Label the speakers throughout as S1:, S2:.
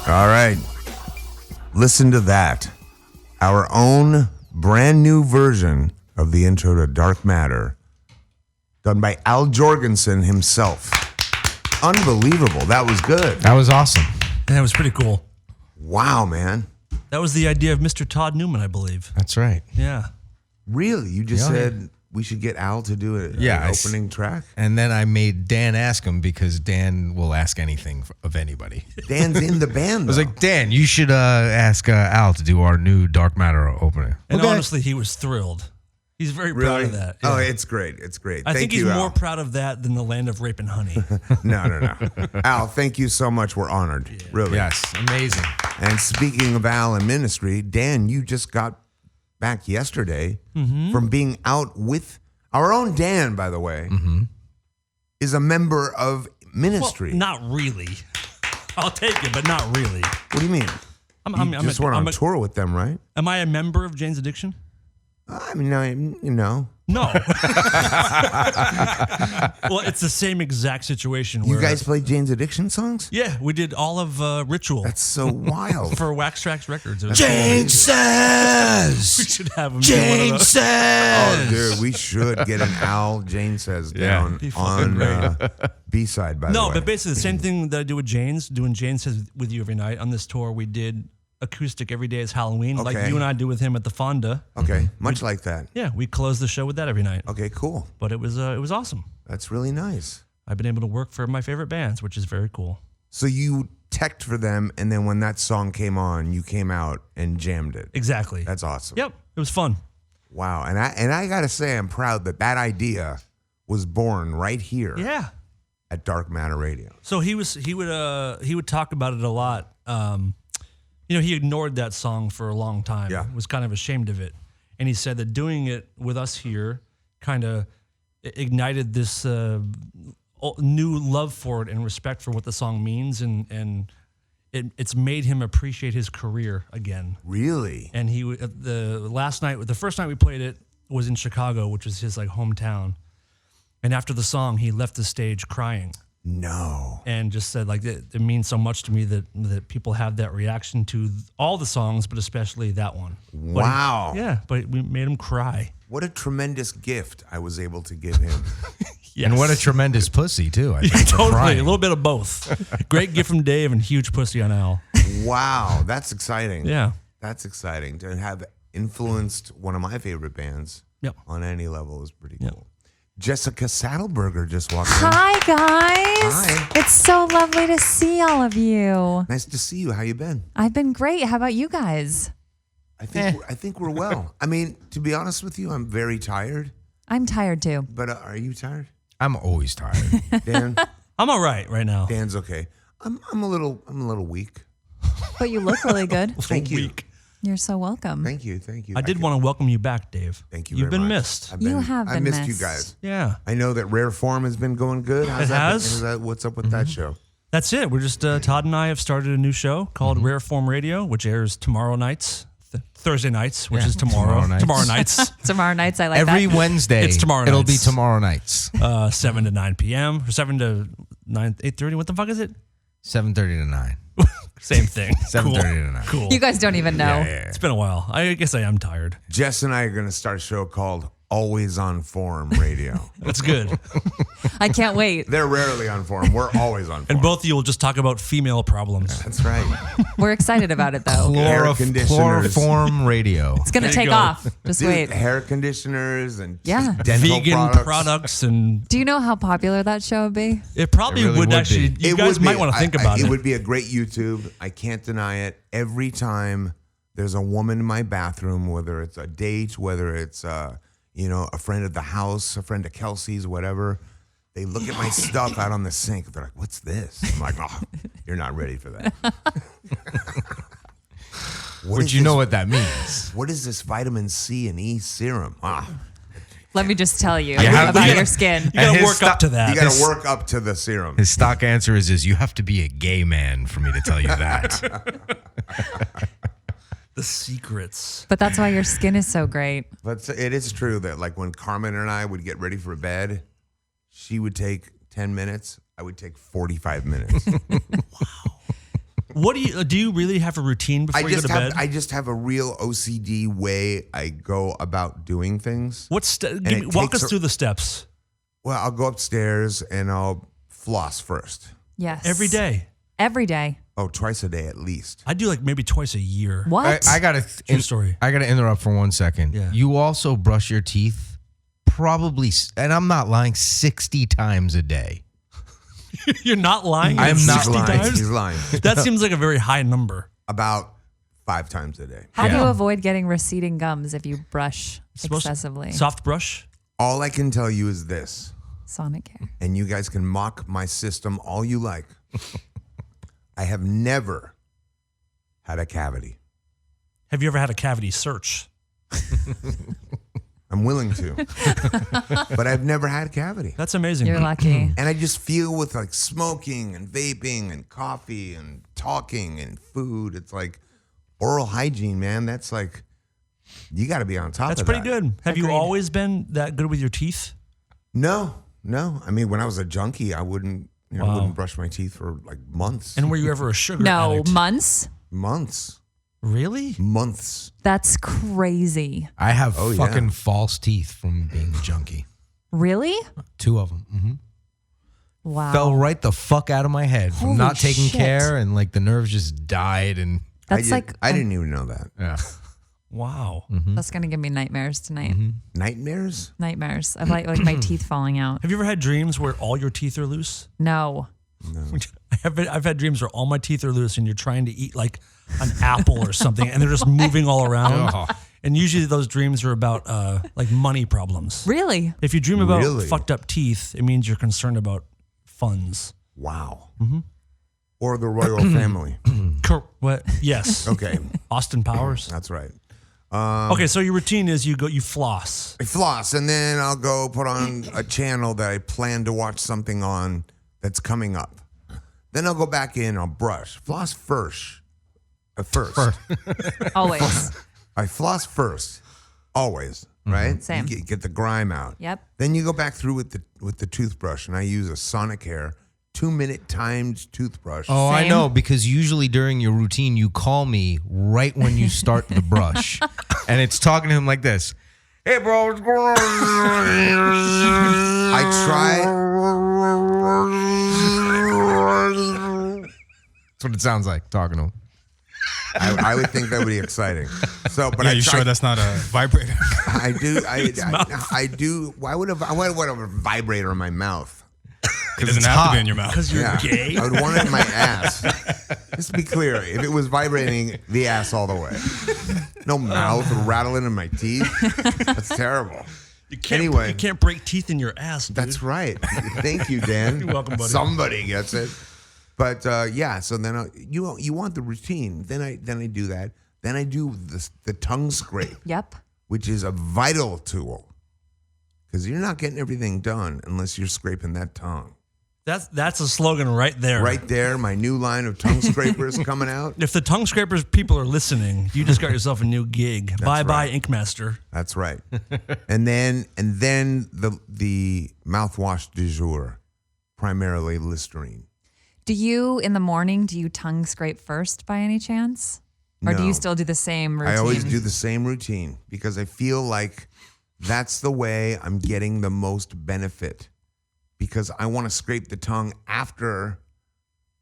S1: All right. Listen to that. Our own brand new version of the intro to Dark Matter, done by Al Jorgensen himself. Unbelievable. That was good.
S2: That was awesome.
S3: That was pretty cool.
S1: Wow, man.
S3: That was the idea of Mr. Todd Newman, I believe.
S2: That's right.
S3: Yeah.
S1: Really? You just said we should get Al to do an opening track?
S2: And then I made Dan ask him because Dan will ask anything of anybody.
S1: Dan's in the band, though.
S2: I was like, Dan, you should ask Al to do our new Dark Matter opening.
S3: And honestly, he was thrilled. He's very proud of that.
S1: Yeah. Oh, it's great. It's great.
S3: I think he's
S1: Al.
S3: more proud of that than the land of rape and honey.
S1: No. Al, thank you so much. We're honored. Yeah. Really.
S2: Yes. Amazing.
S1: And speaking of Al and ministry, Dan, you just got back yesterday from being out with our own Dan, by the way, is a member of ministry.
S3: Well, not really. I'll take it, but not really.
S1: What do you mean? You just went on tour with them, right?
S3: Am I a member of Jane's Addiction?
S1: I mean, no.
S3: No. Well, it's the same exact situation.
S1: You guys play Jane's Addiction songs?
S3: Yeah, we did all of Ritual.
S1: That's so wild.
S3: For Wax Trax Records.
S2: Jane says.
S3: We should have him.
S2: Jane says.
S1: Oh, dude, we should get an Al Jane Says down on B-side, by the way.
S3: No, but basically the same thing that I do with Jane's, doing Jane Says with you every night. On this tour, we did acoustic Every Day is Halloween, like you and I do with him at the Fonda.
S1: Okay, much like that.
S3: Yeah, we close the show with that every night.
S1: Okay, cool.
S3: But it was awesome.
S1: That's really nice.
S3: I've been able to work for my favorite bands, which is very cool.
S1: So you teched for them, and then when that song came on, you came out and jammed it.
S3: Exactly.
S1: That's awesome.
S3: Yep, it was fun.
S1: Wow, and I gotta say, I'm proud that idea was born right here.
S3: Yeah.
S1: At Dark Matter Radio.
S3: So he would talk about it a lot. He ignored that song for a long time.
S1: Yeah.
S3: Was kind of ashamed of it. And he said that doing it with us here kind of ignited this new love for it and respect for what the song means. And it's made him appreciate his career again.
S1: Really?
S3: And the first night we played it was in Chicago, which was his hometown. And after the song, he left the stage crying.
S1: No.
S3: And just said it means so much to me that people have that reaction to all the songs, but especially that one.
S1: Wow.
S3: But we made him cry.
S1: What a tremendous gift I was able to give him.
S3: Yes.
S2: And what a tremendous pussy, too. I think,
S3: totally.
S2: crying.
S3: A little bit of both. Great gift from Dave and huge pussy on Al.
S1: Wow. That's exciting.
S3: Yeah.
S1: That's exciting. To have influenced one of my favorite bands on any level is pretty cool. Jessica Saddleberger just walked in.
S4: Hi, guys.
S1: Hi.
S4: It's so lovely to see all of you.
S1: Nice to see you. How you been?
S4: I've been great. How about you guys?
S1: I think we're well. I mean, to be honest with you, I'm very tired.
S4: I'm tired too.
S1: But are you tired?
S2: I'm always tired.
S1: Dan?
S3: I'm all right now.
S1: Dan's okay. I'm a little weak.
S4: But you look really good.
S1: Thank you.
S4: You're so welcome.
S1: Thank you.
S3: I did want to welcome you back, Dave.
S1: Thank you.
S3: You've
S1: very
S3: been
S1: much.
S3: missed.
S4: You have been
S1: missed
S4: missed.
S1: you guys.
S3: Yeah.
S1: I know that Rare Form has been going good.
S3: It has.
S1: What's up with that show?
S3: That's it. We're just Todd and I have started a new show called Rare Form Radio, which airs tomorrow nights, Thursday nights, which is tomorrow. Tomorrow nights.
S4: Tomorrow nights, I like
S2: Every
S4: that.
S2: Wednesday.
S3: It's tomorrow
S2: It'll
S3: nights.
S2: be tomorrow nights.
S3: 7 to 9 p.m. or 7 to 8:30. What the fuck is it?
S2: 7:30 to 9.
S3: Same thing.
S2: 7:30 to 9.
S4: You guys don't even know.
S3: It's been a while. I guess I am tired.
S1: Jess and I are going to start a show called always on form radio.
S3: That's good.
S4: I can't wait.
S1: They're rarely on form. We're always on form.
S3: And both of you will just talk about female problems.
S1: That's right.
S4: We're excited about it though.
S1: Air conditioners.
S2: Chloroform radio.
S4: It's gonna
S3: There you
S4: take
S3: go.
S4: off. Just
S1: Dude,
S4: wait.
S1: hair conditioners and
S4: Yeah.
S1: dental
S3: Vegan
S1: products.
S3: and
S4: Do you know how popular that show would be?
S3: it probably
S2: It really
S3: would
S2: would
S3: actually.
S2: be.
S3: You
S1: It
S3: guys
S1: would
S3: might
S1: be.
S3: want to think about it.
S1: It would be a great YouTube. I can't deny it. Every time there's a woman in my bathroom, whether it's a date, whether it's a friend of the house, a friend of Kelsey's, whatever, they look at my stuff out on the sink. They're like, "What's this?" I'm like, "Oh, you're not ready for that."
S2: But you know what that means.
S1: What is this vitamin C and E serum?
S4: Let me just tell you
S2: have-
S4: about
S2: you
S4: your skin.
S3: You got
S2: And
S3: to
S2: his
S3: work up to that.
S1: You got to work up to the serum.
S2: His stock answer is you have to be a gay man for me to tell you that.
S3: The secrets.
S4: But that's why your skin is so great.
S1: But it is true that like when Carmen and I would get ready for bed, she would take 10 minutes. I would take 45 minutes.
S3: What do you really have a routine before you go to bed?
S1: I just have a real OCD way I go about doing things.
S3: Walk
S1: takes
S3: us through the steps
S1: Well, I'll go upstairs and I'll floss first.
S4: Yes.
S3: every day.
S4: Every day.
S1: Oh, twice a day at least.
S3: I do like maybe twice a year.
S4: What?
S2: I gotta
S3: True story.
S2: I gotta interrupt for 1 second.
S3: Yeah.
S2: You also brush your teeth probably, and I'm not lying, 60 times a day.
S3: You're not lying.
S2: I'm not
S3: 60
S2: lying.
S3: times?
S1: He's lying.
S3: That seems like a very high number.
S1: About 5 times a day.
S4: How do you
S2: Yeah.
S4: avoid getting receding gums if you brush
S3: Supposed to-
S4: excessively?
S3: Soft brush.
S1: All I can tell you is this,
S4: Sonic hair.
S1: and you guys can mock my system all you like. I have never had a cavity.
S3: Have you ever had a cavity search?
S1: I'm willing to, but I've never had a cavity.
S3: That's amazing.
S4: You're lucky.
S1: And I just feel with like smoking and vaping and coffee and talking and food, it's like oral hygiene, man. That's like, you got to be on top
S3: That's
S1: of
S3: pretty
S1: that.
S3: good. Have you
S4: Agreed.
S3: always been that good with your teeth?
S1: No. I mean, when I was a junkie, I wouldn't
S3: Wow.
S1: wouldn't brush my teeth for like months.
S3: And were you ever a sugar
S4: No,
S3: addict?
S4: months?
S1: Months.
S3: Really?
S1: Months.
S4: That's crazy.
S2: I have
S1: Oh, yeah.
S2: fucking false teeth from being a junkie.
S4: Really?
S2: 2 of them.
S4: Wow.
S2: Fell right the fuck out of my head from
S4: Holy
S2: not taking
S4: shit.
S2: care, and like the nerves just died. And
S4: That's
S1: I didn't even know that.
S2: yeah,
S3: Wow.
S4: That's gonna give me nightmares tonight.
S1: Nightmares?
S4: Nightmares of like my teeth falling out.
S3: Have you ever had dreams where all your teeth are loose?
S4: No.
S3: I've had dreams where all my teeth are loose and you're trying to eat like an apple or something and they're just moving all around.
S2: Oh.
S3: And usually those dreams are about like money problems.
S4: Really?
S3: If you dream about
S1: Really?
S3: fucked up teeth, it means you're concerned about funds.
S1: Wow. Or the royal family.
S3: What? Yes.
S1: Okay,
S3: Austin Powers.
S1: that's right.
S3: Okay, so your routine is you floss.
S1: I floss, and then I'll go put on a channel that I plan to watch something on that's coming up. Then I'll go back in, I'll brush. Floss first. First.
S4: Always.
S1: I floss first. Always. Right?
S4: Same.
S1: You get the grime out.
S4: Yep.
S1: Then you go back through with the toothbrush, and I use a Sonic Hair 2-minute timed toothbrush.
S2: oh, I
S4: Same.
S2: know, because usually during your routine you call me right when you start the brush, and it's talking to him like this. Hey, bro, what's going on?
S1: I try.
S2: That's what it sounds like talking to him.
S1: I would think that would be exciting. So, but
S5: Yeah,
S1: I
S5: you
S1: try,
S5: sure that's not a vibrator?
S1: I do. I do. Why would have a vibrator in my mouth?
S5: It doesn't have to be in your mouth.
S3: Because you're
S1: Yeah,
S3: gay.
S1: I would want it in my ass. Just to be clear, if it was vibrating, the ass all the way. No mouth rattling in my teeth. That's terrible.
S3: You can't,
S1: Anyway.
S3: you can't break teeth in your ass, dude.
S1: That's right. Thank you, Dan.
S3: You're welcome, buddy.
S1: Somebody gets it. But yeah, so then you want the routine. Then I do that. Then I do the tongue scrape,
S4: Yep.
S1: which is a vital tool. Because you're not getting everything done unless you're scraping that tongue.
S3: That's a slogan right there.
S1: Right there, my new line of tongue scrapers coming out.
S3: If the tongue scrapers people are listening, you just got yourself a new gig. Bye bye, Ink Master.
S1: That's right. and then the mouthwash du jour, primarily Listerine.
S4: Do you in the morning? Do you tongue scrape first by any chance, or do
S1: No.
S4: you still do the same routine?
S1: I always do the same routine because I feel like That's the way I'm getting the most benefit, because I want to scrape the tongue after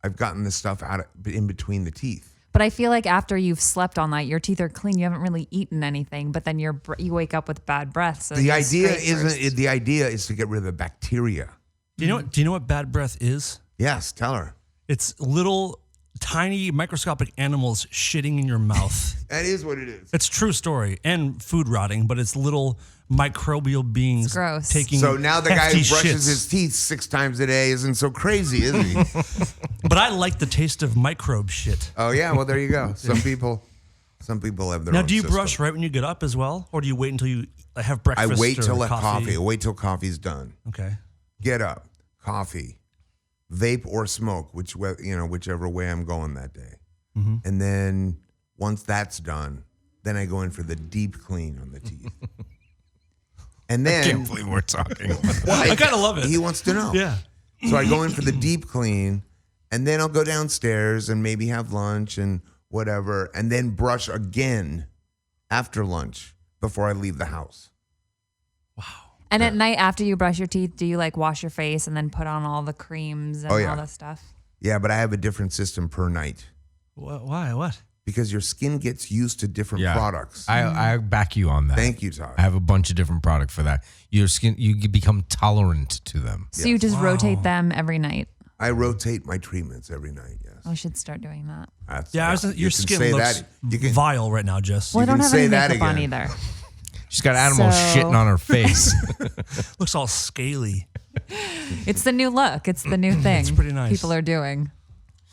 S1: I've gotten the stuff out in between the teeth.
S4: But I feel like after you've slept all night, your teeth are clean. You haven't really eaten anything, but then you wake up with bad breath. So
S1: The idea is to get rid of the bacteria.
S3: Do you know what bad breath is?
S1: Yes, tell her.
S3: It's little tiny microscopic animals shitting in your mouth.
S1: That is what it is.
S3: It's a true story, and food rotting, but it's little microbial beings
S4: gross.
S3: taking
S1: So now the guy who
S3: hefty
S1: brushes
S3: shits.
S1: his teeth 6 times a day isn't so crazy, is he?
S3: But I like the taste of microbe shit.
S1: Oh yeah, well there you go. Some people have their
S3: Now,
S1: own
S3: do you
S1: system.
S3: brush right when you get up as well, or do you wait until you have breakfast?
S1: I wait
S3: or
S1: till
S3: coffee?
S1: I wait till coffee's done.
S3: Okay.
S1: Get up, coffee, vape or smoke, whichever way I'm going that day.
S3: Mm-hmm.
S1: And then once that's done, then I go in for the deep clean on the teeth. And then
S2: I can't believe we're talking.
S3: I kind of love it.
S1: He wants to know.
S3: Yeah.
S1: So I go in for the deep clean, and then I'll go downstairs and maybe have lunch and whatever, and then brush again after lunch before I leave the house.
S4: And at night after you brush your teeth, do you like wash your face and then put on all the creams and
S1: Oh, yeah.
S4: all the stuff?
S1: Yeah, but I have a different system per night
S3: Why? What?
S1: because your skin gets used to different
S2: Yeah.
S1: products.
S2: I back you on that.
S1: Thank you, Todd.
S2: I have a bunch of different products for that. Your skin, you become tolerant to them.
S4: So you just rotate them every night.
S1: I rotate my treatments every night. Yes.
S4: I should start doing that.
S1: That's-
S3: Yeah,
S1: you
S3: your
S1: can
S3: skin
S1: say
S3: looks
S1: that. You can-
S3: vile right now, Jess.
S4: Well, I don't
S1: can
S4: have
S1: say
S4: any
S1: that
S4: makeup on
S1: again.
S4: either.
S2: She's got animals
S4: So-
S2: shitting on her face.
S3: Looks all scaly.
S4: It's the new look. It's the new thing.
S3: It's pretty nice.
S4: People are doing.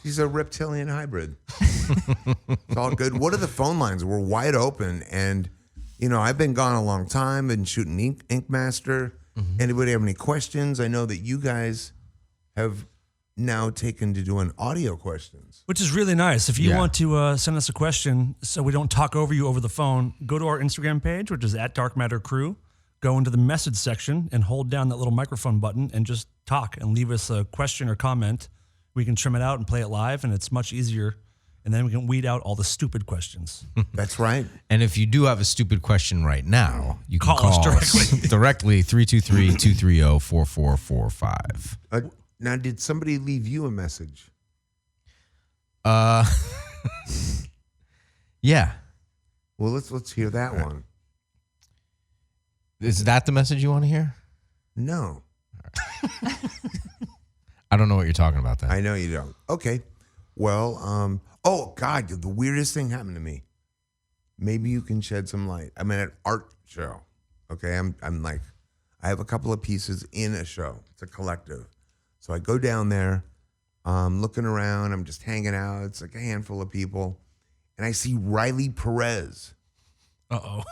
S1: She's a reptilian hybrid. It's all good. What are the phone lines? We're wide open, and I've been gone a long time. Been shooting Ink Master. Anybody have any questions? I know that you guys have now taken to doing audio questions.
S3: Which is really nice. If you
S2: Yeah.
S3: want to send us a question so we don't talk over you over the phone, go to our Instagram page, which is @DarkMatterCrew. Go into the message section and hold down that little microphone button and just talk and leave us a question or comment. We can trim it out and play it live, and it's much easier. And then we can weed out all the stupid questions.
S1: That's right.
S2: And if you do have a stupid question right now, you can
S3: Call us
S2: directly 323-230-4445.
S1: Now, did somebody leave you a message?
S2: Yeah.
S1: Well, let's hear that one.
S2: Is that the message you want to hear?
S1: No,
S2: I don't know what you're talking about then.
S1: I know you don't. Okay. Well, oh God, the weirdest thing happened to me. Maybe you can shed some light. I'm at an art show. Okay, I'm like, I have a couple of pieces in a show. It's a collective. So I go down there, looking around. I'm just hanging out. It's like a handful of people, and I see Riley Perez
S3: Uh-oh.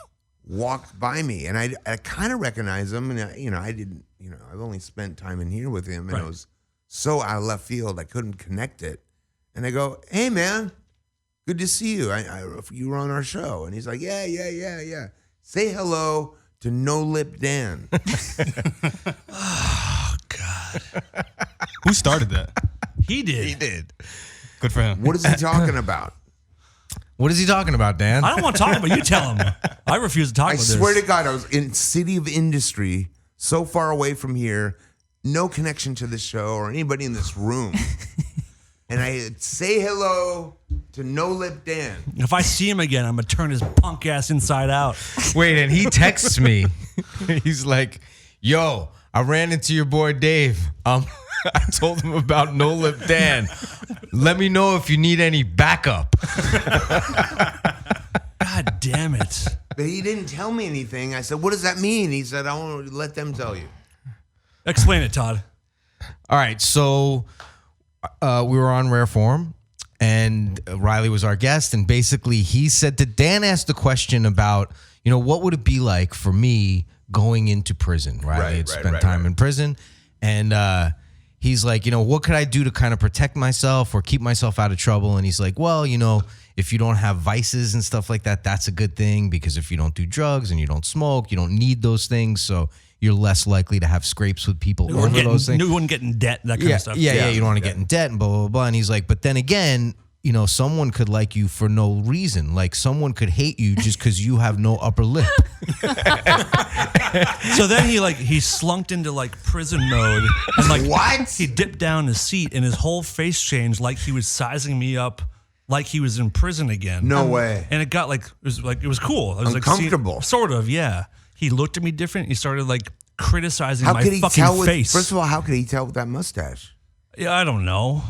S1: walk by me, and I kind of recognize him, and I didn't, I've only spent time in here with him, and
S3: Right.
S1: it was so out of left field I couldn't connect it, and I go, "Hey man, good to see you. You were on our show," and he's like, "Yeah. Say hello to No Lip Dan."
S3: Oh, God.
S5: Who started that?
S3: He did.
S2: He did.
S5: Good for him.
S1: What is he talking about?
S2: What is he talking about, Dan?
S3: I don't want to talk about it. You tell him. I refuse to talk
S1: I
S3: about
S1: swear
S3: this.
S1: to God, I was in City of Industry, so far away from here, no connection to the show or anybody in this room. And I say hello to No Lip Dan.
S3: If I see him again, I'm going to turn his punk ass inside out.
S2: Wait, and he texts me. He's like, "Yo, I ran into your boy Dave. I told him about No Lip Dan. Let me know if you need any backup."
S3: God damn it.
S1: But he didn't tell me anything. I said, "What does that mean?" He said, "I want to let them tell you."
S3: Explain it, Todd.
S2: All right, so we were on Rare Form, and Riley was our guest, and basically he said that Dan asked the question about, what would it be like for me going into prison? Riley had spent time in prison, and he's like, what could I do to kind of protect myself or keep myself out of trouble? And he's like, well, if you don't have vices and stuff like that, that's a good thing, because if you don't do drugs and you don't smoke, you don't need those things, so you're less likely to have scrapes with people over those things.
S3: You wouldn't get in debt, that kind of stuff.
S2: Yeah, you don't want to get in debt and blah, blah, blah. And he's like, but then again, someone could like you for no reason. Like someone could hate you just because you have no upper lip.
S3: So then he slunked into like prison mode and like
S1: What?
S3: He dipped down his seat and his whole face changed like he was sizing me up like he was in prison again.
S1: No way.
S3: And it got it was cool. It was
S1: Uncomfortable.
S3: Like sort of, yeah. He looked at me different. He started like criticizing
S1: How
S3: my
S1: could he
S3: fucking
S1: tell?
S3: face.
S1: First of all, how could he tell with that mustache?
S3: Yeah, I don't know.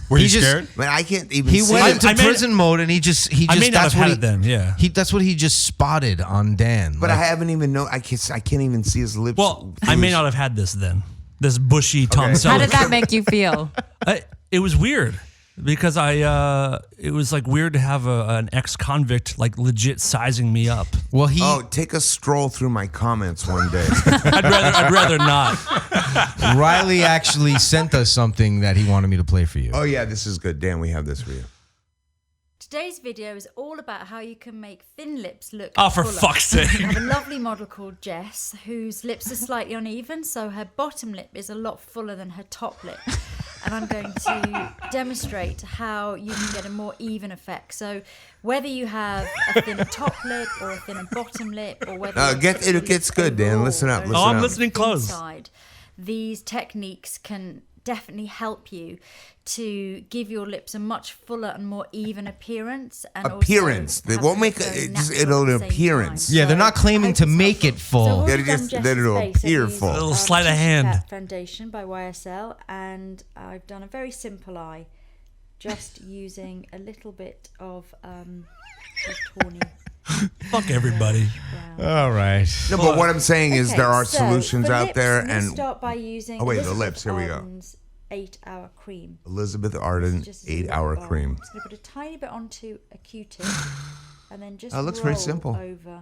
S5: Were you
S2: He just-
S5: scared?
S1: Man, I can't even.
S2: He
S1: see
S2: went
S1: it.
S2: into
S3: I may-
S2: prison mode, and he just
S3: I may not
S2: that's
S3: have
S2: what
S3: had it then, yeah.
S2: That's what he just spotted on Dan.
S1: But
S2: Like,
S1: I haven't even know. I can't even see his lips.
S3: Well, I may not have had this then. This bushy Tom
S1: Okay.
S3: Selleck.
S4: How did that make you feel?
S3: It was weird because it was like weird to have an ex-convict like legit sizing me up.
S2: well, he
S1: Take a stroll through my comments one day.
S3: I'd rather not.
S2: Riley actually sent us something that he wanted me to play for you.
S1: Oh yeah, this is good, Dan. We have this for you.
S6: Today's video is all about how you can make thin lips look
S3: Oh, for
S6: fuller.
S3: fuck's sake.
S6: I have a lovely model called Jess whose lips are slightly uneven, so her bottom lip is a lot fuller than her top lip. And I'm going to demonstrate how you can get a more even effect. So whether you have a thinner top lip or a thinner bottom lip, or whether your
S1: It gets good, Dan.
S6: overall
S1: Listen up.
S6: are
S1: Listen
S3: I'm
S1: up.
S3: listening close.
S6: inside, these techniques can definitely help you to give your lips a much fuller and more even appearance. And also
S1: Appearance. They
S6: have
S1: won't
S6: it
S1: make
S6: very
S1: it. Just,
S6: natural
S1: it'll
S6: at
S1: an
S6: the same
S1: appearance.
S6: time.
S2: Yeah, they're not
S6: So
S2: claiming
S6: I hope
S2: to
S6: it's
S2: make
S6: helpful.
S2: it full.
S6: So I've already
S1: That'll
S6: done
S1: just- that'll
S6: Jess's face. I
S1: appear
S6: used,
S1: full. A
S3: little sleight of
S6: Tissue
S3: hand.
S6: Cat foundation by YSL, and I've done a very simple eye, just using a little bit of tawny
S3: Fuck everybody.
S6: brown.
S2: All right.
S1: No, but what I'm saying is
S6: Okay,
S1: there are
S6: so
S1: solutions
S6: for
S1: out
S6: lips,
S1: there,
S6: I'm gonna
S1: and
S6: start by using
S1: Oh, wait, the
S6: Elizabeth
S1: lips, here we go.
S6: Arden's 8-hour cream.
S1: Elizabeth Arden
S6: Just as a
S1: 8-hour
S6: little bar.
S1: cream.
S6: I'm just going to put a tiny bit onto a Q-tip and then just
S1: That looks very
S6: roll
S1: simple.
S6: over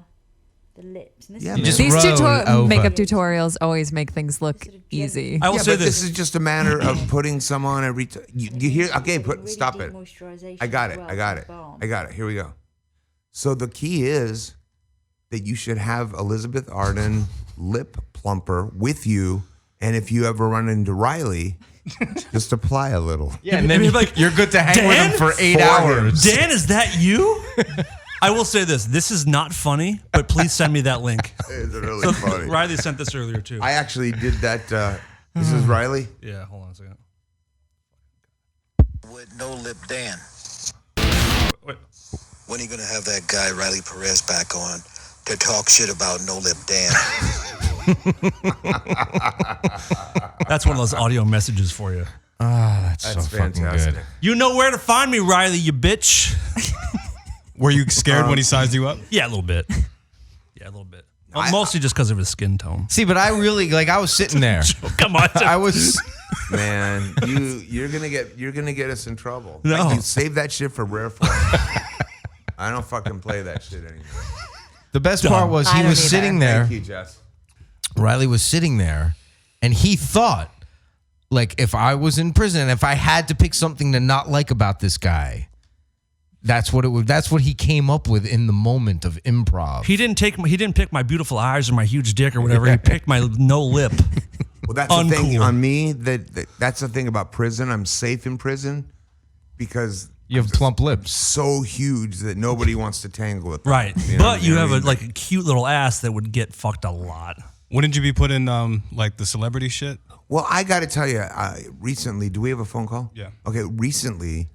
S6: the lips. And this
S1: Yeah,
S6: is
S1: man.
S2: Just
S4: These
S2: roll over.
S4: makeup tutorials always make things look
S6: Sort of
S4: easy.
S3: I will
S1: Yeah,
S3: say
S1: but this
S3: this.
S1: is just a matter of putting some on every time. You hear? Okay, stop it. I got it. I got it. I got it. Here we go. So the key is that you should have Elizabeth Arden lip plumper with you, and if you ever run into Riley, just apply a little.
S2: Yeah, and then
S3: You'd be like,
S2: you're good to hang with
S3: Dan?
S2: him for 8
S1: For him.
S2: hours.
S3: Dan, is that you? I will say this. This is not funny, but please send me that link.
S1: It's really funny.
S3: Riley sent this earlier too.
S1: I actually did that. This is Riley.
S3: Yeah, hold on a second.
S7: With no lip Dan.
S3: Wait.
S7: When are you gonna have that guy Riley Perez back on to talk shit about no lip Dan?
S3: That's one of those audio messages for you.
S2: That's
S1: That's
S2: so fucking
S1: fantastic.
S2: good.
S3: You know where to find me, Riley, you bitch.
S5: Were you scared when he sized you up?
S3: Yeah, a little bit. Yeah, a little bit. Mostly just because of his skin tone.
S2: See, but I really I was sitting there.
S3: Come on.
S2: I was.
S1: Man, you're gonna get us in trouble.
S3: No.
S1: Like, you save that shit for rare form. I don't fucking play that shit anymore.
S2: The best part was
S4: I
S2: he
S4: don't
S2: was
S4: either.
S2: sitting there.
S1: Thank you, Jess.
S2: Riley was sitting there, and he thought, like, if I was in prison, if I had to pick something to not like about this guy, that's what it would. That's what he came up with in the moment of improv.
S3: He didn't pick my beautiful eyes or my huge dick or whatever. He picked my no lip.
S1: Well, that's the thing
S3: Uncool.
S1: on me. That's the thing about prison. I'm safe in prison because
S2: You have plump lips.
S1: so huge that nobody wants to tangle with. them.
S3: Right.
S1: You know what
S3: But
S1: I
S3: you
S1: mean?
S3: have a cute little ass that would get fucked a lot.
S5: Wouldn't you be put in like the celebrity shit?
S1: Well, I got to tell you, recently, do we have a phone call?
S5: Yeah.
S1: Okay, recently,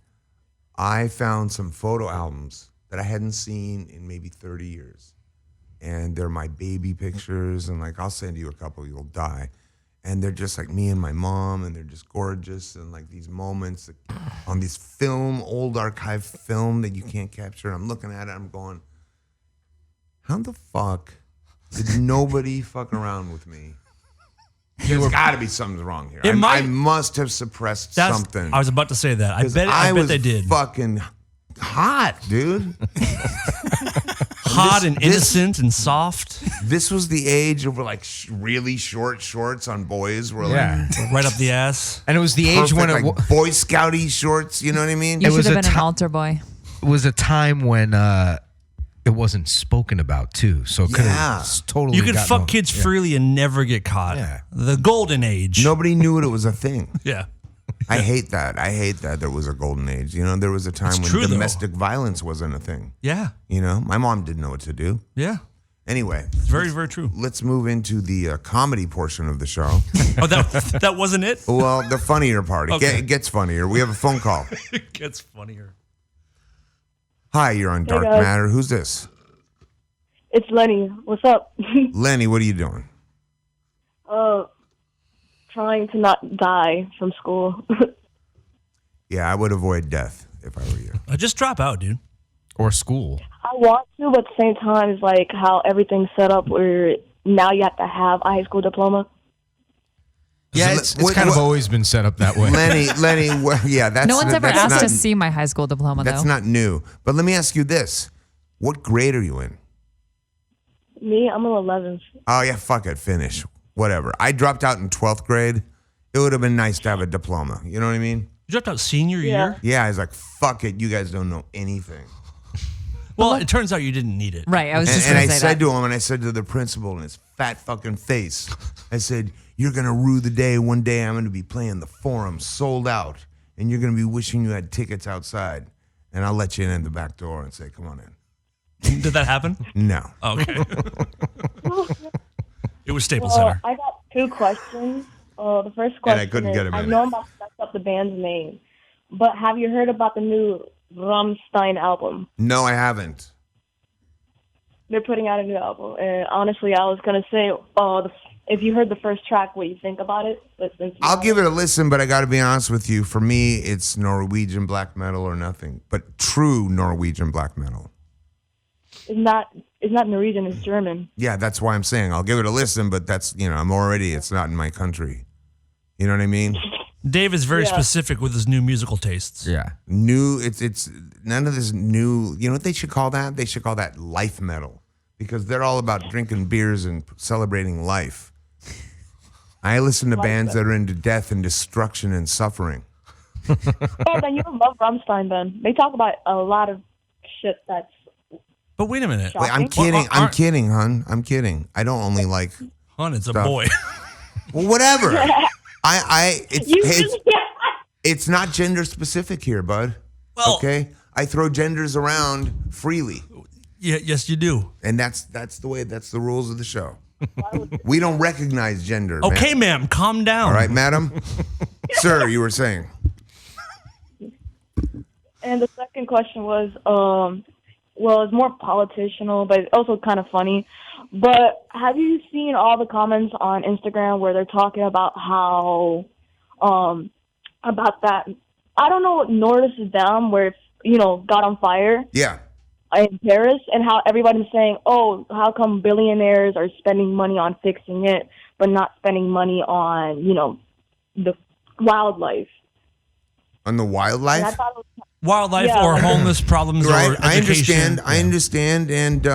S1: I found some photo albums that I hadn't seen in maybe 30 years. And they're my baby pictures, and like, I'll send you a couple, you'll die. And they're just like me and my mom, and they're just gorgeous, and like these moments on this film, old archive film that you can't capture. And I'm looking at it, I'm going, how the fuck did nobody fuck around with me? There's got to be something wrong here. I must have suppressed something.
S3: I was about to say that. I
S1: 'Cause
S3: bet
S1: was
S3: they did.
S1: Fucking hot, dude.
S3: Hot and
S1: this-
S3: innocent and soft.
S1: This was the age of like really short shorts on boys. Were
S2: Yeah.
S1: like
S3: Right up the ass.
S2: And it was the
S1: perfect,
S2: age when it
S1: like Boy Scouty shorts. You know what I mean?
S4: You
S2: It
S4: should
S2: was
S4: have
S2: a
S4: been an
S2: ti-
S4: altar boy.
S2: was a time when it wasn't spoken about too. So it could
S1: Yeah.
S2: have totally.
S3: You could
S2: got
S3: fuck
S2: no-
S3: kids freely and never get caught.
S2: Yeah.
S3: The golden age.
S1: Nobody knew it was a thing.
S3: Yeah.
S1: I hate that. I hate that there was a golden age. You know, there was a time
S3: It's
S1: when
S3: true, though.
S1: domestic violence wasn't a thing.
S3: Yeah.
S1: You know, my mom didn't know what to do.
S3: Yeah.
S1: Anyway,
S3: It's very, very true.
S1: let's move into the comedy portion of the show.
S3: Oh, that wasn't it?
S1: Well, the funnier part.
S3: Okay.
S1: It gets funnier. We have a phone call.
S3: It gets funnier.
S1: Hi, you're on Dark
S8: guys.
S1: Matter. Who's this?
S8: It's Lenny. What's up?
S1: Lenny, what are you doing?
S8: Trying to not die from school.
S1: Yeah, I would avoid death if I were you.
S3: Just drop out, dude.
S2: Or school.
S8: I want to, but at the same time, it's like how everything's set up where now you have to have a high school diploma.
S2: Yeah,
S1: So
S2: it's
S1: what-
S2: kind of
S1: what-
S2: always been set up that way.
S1: Lenny, yeah, that's
S4: No one's ever
S1: that's
S4: asked
S1: not,
S4: to see my high school diploma,
S1: That's
S4: though.
S1: not new. But let me ask you this: what grade are you in?
S8: Me, I'm in 11th.
S1: Oh yeah, fuck it, finish. Whatever. I dropped out in 12th grade. It would have been nice to have a diploma. You know what I mean?
S3: You dropped out senior year?
S1: Yeah, I was like, fuck it, you guys don't know anything.
S3: Well, it turns out you didn't need it.
S4: Right, I was just
S1: And
S4: going
S1: I
S4: to say
S1: said
S4: that.
S1: to him, and I said to the principal in his fat fucking face, I said, you're going to rue the day one day I'm going to be playing the Forum sold out, and you're going to be wishing you had tickets outside, and I'll let you in at the back door and say, come on in.
S3: Did that happen?
S1: No.
S3: Okay. It was Staples
S8: Well,
S3: Center.
S8: I got two questions. The first
S1: And
S8: question
S1: I couldn't
S8: is,
S1: get 'em
S8: I
S1: in.
S8: know I'm about to mess up the band's name, but have you heard about the new Rammstein album?
S1: No, I haven't.
S8: They're putting out a new album, and honestly, I was gonna say, if you heard the first track, what you think about it? But since you
S1: I'll
S8: haven't-
S1: give it a listen, but I got to be honest with you. For me, it's Norwegian black metal or nothing, but true Norwegian black metal.
S8: It's not Norwegian. It's German.
S1: Yeah, that's why I'm saying I'll give it a listen, but that's, it's not in my country. You know what I mean?
S3: Dave is very
S8: Yeah.
S3: specific with his new musical tastes.
S2: Yeah.
S1: New, it's none of this new, you know what they should call that? They should call that life metal because they're all about drinking beers and celebrating life. I listen to bands that are into death and destruction and suffering.
S8: Oh, then you don't love Rammstein. Then they talk about a lot of shit that's.
S3: But wait a minute.
S8: Shocking.
S1: Wait, I'm kidding.
S3: Well,
S1: I'm kidding, hun. I'm kidding. I don't only like,
S3: Hon, it's a
S1: Stuff.
S3: boy.
S1: well, whatever.
S8: You really,
S1: It's not gender specific here, bud.
S3: Well-
S1: Okay? I throw genders around freely.
S3: Yeah, yes, you do.
S1: And that's the rules of the show. We don't recognize gender.
S3: Okay,
S1: ma'am.
S3: ma'am, calm down.
S1: All right, madam? Sir, you were saying.
S8: And the second question was, well, it's more politicianal, but it's also kind of funny. But have you seen all the comments on Instagram where they're talking about how, about that? I don't know what Notre Dame, where got on fire
S1: Yeah.
S8: in Paris, and how everybody's saying, "Oh, how come billionaires are spending money on fixing it, but not spending money on the wildlife?"
S1: On the
S8: And I
S1: wildlife?
S8: thought it was
S3: Wildlife
S8: Yeah,
S3: or
S8: like-
S3: homeless problems
S1: Right.
S3: or
S1: I
S3: education.
S1: understand. And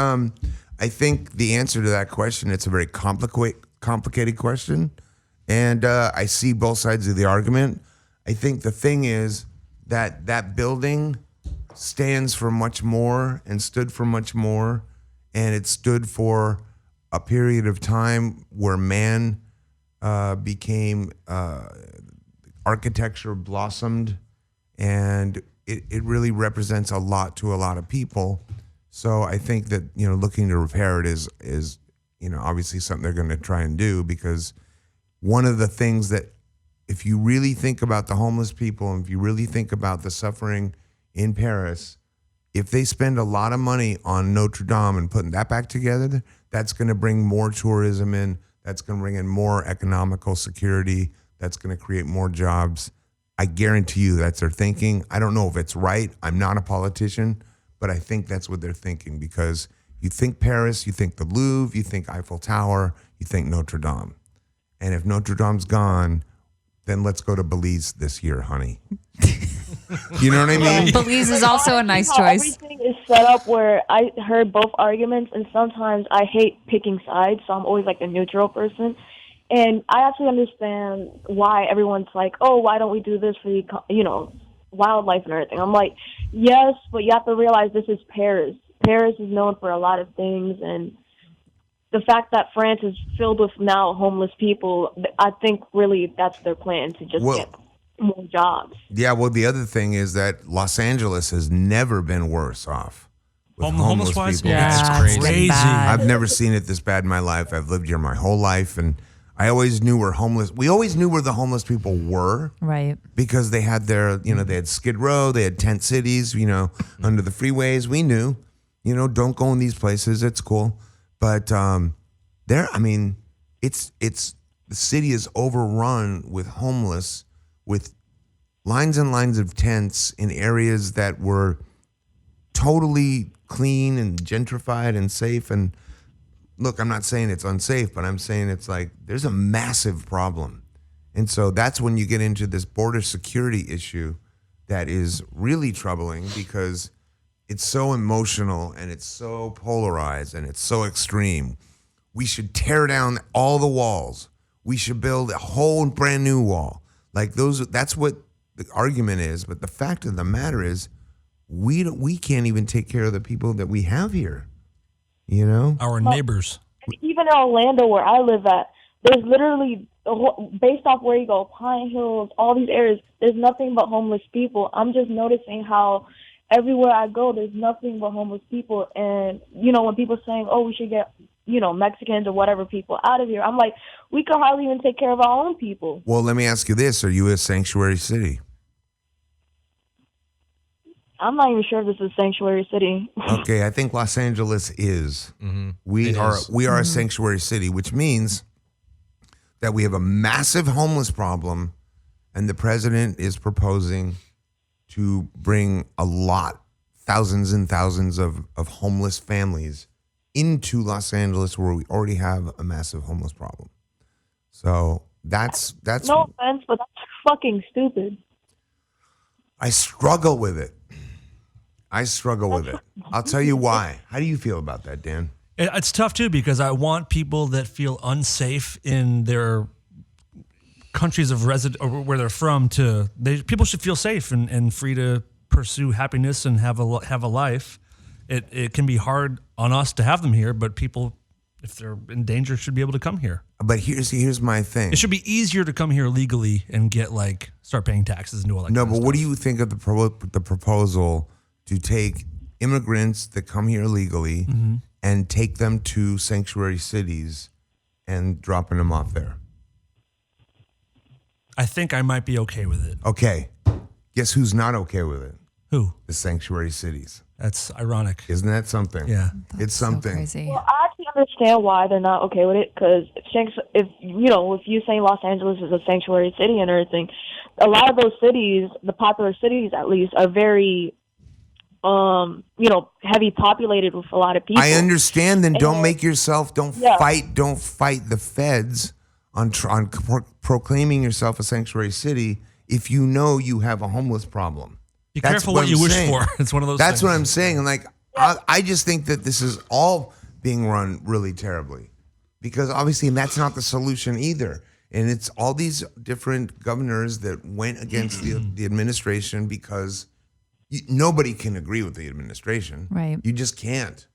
S1: I think the answer to that question, it's a very complicated question. And I see both sides of the argument. I think the thing is that building stands for much more and stood for much more. And it stood for a period of time where man became, architecture blossomed, and it really represents a lot to a lot of people. So I think that, looking to repair it is obviously something they're going to try and do, because one of the things that, if you really think about the homeless people, and if you really think about the suffering in Paris, if they spend a lot of money on Notre Dame and putting that back together, that's going to bring more tourism in. That's going to bring in more economical security. That's going to create more jobs. I guarantee you that's their thinking. I don't know if it's right. I'm not a politician, but I think that's what they're thinking, because you think Paris, you think the Louvre, you think Eiffel Tower, you think Notre Dame. And if Notre Dame's gone, then let's go to Belize this year, honey. You know what I mean?
S4: Belize is also a nice
S8: how
S4: choice.
S8: Everything is set up where I heard both arguments, and sometimes I hate picking sides, so I'm always like the neutral person. And I actually understand why everyone's like, "Oh, why don't we do this for the wildlife and everything?" I'm like, yes, but you have to realize this is Paris. Paris is known for a lot of things, and the fact that France is filled with now homeless people, I think really that's their plan, to just
S1: Well,
S8: get more jobs.
S1: Yeah, well, the other thing is that Los Angeles has never been worse off with homeless
S3: Homeless-wise?
S1: people.
S3: Yeah,
S4: it's
S3: crazy.
S4: been
S3: Crazy.
S4: bad.
S1: I've never seen it this bad in my life. I've lived here my whole life, and I always knew where we always knew where the homeless people were.
S4: Right.
S1: Because they had they had Skid Row, they had tent cities, under the freeways. We knew, don't go in these places. It's cool. But the city is overrun with homeless, with lines and lines of tents in areas that were totally clean and gentrified and safe. And look, I'm not saying it's unsafe, but I'm saying it's like there's a massive problem. And so that's when you get into this border security issue that is really troubling because it's so emotional and it's so polarized and it's so extreme. We should tear down all the walls. We should build a whole brand new wall. That's what the argument is. But the fact of the matter is we can't even take care of the people that we have here.
S3: Our neighbors.
S8: Even in Orlando, where I live at, there's literally, based off where you go, Pine Hills, all these areas, there's nothing but homeless people. I'm just noticing how everywhere I go, there's nothing but homeless people. And, when people are saying, oh, we should get, Mexicans or whatever people out of here, I'm like, we can hardly even take care of our own people.
S1: Well, let me ask you this. Are you a sanctuary city?
S8: I'm not even sure if this is a sanctuary city.
S1: Okay, I think Los Angeles is.
S2: Mm-hmm.
S1: We are a sanctuary city, which means that we have a massive homeless problem, and the president is proposing to bring thousands and thousands of homeless families into Los Angeles, where we already have a massive homeless problem. So that's
S8: no offense, but that's fucking stupid.
S1: I struggle with it. I'll tell you why. How do you feel about that, Dan?
S3: It's tough too because I want people that feel unsafe in their countries of or where they're from people should feel safe and free to pursue happiness and have a life. It can be hard on us to have them here, but people, if they're in danger, should be able to come here.
S1: But here's my thing.
S3: It should be easier to come here legally and get start paying taxes and do all that.
S1: No,
S3: kind
S1: but
S3: of
S1: what do
S3: stuff.
S1: you think of the proposal to take immigrants that come here legally and take them to sanctuary cities and dropping them off there?
S3: I think I might be okay with it.
S1: Okay. Guess who's not okay with it?
S3: Who?
S1: The sanctuary cities.
S3: That's ironic.
S1: Isn't that something?
S3: Yeah.
S1: It's something.
S4: So crazy.
S8: Well, I actually understand why they're not okay with it, because if you say Los Angeles is a sanctuary city and everything, a lot of those cities, the popular cities at least, are very heavy populated with a lot of people.
S1: I understand. Then don't
S8: And-
S1: fight the feds on proclaiming yourself a sanctuary city if you know you have a homeless problem.
S3: Be
S1: That's
S3: careful what
S1: I'm
S3: you wish
S1: saying.
S3: for. It's one of those
S1: That's
S3: things.
S1: what I'm saying. And I just think that this is all being run really terribly, because obviously that's not the solution either. And it's all these different governors that went against the administration because nobody can agree with the administration.
S4: Right.
S1: You just can't.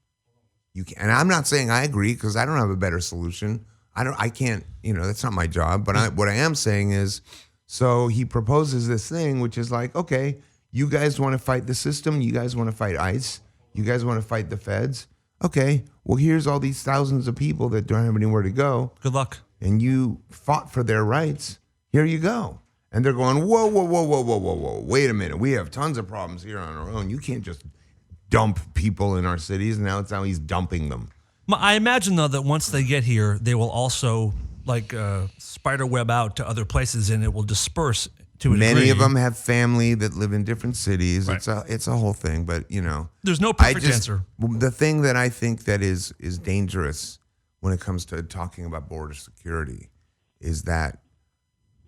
S1: And I'm not saying I agree, because I don't have a better solution. I can't, that's not my job. But what I am saying is, so he proposes this thing, which is like, okay, you guys want to fight the system. You guys want to fight ICE. You guys want to fight the feds. Okay, well, here's all these thousands of people that don't have anywhere to go.
S3: Good luck.
S1: And you fought for their rights. Here you go. And they're going, whoa, whoa, whoa, whoa, whoa, whoa, whoa. Wait a minute. We have tons of problems here on our own. You can't just dump people in our cities. Now it's how he's dumping them.
S3: I imagine, though, that once they get here, they will also spider web out to other places, and it will disperse to a
S1: Many
S3: degree.
S1: of them have family that live in different cities.
S3: Right.
S1: It's a whole thing. But,
S3: There's no perfect answer.
S1: The thing that I think that is dangerous when it comes to talking about border security is that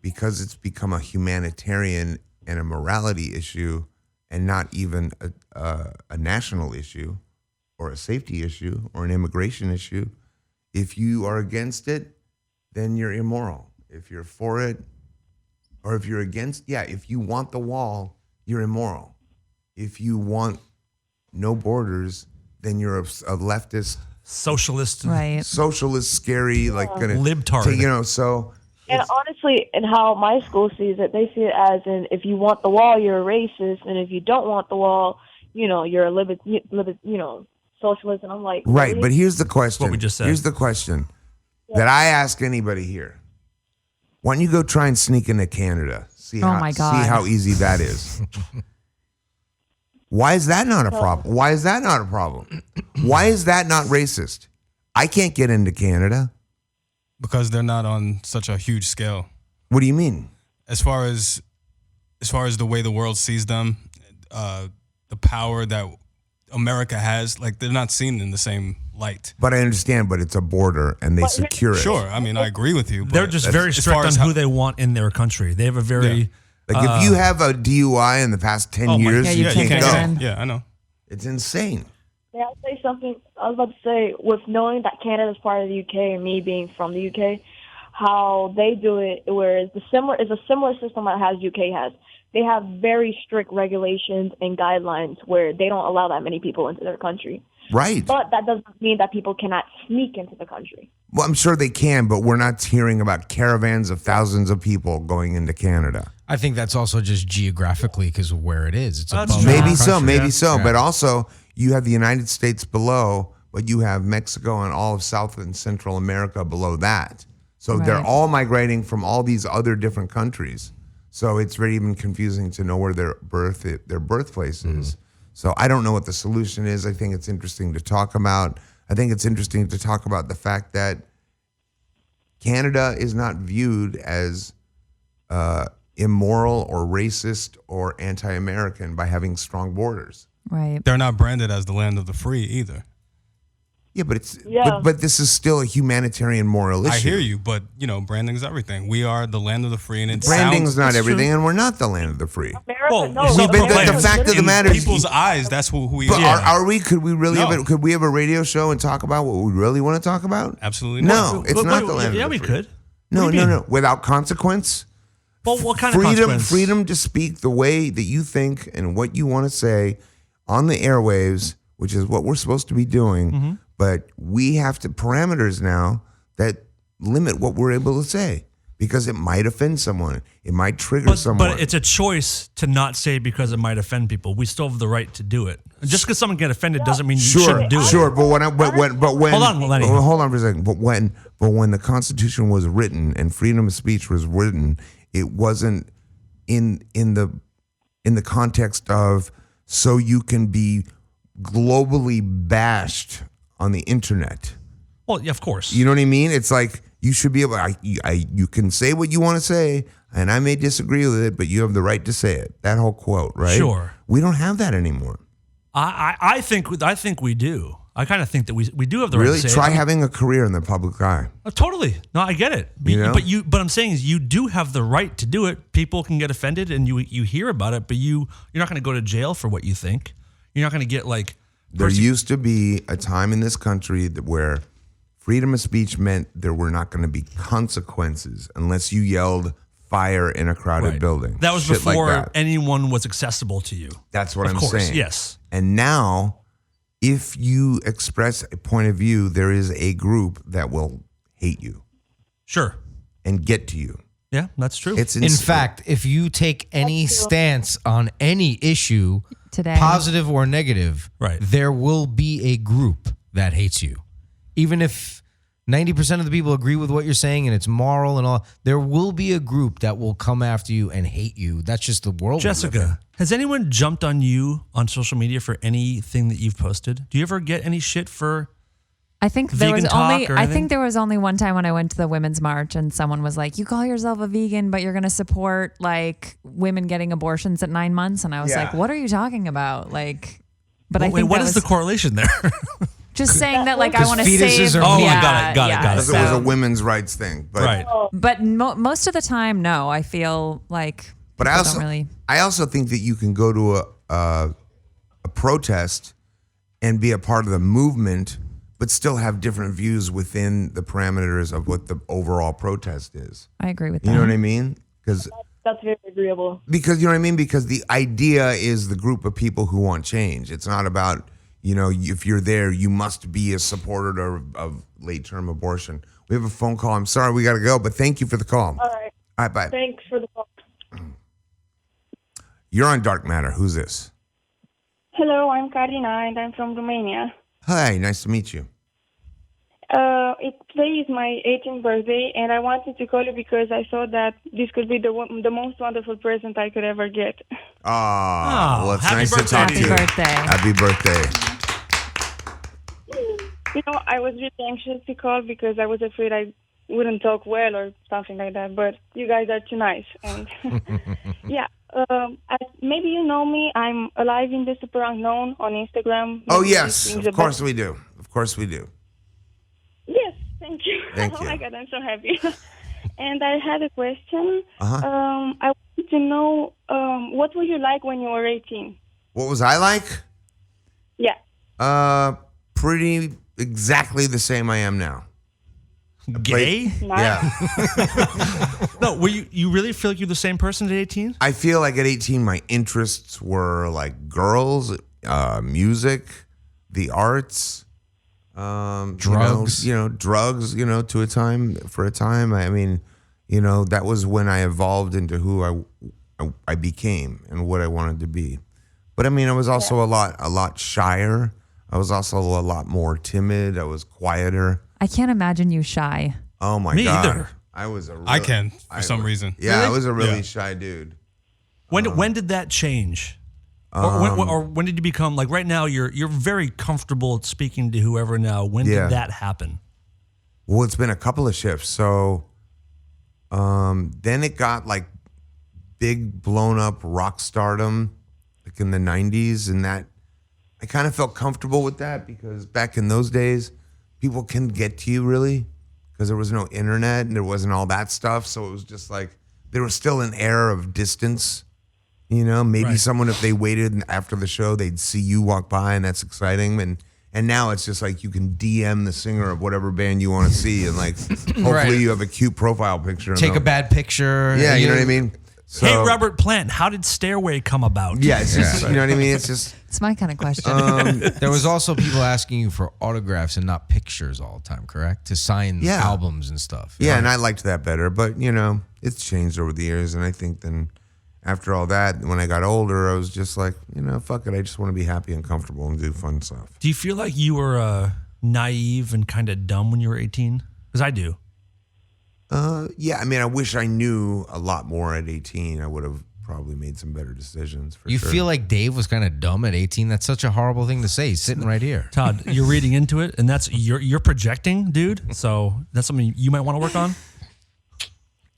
S1: because it's become a humanitarian and a morality issue and not even a national issue or a safety issue or an immigration issue, if you are against it, then you're immoral. If you're for it, or if you're against, if you want the wall, you're immoral. If you want no borders, then you're a leftist,
S3: Socialist.
S4: Right.
S1: socialist, scary, gonna
S3: Libtard.
S1: So
S8: And honestly, and how my school sees it, they see it as in if you want the wall, you're a racist, and if you don't want the wall, you're a socialist. And I'm like,
S1: Right,
S8: really?
S1: but here's the question.
S3: What we just said.
S1: Here's the question that I ask anybody here. Why don't you go try and sneak into Canada? See
S4: Oh my God.
S1: See how easy that is. Why is that not a problem? Why is that not a problem? Why is that not racist? I can't get into Canada.
S5: Because they're not on such a huge scale.
S1: What do you mean?
S5: As far as the way the world sees them, the power that America has, like they're not seen in the same light.
S1: But I understand, but it's a border and they secure it.
S5: Sure, I mean I agree with you. But
S3: They're just very
S5: as
S3: strict
S5: far
S3: on
S5: as
S3: who they want in their country. They have a very
S1: Like if you have a DUI in the past 10 years,
S4: Yeah,
S1: you
S4: you
S1: can't
S4: can't
S1: go.
S4: get in.
S5: Yeah, I know.
S1: It's insane.
S8: May I say something? I was about to say, with knowing that Canada is part of the UK and me being from the UK, how they do it, whereas a similar system that UK has. They have very strict regulations and guidelines where they don't allow that many people into their country.
S1: Right.
S8: But that doesn't mean that people cannot sneak into the country.
S1: Well, I'm sure they can, but we're not hearing about caravans of thousands of people going into Canada.
S2: I think that's also just geographically because of where it is. It's
S3: That's
S2: above
S3: true.
S2: our
S1: Maybe so,
S2: country.
S1: maybe so.
S2: Yeah.
S1: But also, you have the United States below, but you have Mexico and all of South and Central America below that. So they're
S4: Right.
S1: all migrating from all these other different countries. So it's very even confusing to know where their birthplace is. So I don't know what the solution is. I think it's interesting to talk about. I think it's interesting to talk about the fact that Canada is not viewed as immoral or racist or anti-American by having strong borders.
S4: Right.
S5: They're not branded as the land of the free either.
S1: Yeah, but it's
S8: Yeah.
S1: but this is still a humanitarian moral issue.
S5: I hear you, but branding is everything. We are the land of the free, and it
S1: Branding's
S5: sounds,
S1: not
S3: It's true.
S1: everything, and we're not the land of the free.
S8: America,
S3: Well,
S8: no.
S3: but
S8: America
S3: the
S8: is
S1: fact of the
S8: literally-
S1: matter is-
S5: people's eyes. That's who we
S1: But
S5: are.
S1: are we? Could we really
S5: No.
S1: have? Could we have a radio show and talk about what we really want to talk about?
S5: Absolutely
S1: No,
S5: not.
S1: it's
S3: But-
S1: not
S3: but-
S1: the land.
S3: Yeah,
S1: of the
S3: we
S1: free.
S3: could.
S1: No,
S3: What do
S1: no,
S3: you mean?
S1: no. Without consequence.
S3: Well, what kind of consequence?
S1: Freedom to speak the way that you think and what you want to say on the airwaves, which is what we're supposed to be doing.
S3: Mm-hmm.
S1: But we have to parameters now that limit what we're able to say because it might offend someone. It might trigger someone.
S3: But it's a choice to not say because it might offend people. We still have the right to do it. Just because someone get offended doesn't mean you
S1: Sure,
S3: shouldn't do it.
S1: sure, but when
S3: Hold on, Lenny.
S1: hold on for a second. But when the Constitution was written and freedom of speech was written, it wasn't in the context of so you can be globally bashed on the internet.
S3: Well, yeah, of course.
S1: You know what I mean? It's like you should be able. You can say what you want to say, and I may disagree with it, but you have the right to say it. That whole quote, right?
S3: Sure.
S1: We don't have that anymore.
S3: I think we do. I kind of think that we do have the right
S1: Really,
S3: to say
S1: try
S3: it.
S1: having a career in the public eye.
S3: Totally. No, I get it.
S1: You know?
S3: But I'm saying is you do have the right to do it. People can get offended and you hear about it, but you're not going to go to jail for what you think. You're not going to get like
S1: There used to be a time in this country where freedom of speech meant there were not going to be consequences unless you yelled fire in a crowded
S3: Right.
S1: building.
S3: That was
S1: Shit like
S3: before
S1: that.
S3: anyone was accessible to you.
S1: That's what
S3: Of
S1: I'm
S3: course,
S1: saying.
S3: yes.
S1: And now, if you express a point of view, there is a group that will hate you
S3: Sure.
S1: and get to you.
S3: Yeah, that's true.
S1: It's
S2: In fact, if you take any stance on any issue,
S4: Today.
S2: positive or negative,
S3: Right.
S2: there will be a group that hates you. Even if 90% of the people agree with what you're saying and it's moral and all, there will be a group that will come after you and hate you. That's just the world. we live in.
S3: Jessica, has anyone jumped on you on social media for anything that you've posted? Do you ever get any shit for?
S4: I think there was
S3: Vegan talk
S4: only.
S3: or
S4: I
S3: anything?
S4: think there was only one time when I went to the women's march and someone was like, "You call yourself a vegan, but you're going to support like women getting abortions at 9 months," and I was
S1: Yeah.
S4: like, "What are you talking about?" Like, but I
S3: Wait,
S4: think
S3: what
S4: that
S3: is
S4: was
S3: the correlation there?
S4: just saying that like I
S2: 'Cause
S4: want to
S2: fetuses
S4: save.
S2: are-
S3: Oh,
S4: yeah,
S3: got it, got it,
S4: yeah,
S3: got it.
S1: because it was a
S4: so-
S1: women's rights thing. But,
S3: Right.
S4: But most of the time, no. I feel like.
S1: But I
S4: people
S1: also,
S4: don't really.
S1: I also think that you can go to a protest and be a part of the movement, but still have different views within the parameters of what the overall protest is.
S4: I agree with that.
S1: You know what I mean? Because
S8: That's very agreeable.
S1: you know what I mean? Because the idea is the group of people who want change. It's not about, if you're there, you must be a supporter of late-term abortion. We have a phone call. I'm sorry we got to go, but thank you for the call.
S8: All right.
S1: All right, bye.
S8: Thanks for the call.
S1: You're on Dark Matter. Who's this?
S8: Hello, I'm Karina, and I'm from Romania.
S1: Hi, nice to meet you.
S8: Today is my 18th birthday, and I wanted to call you because I thought that this could be the most wonderful present I could ever get.
S1: Well, it's
S3: happy
S1: nice to
S3: birthday
S1: talk
S3: to
S1: to
S3: you.
S1: you.
S4: Happy birthday.
S1: Happy birthday.
S8: I was really anxious to call because I was afraid I wouldn't talk well or something like that, but you guys are too nice. And yeah, maybe you know me. I'm alive in the super unknown on Instagram.
S1: Oh,
S8: Maybe
S1: yes.
S8: this rings
S1: Of
S8: a bell.
S1: course we do. Of course we do.
S8: Yes, thank you.
S1: Thank
S8: Oh
S1: you.
S8: my God, I'm so happy. And I had a question.
S1: Uh-huh.
S8: I wanted to know what were you like when you were 18?
S1: What was I like?
S8: Yeah.
S1: Pretty exactly the same I am now.
S3: Gay?
S8: Nice.
S1: Yeah.
S3: No, you really feel like you're the same person at 18?
S1: I feel like at 18, my interests were like girls, music, the arts,
S2: Drugs.
S1: Drugs, to a time, for a time. I mean, that was when I evolved into who I became and what I wanted to be. But I mean, I was also a lot shyer. I was also a lot more timid. I was quieter.
S4: I can't imagine you shy.
S1: Oh my
S3: Me
S1: God.
S3: either.
S1: I was
S5: I can for some reason.
S1: Yeah, I was a really
S5: Yeah.
S1: shy dude.
S3: When did that change? Or when did you become like right now? You're very comfortable speaking to whoever now. When
S1: Yeah.
S3: did that happen?
S1: Well, it's been a couple of shifts. So then it got like big blown up rock stardom like in the 90s, and that I kind of felt comfortable with that because back in those days people couldn't get to you really because there was no internet and there wasn't all that stuff. So it was just like there was still an air of distance. Maybe
S3: Right.
S1: someone, if they waited after the show, they'd see you walk by, and that's exciting. And now it's just like you can DM the singer of whatever band you want to see, and like hopefully
S2: Right.
S1: you have a cute profile picture. and
S2: Take a
S1: they'll-
S2: bad picture.
S1: Yeah, you know what I mean. So,
S3: Hey, Robert Plant, how did Stairway come about?
S1: Yeah, it's just you know what I mean. It's just
S4: It's my kind of question.
S2: There was also people asking you for autographs and not pictures all the time, correct? To sign
S1: Yeah.
S2: albums and stuff.
S1: yeah, and I liked that better. But it's changed over the years, and I think then after all that, when I got older, I was just like, fuck it. I just want to be happy and comfortable and do fun stuff.
S3: Do you feel like you were naive and kind of dumb when you were 18? Because I do.
S1: Yeah, I mean, I wish I knew a lot more at 18. I would have probably made some better decisions. For
S2: You
S1: sure.
S2: feel like Dave was kind of dumb at 18? That's such a horrible thing to say. He's sitting right here.
S3: Todd, you're reading into it, and that's you're projecting, dude. So that's something you might want to work on.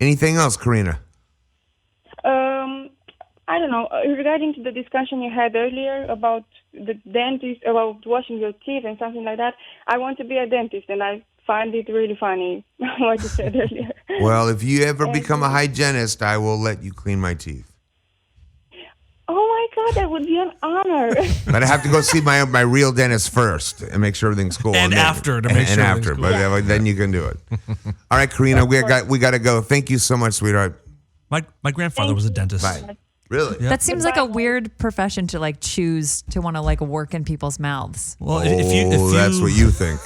S1: Anything else, Karina?
S8: I don't know. Regarding to the discussion you had earlier about the dentist, about washing your teeth and something like that, I want to be a dentist, and I find it really funny what you said earlier.
S1: Well, if you ever become a hygienist, I will let you clean my teeth.
S8: Oh my God, that would be an honor.
S1: But I have to go see my real dentist first and make sure everything's cool.
S3: And
S1: then-
S3: after to make sure
S1: and
S3: everything's
S1: after,
S3: cool.
S1: but then you can do it. All right, Karina, we got to go. Thank you so much, sweetheart.
S3: My grandfather was a dentist.
S1: Bye. Really?
S4: That seems like a weird profession to like choose to want to like work in people's mouths.
S3: Well, if you
S1: that's what you think.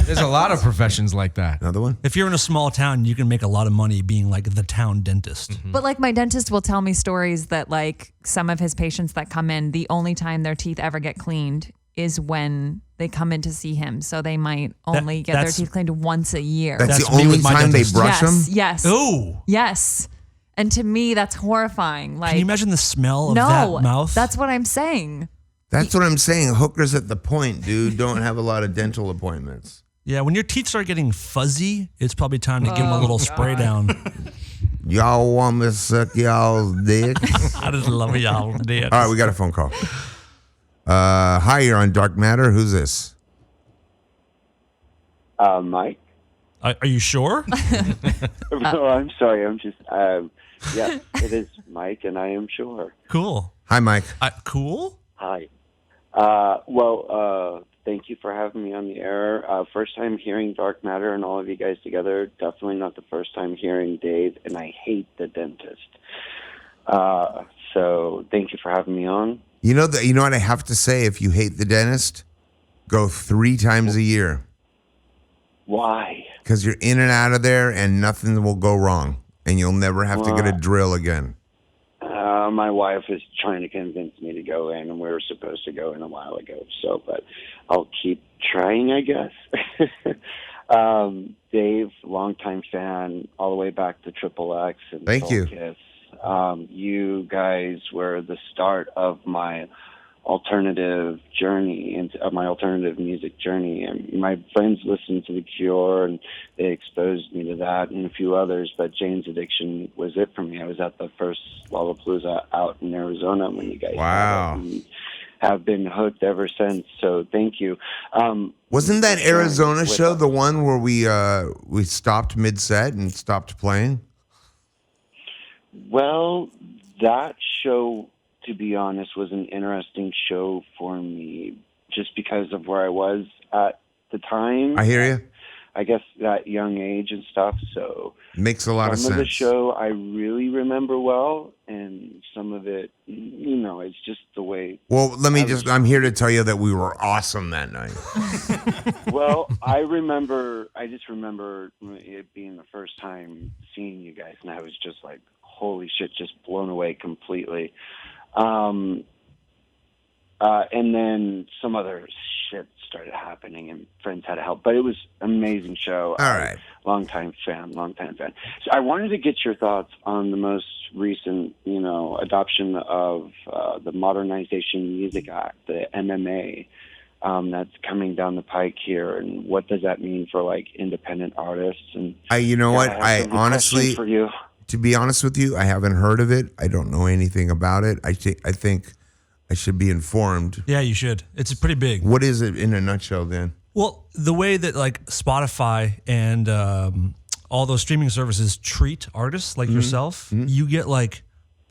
S2: There's a lot of professions like that.
S1: Another one?
S3: if you're in a small town, you can make a lot of money being like the town dentist.
S4: But like my dentist will tell me stories that like some of his patients that come in, the only time their teeth ever get cleaned is when they come in to see him. So they might only get their
S3: that's-
S4: teeth cleaned once a year.
S1: That's
S3: That's
S1: the
S3: me
S1: only
S3: with my
S1: time they
S3: dentist.
S1: brush them?
S4: Yes.
S3: Oh,
S4: Yes. And to me, that's horrifying. Like,
S3: can you imagine the smell of
S4: no,
S3: that mouth?
S4: that's what I'm saying.
S1: That's what I'm saying. Hookers at the point, dude, don't have a lot of dental appointments.
S3: yeah. When your teeth start getting fuzzy, it's probably time to give them a little spray down.
S1: Y'all want me to suck y'all's dick?
S3: I just love y'all.
S1: All right, we got a phone call. Hi, you're on Dark Matter. Who's this?
S9: Mike?
S3: Are you sure?
S9: No, I'm sorry. I'm just, yes, it is Mike, and I am sure.
S3: Cool.
S1: Hi, Mike.
S3: Cool.
S9: Hi. Thank you for having me on the air. First time hearing Dark Matter and all of you guys together. Definitely not the first time hearing Dave, and I hate the dentist. So thank you for having me on.
S1: You know what I have to say? If you hate the dentist, go 3 times a year.
S9: Why?
S1: because you're in and out of there, and nothing will go wrong, and you'll never have to get a drill again.
S9: My wife is trying to convince me to go in, and we were supposed to go in a while ago. So, but I'll keep trying, I guess. Dave, longtime fan, all the way back to Triple X and
S1: Thank you.
S9: Kiss. You guys were the start of my alternative journey, into my alternative music journey. And my friends listened to The Cure, and they exposed me to that and a few others. But Jane's Addiction was it for me. I was at the first Lollapalooza out in Arizona when you guys
S1: Wow.
S9: had it, and have been hooked ever since. So thank you.
S1: Wasn't that Arizona
S9: with
S1: show
S9: us.
S1: the one where we stopped mid-set and stopped playing?
S9: Well, that show, to be honest, was an interesting show for me just because of where I was at the time.
S1: I hear you.
S9: I guess that young age and stuff. So
S1: Makes a lot of
S9: some of the
S1: sense.
S9: show I really remember well, and some of it, it's just the way.
S1: Well, I'm here to tell you that we were awesome that night.
S9: Well, I just remember it being the first time seeing you guys, and I was just like, holy shit, just blown away completely. And then some other shit started happening, and friends had to help. But it was an amazing show.
S1: All right.
S9: Longtime fan. So I wanted to get your thoughts on the most recent, adoption of the Modernization Music Act, the MMA, that's coming down the pike here, and what does that mean for like independent artists? And
S1: You know what?
S9: I
S1: I
S9: have some
S1: honestly,
S9: questions for you.
S1: to be honest with you, I haven't heard of it. I don't know anything about it. I think I should be informed.
S3: Yeah, you should. It's pretty big.
S1: What is it in a nutshell, then?
S3: Well, the way that like Spotify and all those streaming services treat artists like yourself, you get like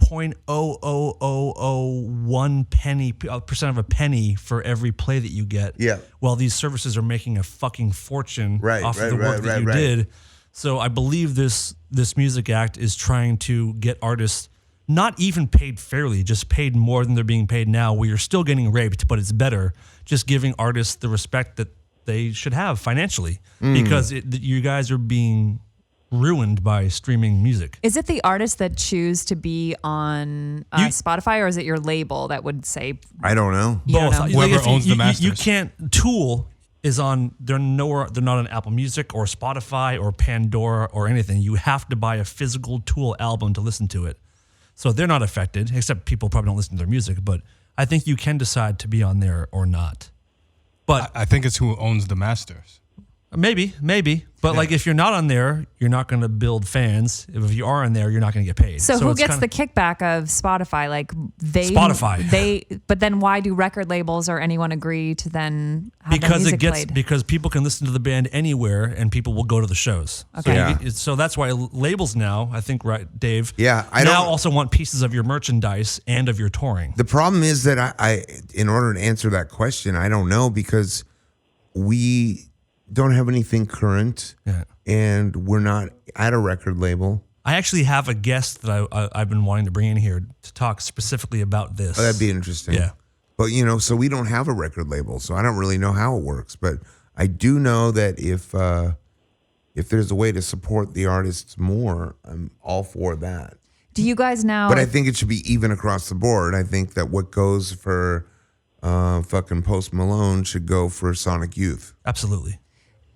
S3: 0.00001 percent of a penny for every play that you get.
S1: Yeah.
S3: While these services are making a fucking fortune
S1: Right,
S3: off
S1: right,
S3: of the work
S1: right,
S3: that
S1: right,
S3: you
S1: right.
S3: did. So I believe this Music Act is trying to get artists not even paid fairly, just paid more than they're being paid now, where you're still getting raped, but it's better. Just giving artists the respect that they should have financially, because you guys are being ruined by streaming music.
S4: Is it the artists that choose to be on Spotify, or is it your label that would say?
S1: I don't know.
S4: You don't know?
S3: Like,
S5: Whoever
S3: if
S5: owns the masters.
S3: You can't. Tool is on. They're nowhere. They're not on Apple Music or Spotify or Pandora or anything. You have to buy a physical Tool album to listen to it. So they're not affected, except people probably don't listen to their music. But I think you can decide to be on there or not. But
S5: I think it's who owns the masters.
S3: maybe. But like, if you're not on there, you're not going to build fans. If you are on there, you're not going to get paid.
S4: So who
S3: it's
S4: gets
S3: kinda-
S4: the kickback of Spotify? Like
S3: Spotify.
S4: But then why do record labels or anyone agree to then have their music played?
S3: Because people can listen to the band anywhere, and people will go to the shows.
S4: Okay.
S3: So that's why labels now, I think, right, Dave?
S1: Yeah, I
S3: now
S1: don't-
S3: also want pieces of your merchandise and of your touring.
S1: The problem is that I, in order to answer that question, I don't know, because we don't have anything current,
S3: Yeah.
S1: and we're not at a record label.
S3: I actually have a guest that I've been wanting to bring in here to talk specifically about this.
S1: Oh, that'd be interesting.
S3: Yeah.
S1: But, so we don't have a record label, so I don't really know how it works. But I do know that if there's a way to support the artists more, I'm all for that.
S4: Do you guys now?
S1: But I think it should be even across the board. I think that what goes for fucking Post Malone should go for Sonic Youth.
S3: Absolutely.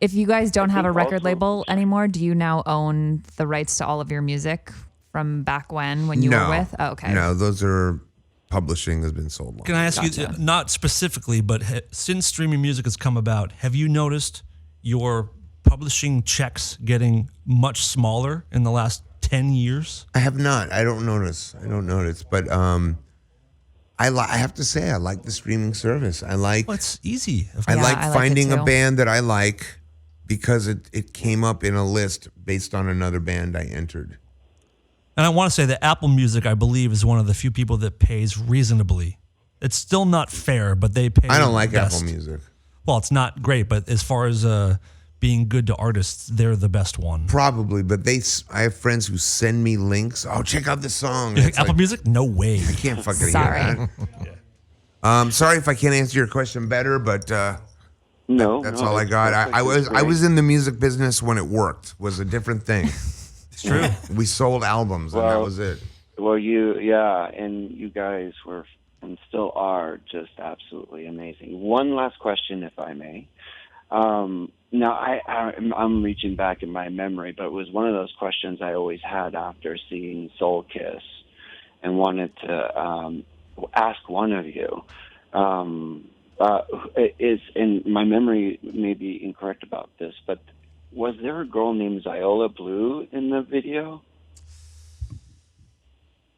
S4: if you guys don't have a
S9: think
S4: record
S9: also-
S4: label anymore, do you now own the rights to all of your music from back when you were with? Oh, okay.
S1: No, those are publishing has been sold. Long.
S3: Can I ask you,
S4: Gotcha.
S3: not specifically, but since streaming music has come about, have you noticed your publishing checks getting much smaller in the last 10 years?
S1: I have not. I don't notice. But I have to say I like the streaming service. I like
S3: Well, it's easy.
S1: I
S4: Yeah,
S1: like
S4: I like it
S1: finding a
S4: too.
S1: band that I like because it came up in a list based on another band I entered.
S3: And I want to say that Apple Music, I believe, is one of the few people that pays reasonably. It's still not fair, but they pay.
S1: I don't like
S3: best.
S1: Apple Music.
S3: Well, it's not great, but as far as being good to artists, they're the best one.
S1: Probably, but I have friends who send me links. Oh, check out this song.
S3: You
S1: It's
S3: think Apple
S1: like,
S3: Music? No way.
S1: I can't fucking
S4: Sorry.
S1: hear that. Sorry if I can't answer your question better, but
S9: No,
S1: That's
S9: no,
S1: all I
S9: it's
S1: got.
S9: perfect.
S1: I
S9: It's great.
S1: was in the music business when it worked. Was a different thing.
S3: It's true.
S1: We sold albums, and that was it.
S9: Well, and you guys were and still are just absolutely amazing. One last question, if I may. Now, I'm reaching back in my memory, but it was one of those questions I always had after seeing Soul Kiss, and wanted to ask one of you. And my memory may be incorrect about this, but was there a girl named Viola Blue in the video?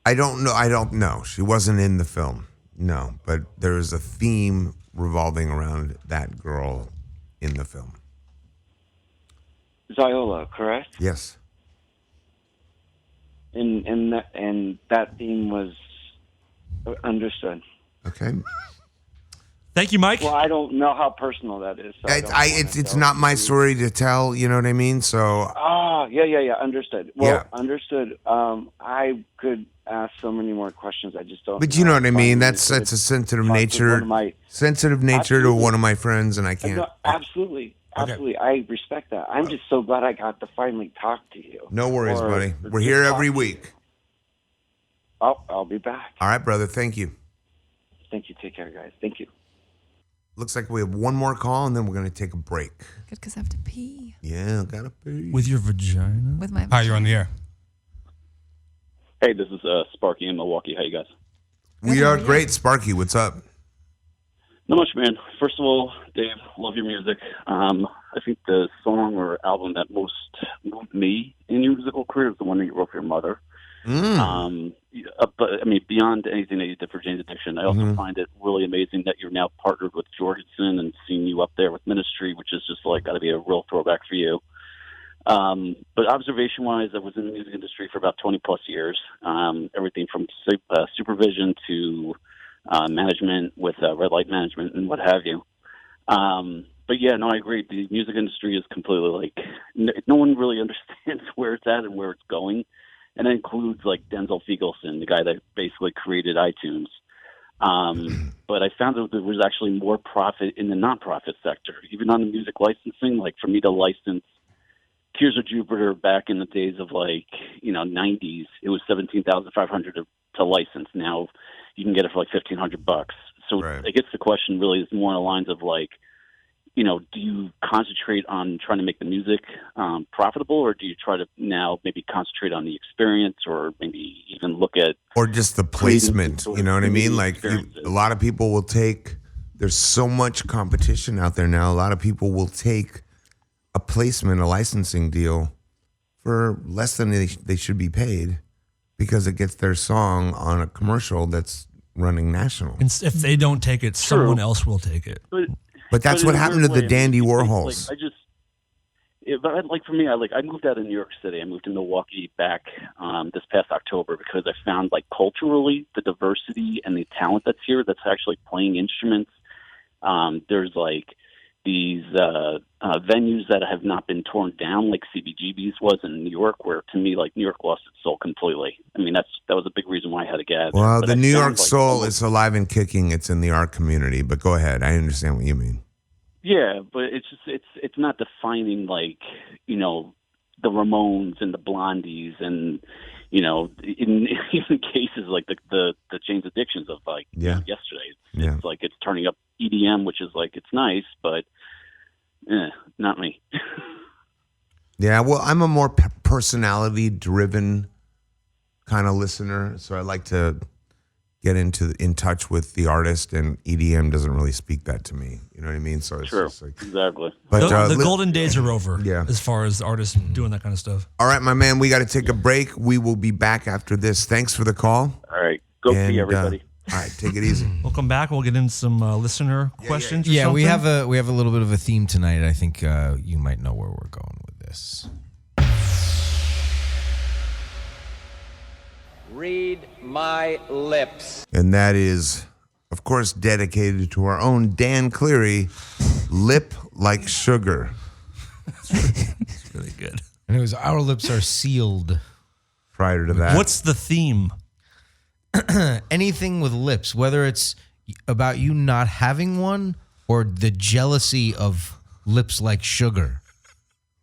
S1: I don't know. She wasn't in the film. No, but there is a theme revolving around that girl in the film.
S9: Viola, correct?
S1: Yes.
S9: And that theme was understood.
S1: Okay.
S3: Thank you, Mike.
S9: Well, I don't know how personal that is. So
S1: It's not my story to tell. You know what I mean? So.
S9: Yeah. Understood. Well,
S1: Yeah.
S9: understood. I could ask so many more questions. I just don't.
S1: But you know what I mean?
S9: Finally,
S1: That's a sensitive
S9: talk with
S1: nature.
S9: one of my-
S1: Sensitive nature to
S9: Absolutely.
S1: one of my friends, and I can't.
S9: No, absolutely. I respect that. I'm just so glad I got to finally talk to you.
S1: No worries,
S9: Or-
S1: buddy. We're
S9: just
S1: here
S9: talk
S1: every
S9: to you.
S1: week.
S9: I'll be back.
S1: All right, brother. Thank you.
S9: Thank you. Take care, guys. Thank you.
S1: Looks like we have one more call, and then we're going to take a break.
S4: Good, because I have to pee
S1: Yeah, gotta pee.
S3: With your vagina?
S4: with my.
S5: Hi, you're on the air.
S10: Hey, this is Sparky in Milwaukee. How you guys?
S1: We are great, Sparky. What's up?
S10: Not much, man. First of all, Dave, love your music. I think the song or album that most moved me in your musical career is the one that you wrote for your mother. But I mean, beyond anything that you did for Jane's Addiction, I also find it really amazing that you're now partnered with Jorgensen and seeing you up there with Ministry, which is just like got to be a real throwback for you. But observation-wise, I was in the music industry for about 20 plus years. Everything from supervision to management with red light management and what have you. But yeah, no, I agree. The music industry is completely like no one really understands where it's at and where it's going, and that includes like Denzel Fiegelson, the guy that basically created iTunes. But I found that there was actually more profit in the nonprofit sector, even on the music licensing. Like for me to license Tears of Jupiter back in the days of like 90s, it was $17,500 to license. Now you can get it for like $1,500. So
S1: Right.
S10: I guess the question really is more along the lines of like, do you concentrate on trying to make the music profitable, or do you try to now maybe concentrate on the experience, or maybe even look at
S1: Or just the placement.
S10: sort
S1: You know what I
S10: of
S1: mean? Like
S10: experiences.
S1: a lot of people will take. There's so much competition out there now. A lot of people will take a placement, a licensing deal, for less than they should be paid, because it gets their song on a commercial that's running national.
S3: And if they don't take it, someone else will take it.
S1: But that's
S10: in
S1: what
S10: a
S1: happened to
S10: weird
S1: the
S10: way, I
S1: Dandy
S10: mean,
S1: Warhols.
S10: But for me, I moved out of New York City. I moved to Milwaukee back this past October because I found like culturally the diversity and the talent that's here that's actually playing instruments. There's like these venues that have not been torn down like CBGB's was in New York, where to me like New York lost its soul completely. I mean that was a big reason why I had to get out of there.
S1: Well,
S10: But
S1: the
S10: I
S1: New
S10: found,
S1: York
S10: like,
S1: soul
S10: almost-
S1: is alive and kicking. It's in the art community. But go ahead. I understand what you mean.
S10: Yeah, but it's not defining like the Ramones and the Blondies and in even cases like the Jane's Addictions of like yesterday. It's like it's turning up EDM, which is like it's nice, but not me.
S1: Yeah, well, I'm a more personality-driven kind of listener, so I like to get in touch with the artist, and EDM doesn't really speak that to me. You know what I mean? So it's
S10: True,
S1: just like,
S10: exactly.
S1: But
S3: the golden days are over.
S1: Yeah.
S3: As far as artists doing that kind of stuff.
S1: all right, my man, we got to take a break. We will be back after this. Thanks for the call.
S10: All right, go
S1: And,
S10: see everybody.
S1: All right, take it easy.
S3: We'll come back. We'll get into some listener questions. Or
S2: Yeah, we
S3: something.
S2: have a little bit of a theme tonight. I think you might know where we're going with this.
S11: Read my lips.
S1: And that is, of course, dedicated to our own Dan Cleary, Lip Like Sugar.
S3: It's really good.
S2: And it was Our Lips Are Sealed.
S1: Prior to that.
S3: What's the theme?
S2: Anything with lips, whether it's about you not having one or the jealousy of lips like sugar?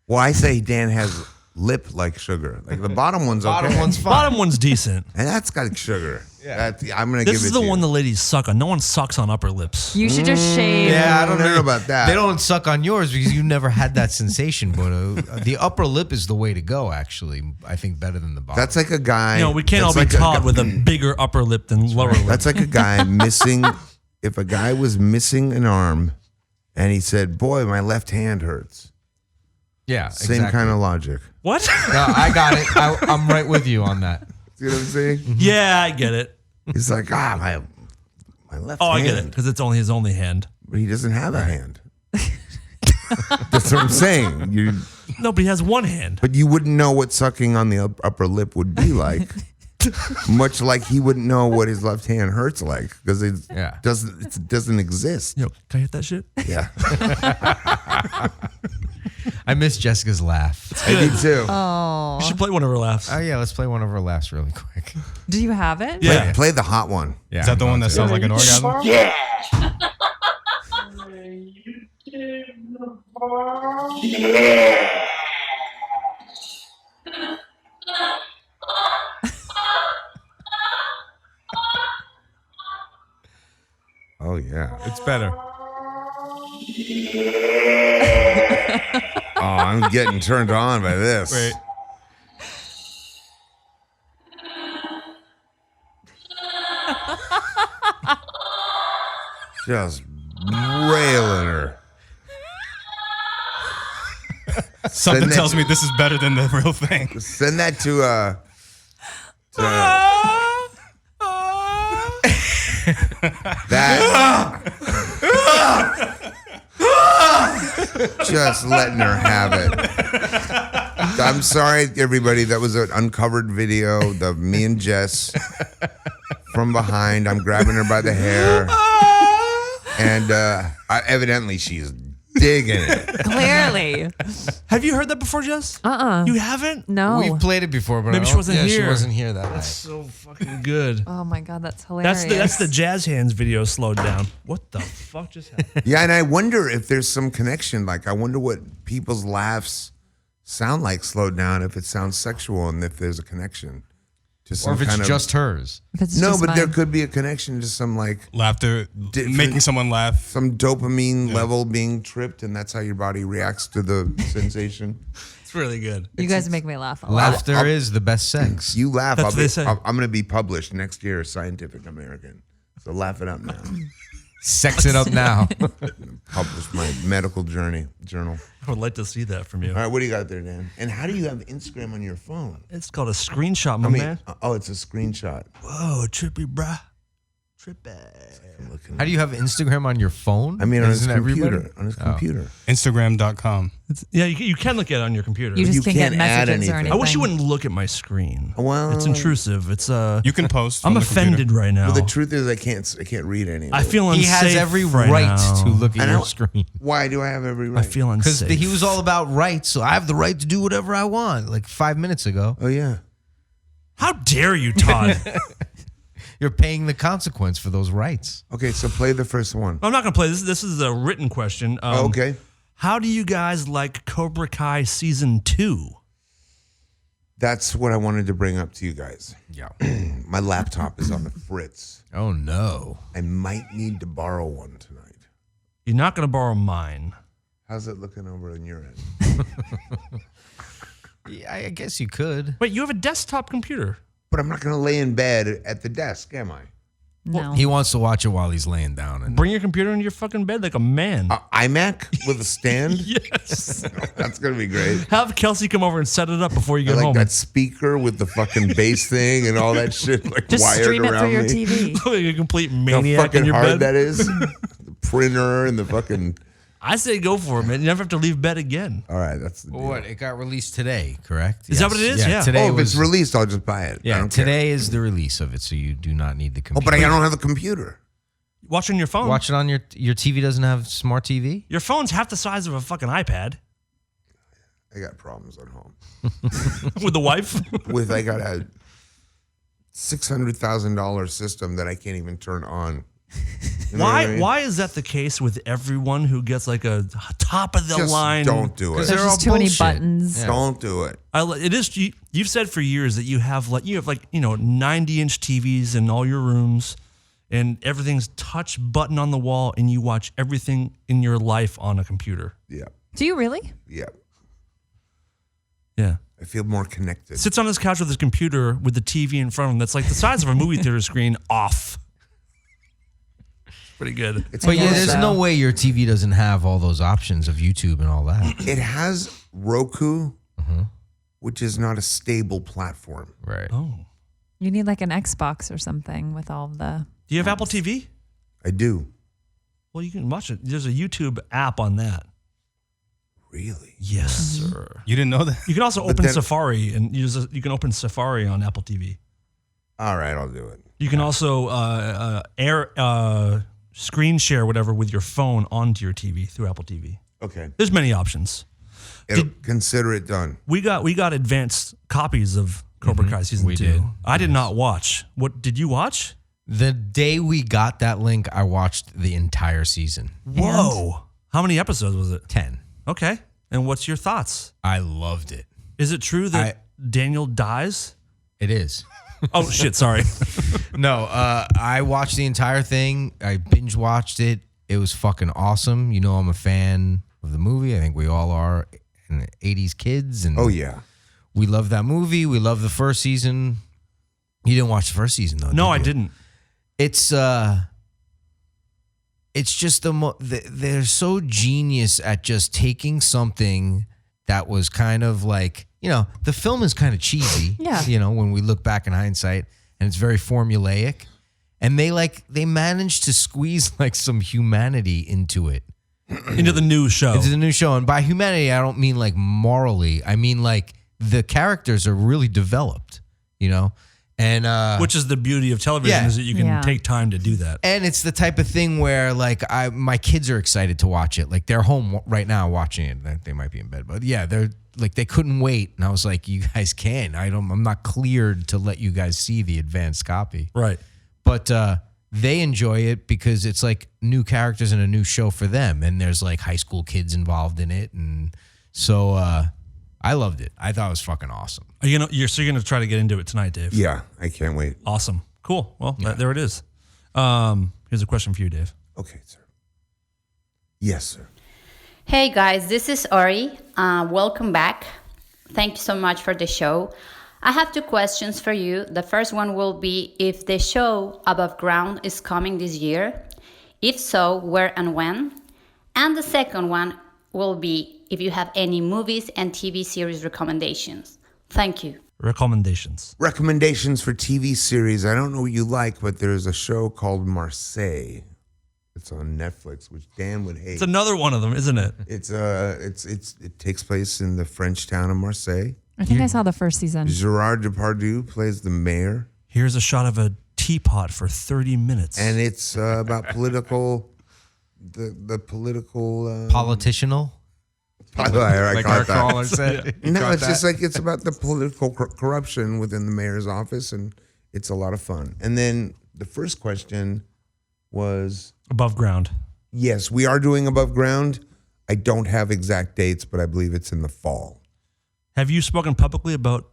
S1: Well, I say Dan has lip like sugar. Like the bottom one's okay.
S2: Bottom one's fine.
S3: Bottom one's decent.
S1: And that's got sugar.
S2: Yeah.
S1: I'm going to give it to you.
S3: This is the one the ladies suck on. No one sucks on upper lips.
S4: You should just shave.
S2: Yeah, I don't
S1: know about that.
S2: They don't suck on yours because you never had that sensation. But the upper lip is the way to go. Actually, I think better than the bottom.
S1: That's like a guy.
S3: You know, we can't all
S1: that's
S3: be
S1: like
S3: taught with a bigger upper lip than lower lip.
S1: That's like a guy missing. If a guy was missing an arm and he said, boy, my left hand hurts.
S2: Yeah,
S1: Same
S2: exactly.
S1: kind of logic.
S3: What?
S2: No, I got it. I'm right with you on that.
S1: See what I'm saying?
S3: Yeah, I get it.
S1: He's like, my left hand.
S3: Oh, I get it because it's only his only hand.
S1: But he doesn't have a hand. That's what I'm saying.
S3: No, but he has one hand.
S1: But you wouldn't know what sucking on the upper lip would be like. Much like he wouldn't know what his left hand hurts like because it doesn't exist.
S3: Yo, can I hit that shit?
S1: Yeah.
S2: I miss Jessica's laugh.
S1: I do too.
S4: Oh.
S3: You should play one of her laughs.
S2: Oh yeah, let's play one of her laughs really quick.
S4: Do you have it?
S3: Yeah.
S1: Play the hot one.
S2: Yeah,
S5: Is that the one that sounds like an orgasm?
S7: Yeah.
S1: Oh yeah.
S5: It's better.
S1: Oh, I'm getting turned on by this.
S5: Wait.
S1: Just railing her.
S5: Something
S1: Send that-
S5: tells me this is better than the real thing.
S1: Send that to that. Just letting her have it. I'm sorry, everybody. That was an uncovered video of me and Jess from behind. I'm grabbing her by the hair, and evidently she's digging it.
S4: Clearly.
S3: Have you heard that before, Jess? You haven't?
S4: No.
S2: We've played it before, but
S3: Maybe
S2: I
S3: she
S2: don't-
S3: wasn't
S2: yeah,
S3: here.
S2: She wasn't here that night.
S3: So fucking good.
S4: Oh my God, that's hilarious.
S3: That's the jazz hands video slowed down. What the fuck just happened?
S1: Yeah, and I wonder if there's some connection. Like, I wonder what people's laughs sound like slowed down, if it sounds sexual, and if there's a connection to some
S2: Or if it's
S1: kind of
S2: just hers.
S4: If it's
S1: no,
S4: just
S1: but there
S4: mine.
S1: could be a connection to some like
S5: Laughter,
S1: Different-
S5: making someone laugh.
S1: some dopamine level being tripped, and that's how your body reacts to the sensation.
S3: It's really good.
S4: You guys make me laugh a lot.
S2: Laughter is the best sex.
S1: You laugh.
S3: That's what they say.
S1: I'm going to be published next year, Scientific American. So laugh it up now.
S2: Sex it up now.
S1: Publish my medical journal.
S3: I would like to see that from you.
S1: All right, what do you got there, Dan? And how do you have Instagram on your phone?
S3: It's called a screenshot, my
S1: I mean,
S3: man.
S1: oh, it's a screenshot.
S3: Whoa, trippy, bruh. Trippy.
S1: I'm looking.
S2: How do you have Instagram on your phone?
S1: I mean, on his
S2: Isn't everybody?
S1: computer. On his computer.
S5: Instagram.com.
S3: Yeah, you can look at it on your computer.
S4: You just
S1: You
S4: can't get
S1: can't add
S4: messages or
S1: anything.
S4: anything.
S3: I wish you wouldn't look at my screen.
S1: Well,
S3: It's intrusive. It's
S5: You can post.
S3: I'm
S5: from the computer.
S3: offended right now.
S1: Well, the truth is, I can't read any of it.
S3: I feel
S2: He
S3: unsafe.
S2: has every
S3: right
S2: right
S3: now.
S2: to look
S1: I
S2: at
S1: know.
S2: your screen.
S1: Why do I have every
S3: I
S1: right?
S3: feel
S2: Because
S3: unsafe.
S2: he was all about rights, so I have the right to do whatever I want. Like 5 minutes ago,
S1: Oh yeah.
S3: How dare you, Todd?
S2: you're paying the consequence for those rights.
S1: Okay, so play the first one.
S3: I'm not gonna play this. This is a written question.
S1: Okay.
S3: How do you guys like Cobra Kai season 2?
S1: That's what I wanted to bring up to you guys.
S2: Yeah.
S1: My laptop is on the fritz.
S2: Oh no.
S1: I might need to borrow one tonight.
S3: You're not gonna borrow mine.
S1: How's it looking over on your end?
S2: Yeah, I guess you could.
S3: Wait, you have a desktop computer.
S1: But I'm not going to lay in bed at the desk, am I?
S4: No.
S2: He wants to watch it while he's laying down. And
S3: Bring your computer into your fucking bed like a man.
S1: iMac with a stand?
S3: Yes.
S1: That's going to be great.
S3: Have Kelsey come over and set it up before you
S1: I
S3: get
S1: like
S3: home.
S1: that speaker with the fucking bass thing and all that shit like
S4: Just
S1: wired
S4: stream it
S1: around
S4: through your
S1: me.
S4: TV.
S3: Like a complete
S1: How
S3: maniac
S1: fucking
S3: in your
S1: hard
S3: bed.
S1: that is. The printer and the fucking...
S3: I say go for it, man. You never have to leave bed again.
S1: All right, that's the deal.
S2: what? It got released today, correct?
S3: Is that what it is? Yeah.
S2: Today
S1: Oh, if
S2: was,
S1: it's released, I'll just buy it. I
S2: yeah,
S1: don't care.
S2: today is the release of it, so you do not need the
S1: Oh,
S2: computer.
S1: but I don't have a computer.
S3: Watch on your phone.
S2: Watch it on your TV. Doesn't have smart TV.
S3: Your phone's half the size of a fucking iPad.
S1: I got problems at home.
S3: With the wife.
S1: I got a $600,000 system that I can't even turn on. You know what I mean?
S3: Why is that the case with everyone who gets like a top of the
S1: Just
S3: line?
S1: don't do it.
S4: There's just too many
S2: bullshit.
S4: buttons.
S2: Yeah.
S1: Don't do it.
S3: It is. You've said for years that you have 90-inch TVs in all your rooms, and everything's touch button on the wall, and you watch everything in your life on a computer.
S1: Yeah.
S4: Do you really?
S1: Yeah.
S3: Yeah.
S1: I feel more connected.
S3: Sits on his couch with his computer with the TV in front of him that's like the size of a movie theater screen off. Pretty good.
S2: But yeah, there's no way your TV doesn't have all those options of YouTube and all that.
S1: It has Roku, which is not a stable platform.
S2: Right.
S3: Oh.
S4: You need like an Xbox or something with all the.
S3: Do you have Apple TV?
S1: I do.
S3: Well, you can watch it. There's a YouTube app on that.
S1: Really?
S3: Yes, sir.
S5: You didn't know that?
S3: You can also open Safari, and you can open Safari on Apple TV.
S1: All right, I'll do it.
S3: You can also screen share whatever with your phone onto your TV through Apple TV.
S1: Okay.
S3: There's many options.
S1: Consider it done.
S3: We got advanced copies of Cobra Kai season 2.
S2: We did.
S3: I did not watch. What did you watch?
S2: The day we got that link, I watched the entire season.
S3: Whoa. How many episodes was it?
S2: 10.
S3: Okay. And what's your thoughts?
S2: I loved it.
S3: Is it true that Daniel dies?
S2: It is.
S3: Oh, shit. Sorry.
S2: No, I watched the entire thing. I binge watched it. It was fucking awesome. You know, I'm a fan of the movie. I think we all are, and 80s kids. And
S1: Oh, yeah.
S2: we love that movie. We love the first season. You didn't watch the first season, though.
S3: No,
S2: did
S3: I
S2: you?
S3: didn't.
S2: It's just they're so genius at just taking something that was kind of like, the film is kind of cheesy.
S4: Yeah.
S2: When we look back in hindsight, and it's very formulaic, and they managed to squeeze like some humanity into it.
S3: Into the new show.
S2: Into the new show. And by humanity, I don't mean like morally. I mean like the characters are really developed, And
S3: which is the beauty of television, is that you can take time to do that.
S2: And it's the type of thing where like my kids are excited to watch it. Like they're home right now watching it. They might be in bed, but yeah, they're like they couldn't wait. And I was like, you guys can. I'm not cleared to let you guys see the advanced copy.
S3: Right.
S2: But they enjoy it because it's like new characters and a new show for them. And there's like high school kids involved in it. And so I loved it. I thought it was fucking awesome.
S3: You're gonna try to get into it tonight, Dave.
S1: Yeah, I can't wait.
S3: Awesome. Cool. Well, there it is. Here's a question for you, Dave.
S1: Okay, sir. Yes, sir.
S12: Hey guys, this is Ori. Welcome back. Thank you so much for the show. I have 2 questions for you. The first one will be if the show Above Ground is coming this year. If so, where and when? And the second one will be if you have any movies and TV series recommendations. Thank you.
S3: Recommendations
S1: for TV series. I don't know what you like, but there's a show called Marseille. It's on Netflix, which Dan would hate.
S3: It's another one of them, isn't it?
S1: It takes place in the French town of Marseille.
S4: I think I saw the first season.
S1: Gerard Depardieu plays the mayor.
S3: Here's a shot of a teapot for 30 minutes.
S1: And it's about political, the political...
S2: Politicianal?
S1: Like
S2: our caller said.
S1: No, it's just like it's about the political corruption within the mayor's office, and it's a lot of fun. And then the first question was...
S3: Above Ground.
S1: Yes, we are doing Above Ground. I don't have exact dates, but I believe it's in the fall.
S3: Have you spoken publicly about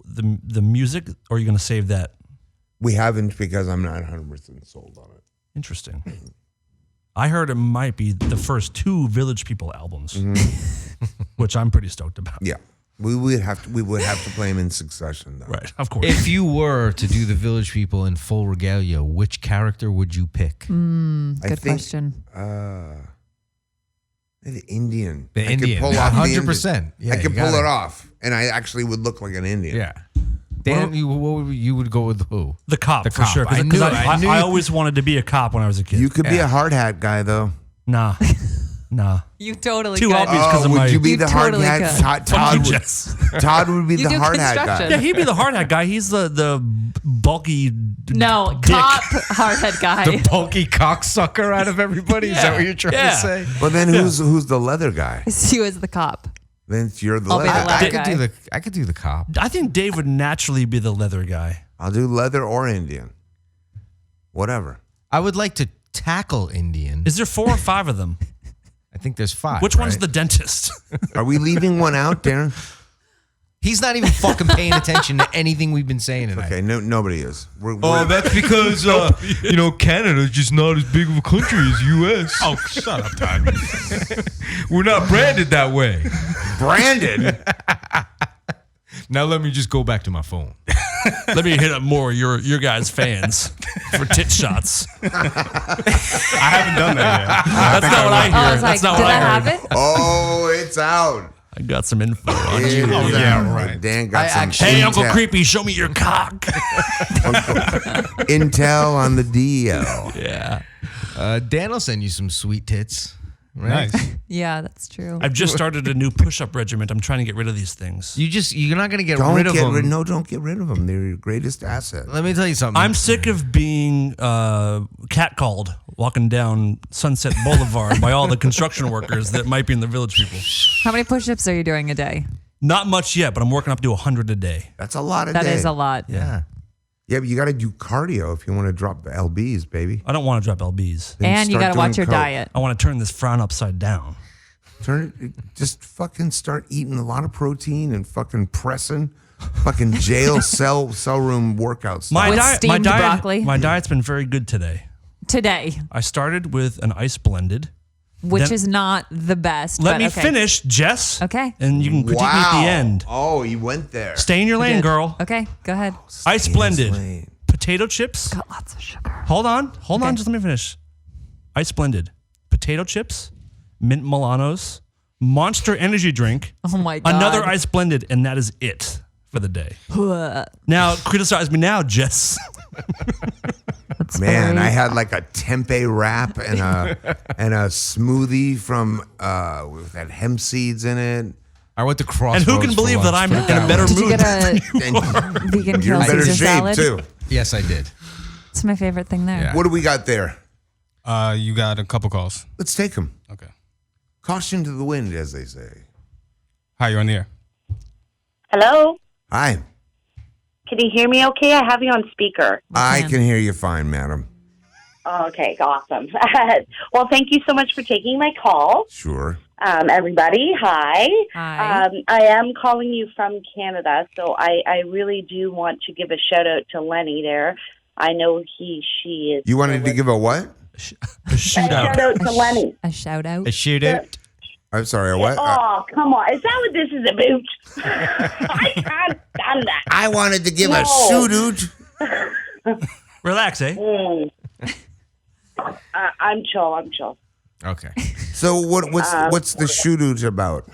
S3: the music, or are you going to save that?
S1: We haven't, because I'm not 100% sold on it.
S3: Interesting. I heard it might be the first 2 Village People albums, which I'm pretty stoked about.
S1: Yeah. We would have to play them in succession, though.
S3: Right, of course.
S2: If you were to do the Village People in full regalia, which character would you pick?
S4: Good question.
S1: The Indian.
S2: The Indian.
S1: Could pull off
S2: 100%. Yeah,
S1: I could
S2: you
S1: pull
S2: got
S1: it off, and I actually would look like an Indian.
S2: Yeah. Dan, you would go with who?
S3: The cop,
S2: The
S3: for
S2: cop.
S3: sure.
S2: I
S3: Because
S2: knew-
S3: I,
S2: I knew-
S3: I always wanted to be a cop when I was a kid.
S1: You could be a hard hat guy, though.
S3: Nah.
S4: You totally
S3: Too
S4: could.
S3: obvious because of
S1: would
S3: my...
S1: you be
S4: You
S1: the hard
S4: totally
S1: hat?
S4: could.
S1: Todd would be
S4: You
S1: the
S4: do
S1: hard hat guy.
S4: construction.
S3: Yeah, he'd be the hard hat guy. He's the bulky
S4: No,
S3: dick.
S4: cop hardhead guy.
S2: The bulky cocksucker out of everybody? Is that what you're trying to say?
S1: But then who's the leather guy?
S4: You as the cop.
S1: Then you're the
S4: I'll be
S1: leather
S4: the
S1: guy.
S4: leather guy.
S2: I could do the cop.
S3: I think Dave would naturally be the leather guy.
S1: I'll do leather or Indian. Whatever.
S2: I would like to tackle Indian.
S3: Is there 4 or 5 of them?
S2: I think there's 5.
S3: Which one's
S2: right?
S3: the dentist?
S1: Are we leaving one out, Darren?
S2: He's not even fucking paying attention to anything we've been saying tonight.
S1: Okay, nobody is.
S2: That's because Canada's just not as big of a country as U.S.
S5: Oh, shut up, Todd.
S2: We're not branded that way.
S1: Branded?
S2: Now let me just go back to my phone.
S3: Let me hit up more your guys' fans for tit shots.
S5: I haven't done that yet.
S3: That's not what I hear.
S4: I was
S3: That's
S4: like,
S3: not
S4: did
S3: what
S4: I
S3: I
S4: have
S3: heard.
S4: it?
S1: Oh, it's out.
S3: I got some info on you.
S5: yeah, right.
S1: Dan got some
S3: Hey, Uncle
S1: intel,
S3: Creepy, show me your cock.
S1: intel on the DL.
S3: Yeah.
S2: Dan will send you some sweet tits. Right?
S5: Nice.
S4: Yeah, that's true.
S3: I've just started a new push-up regiment. I'm trying to get rid of these things.
S2: You're not going to get
S1: Don't
S2: rid of
S1: get
S2: them.
S1: rid. No, don't get rid of them. They're your greatest asset.
S2: Let me tell you something.
S3: I'm sick of being catcalled walking down Sunset Boulevard by all the construction workers that might be in the Village People.
S4: How many push-ups are you doing a day?
S3: Not much yet, but I'm working up to 100 a day.
S1: That's a lot of
S4: That
S1: day.
S4: is a lot.
S2: Yeah.
S1: Yeah, but you got to do cardio if you want to drop the LBs, baby.
S3: I don't want to drop LBs.
S1: Then
S4: And you
S1: start
S4: got to watch
S1: doing
S4: your
S1: coke.
S4: diet.
S3: I want to turn this frown upside down.
S1: Just fucking start eating a lot of protein and fucking pressing fucking jail cell room workouts.
S3: My
S4: With steamed broccoli.
S3: My diet's been very good today.
S4: Today,
S3: I started with an ice blended.
S4: which
S3: Then-
S4: is not the best.
S3: Let
S4: but
S3: me
S4: okay.
S3: finish, Jess.
S4: Okay.
S3: And you can critique me at the end.
S1: Oh, you went there.
S3: Stay in your lane,
S4: Good.
S3: girl.
S4: Okay, go ahead.
S3: Ice blended.
S1: lane.
S3: Potato chips.
S4: Got lots of sugar.
S3: Hold on.
S4: Okay.
S3: Just let me finish. Ice blended. Potato chips. Mint Milanos. Monster energy drink.
S4: Oh my God.
S3: Another ice blended. And that is it for the day. Now, criticize me now, Jess.
S4: That's
S1: Man,
S4: very-
S1: I had like a tempeh wrap and a smoothie from with that hemp seeds in it.
S2: I went to Crossroads.
S3: And who can
S2: for
S3: believe that
S2: lunch.
S3: I'm in a better
S4: Did you
S3: mood?
S4: get a
S1: And
S4: vegan
S1: you're
S4: kale
S1: in better
S4: Caesar
S1: shape
S4: salad?
S1: too.
S2: Yes, I did.
S4: It's my favorite thing there.
S2: Yeah.
S1: What do we got there?
S5: You got a couple calls.
S1: Let's take them.
S5: Okay.
S1: Caution to the wind, as they say.
S5: Hi, you're on the air.
S8: Hello?
S1: Hi,
S8: Can you hear me okay? I have you on speaker.
S1: I
S4: can.
S1: can hear you fine, madam.
S8: Okay, awesome. Well, thank you so much for taking my call.
S1: Sure.
S8: Everybody, hi.
S4: Hi.
S8: I am calling you from Canada, so I really do want to give a shout out to Lenny there. I know she is.
S1: You wanted to give a what?
S3: A shootout.
S8: Shout out to Lenny.
S4: A shout out.
S2: A shootout.
S1: I'm sorry, a what?
S8: Oh, come on. Is that what this is about? I can't stand that.
S1: I wanted to give a
S8: No.
S1: shoot-out.
S3: Relax, eh?
S8: I'm chill.
S2: Okay.
S1: So what's the shoot-out about?